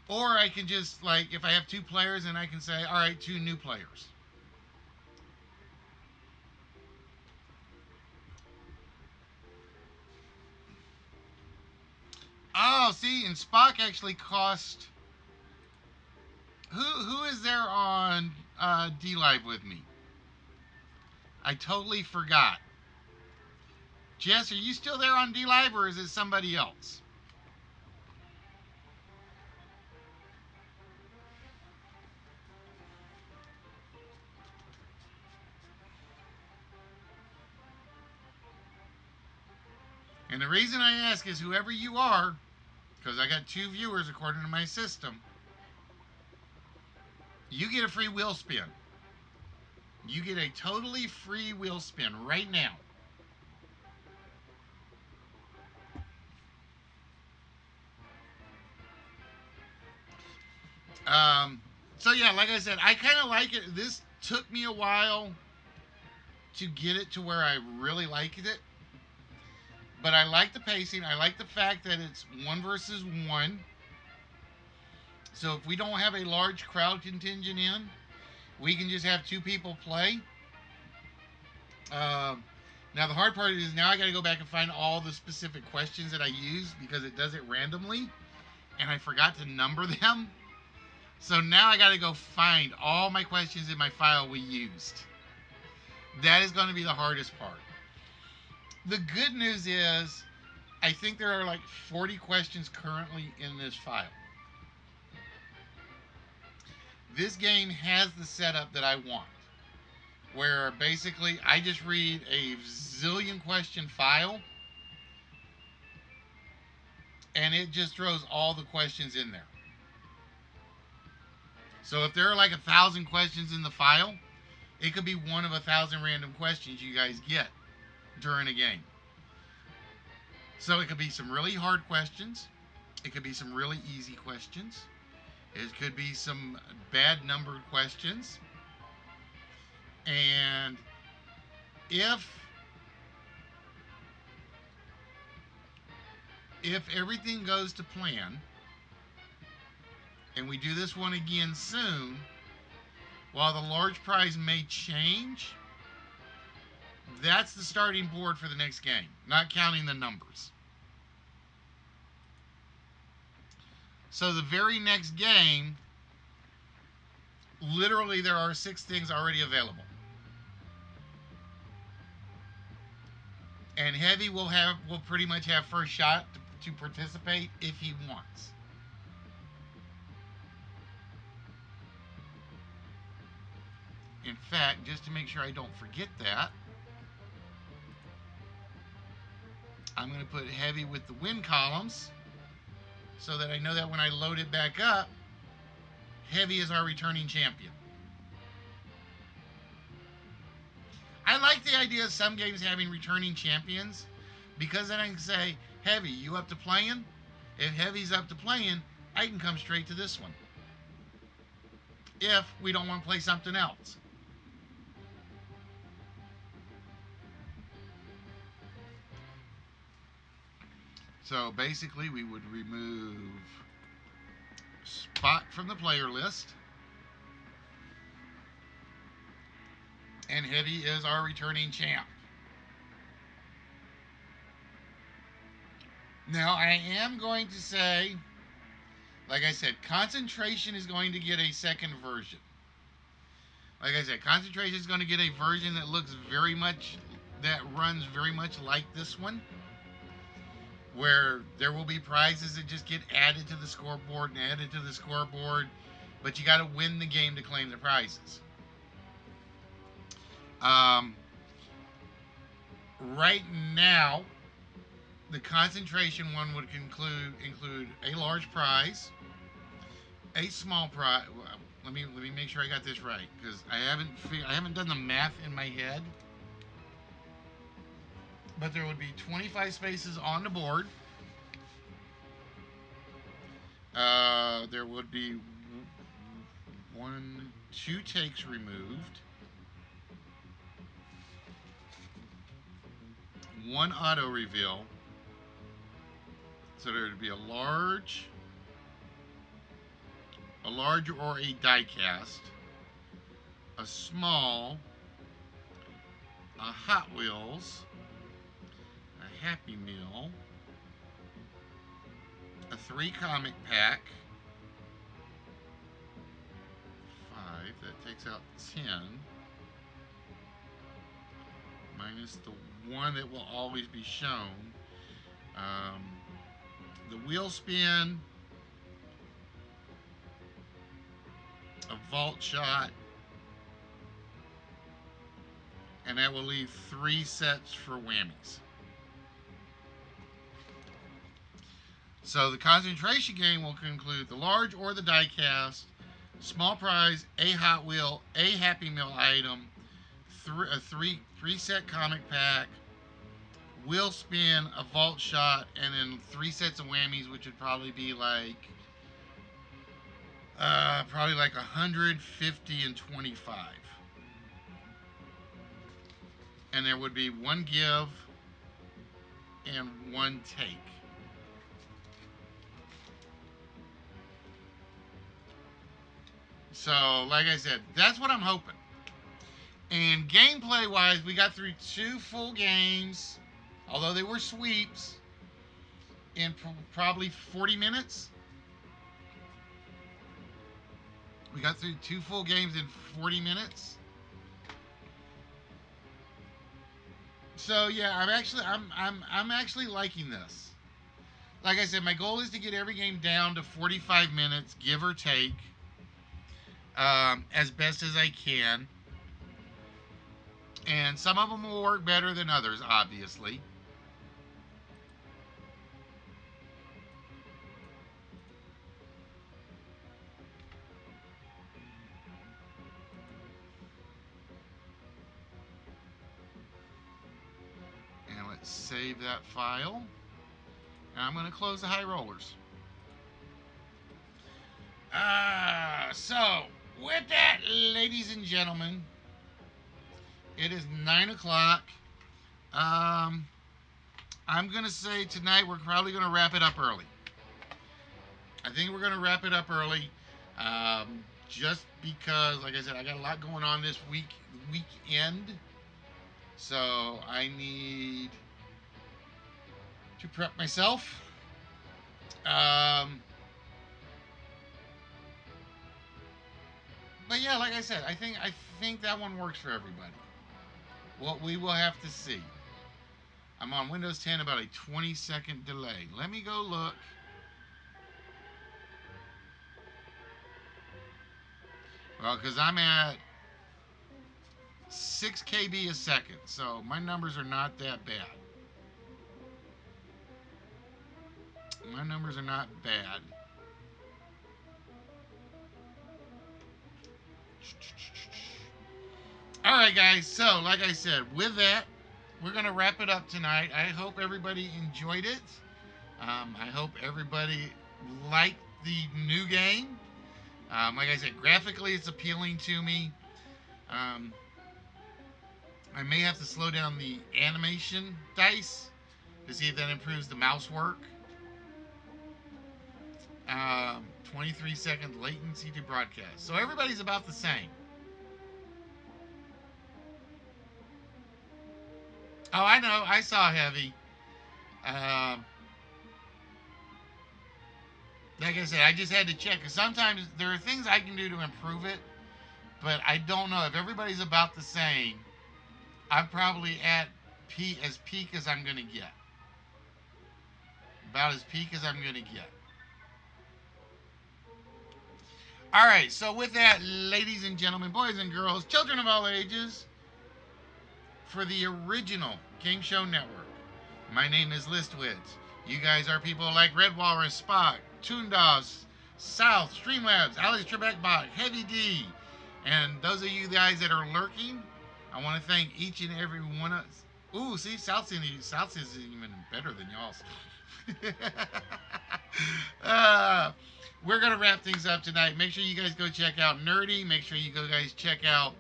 Speaker 1: Or I can just, like, if I have two players, and I can say, all right, two new players. Oh, see, and Spock actually cost. Who is there on D Live with me? I totally forgot. Jess, are you still there on D Live, or is it somebody else? And the reason I ask is whoever you are, because I got two viewers according to my system, you get a free wheel spin. You get a totally free wheel spin right now. Um, so yeah, like I said, I kind of like it. This took me a while to get it to where I really liked it. But I like the pacing. I like the fact that it's one versus one. So if we don't have a large crowd contingent in, we can just have two people play. Now the hard part is now I got to go back and find all the specific questions that I used because it does it randomly, and I forgot to number them. So now I got to go find all my questions in my file we used. That is going to be the hardest part. The good news is I think there are like 40 questions currently in this file. This game has the setup that I want, where basically I just read a zillion question file and it just throws all the questions in there. So if there are like 1,000 questions in the file, it could be one of 1,000 random questions you guys get during a game. So it could be some really hard questions. It could be some really easy questions. It could be some bad numbered questions. And if everything goes to plan, and we do this one again soon, while the large prize may change, that's the starting board for the next game, not counting the numbers. So the very next game, literally there are 6 things already available. And Heavy will pretty much have first shot to participate if he wants. In fact, just to make sure I don't forget that, I'm going to put Heavy with the win columns so that I know that when I load it back up, Heavy is our returning champion. I like the idea of some games having returning champions because then I can say, Heavy, you up to playing? If Heavy's up to playing, I can come straight to this one. If we don't want to play something else. So basically we would remove Spot from the player list. And Heavy is our returning champ. Now I am going to say, like I said, Concentration is going to get a second version. Like I said, Concentration is going to get a version that runs very much like this one, where there will be prizes that just get added to the scoreboard and added to the scoreboard, but you got to win the game to claim the prizes. Right now, The concentration one would include a large prize, a small prize. Let me make sure I got this right because I haven't done the math in my head. But there would be 25 spaces on the board. There would be two takes removed, one auto reveal. So there would be a large or a die cast, a small, a Hot Wheels, a Happy Meal, a 3 comic pack, 5, that takes out 10, minus the one that will always be shown, the wheel spin, a vault shot, and that will leave 3 sets for whammies. So the concentration game will conclude the large or the die cast, small prize, a Hot Wheel, a Happy Meal item, a three set comic pack, wheel spin, a vault shot, and then 3 sets of whammies, which would probably be like 150 and 25. And there would be 1 give and 1 take. So, like I said, that's what I'm hoping. And gameplay-wise, we got through 2 full games, although they were sweeps, in probably 40 minutes. We got through 2 full games in 40 minutes. So yeah, I'm actually liking this. Like I said, my goal is to get every game down to 45 minutes, give or take, as best as I can. And some of them will work better than others, obviously. And let's save that file. And I'm going to close the high rollers. So, with that, ladies and gentlemen, it is 9 o'clock. I'm going to say tonight we're probably going to wrap it up early. I think we're going to wrap it up early. Just because, like I said, I got a lot going on this weekend. So I need to prep myself. But yeah, like I said, I think that one works for everybody. What we will have to see. I'm on Windows 10, about a 20-second delay. Let me go look. Well, because I'm at 6 KB a second, so my numbers are not that bad. My numbers are not bad. Alright guys, so like I said, with that, we're going to wrap it up tonight. I hope everybody enjoyed it. I hope everybody liked the new game. Like I said, graphically it's appealing to me. I may have to slow down the animation dice to see if that improves the mouse work. 23-second latency to broadcast. So everybody's about the same. Oh, I know. I saw Heavy. Like I said, I just had to check. Because sometimes there are things I can do to improve it. But I don't know. If everybody's about the same, I'm probably at peak as I'm going to get. About as peak as I'm going to get. Alright, so with that, ladies and gentlemen, boys and girls, children of all ages, for the original Game Show Network, My name is Listwitz. You guys are people like Red Walrus, Spock, Toondos, South, Streamlabs, Alex Trebek Bot, Heavy D. And those of you guys that are lurking, I want to thank each and every one of us. Ooh, see, South is even better than y'all's. uh, we're gonna wrap things up tonight. Make sure you guys go check out Nerdy. Make sure you guys check out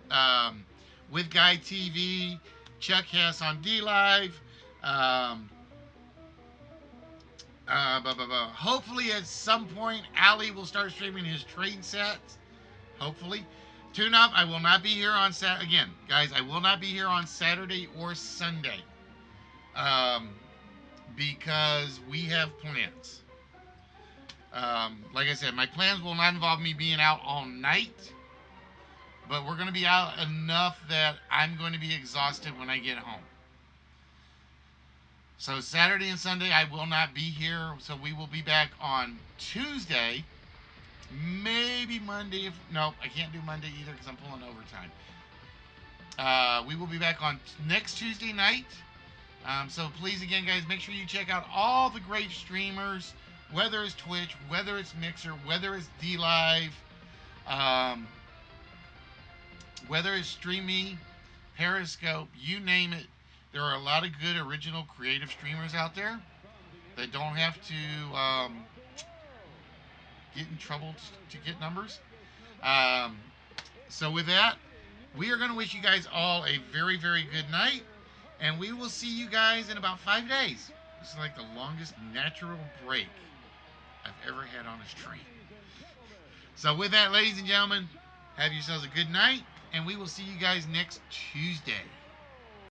Speaker 1: With Guy TV, Chuck Hess on D Live. Um, Hopefully, at some point, Ali will start streaming his trade sets. Hopefully. Tune up. I will not be here on again, guys. I will not be here on Saturday or Sunday um, because we have plans. Like I said, my plans will not involve me being out all night, but we're going to be out enough that I'm going to be exhausted when I get home. So Saturday and Sunday I will not be here. So we will be back on Tuesday. Maybe Monday. No, I can't do Monday either because I'm pulling overtime. We will be back on next Tuesday night. So please, again, guys, make sure you check out all the great streamers, whether it's Twitch, whether it's Mixer, whether it's DLive, whether it's StreamMe, Periscope, you name it. There are a lot of good original creative streamers out there that don't have to get in trouble to get numbers. So with that, we are going to wish you guys all a very, very good night. And we will see you guys in about 5 days. This is like the longest natural break I've ever had on a stream. So with that, ladies and gentlemen, have yourselves a good night. And we will see you guys next Tuesday.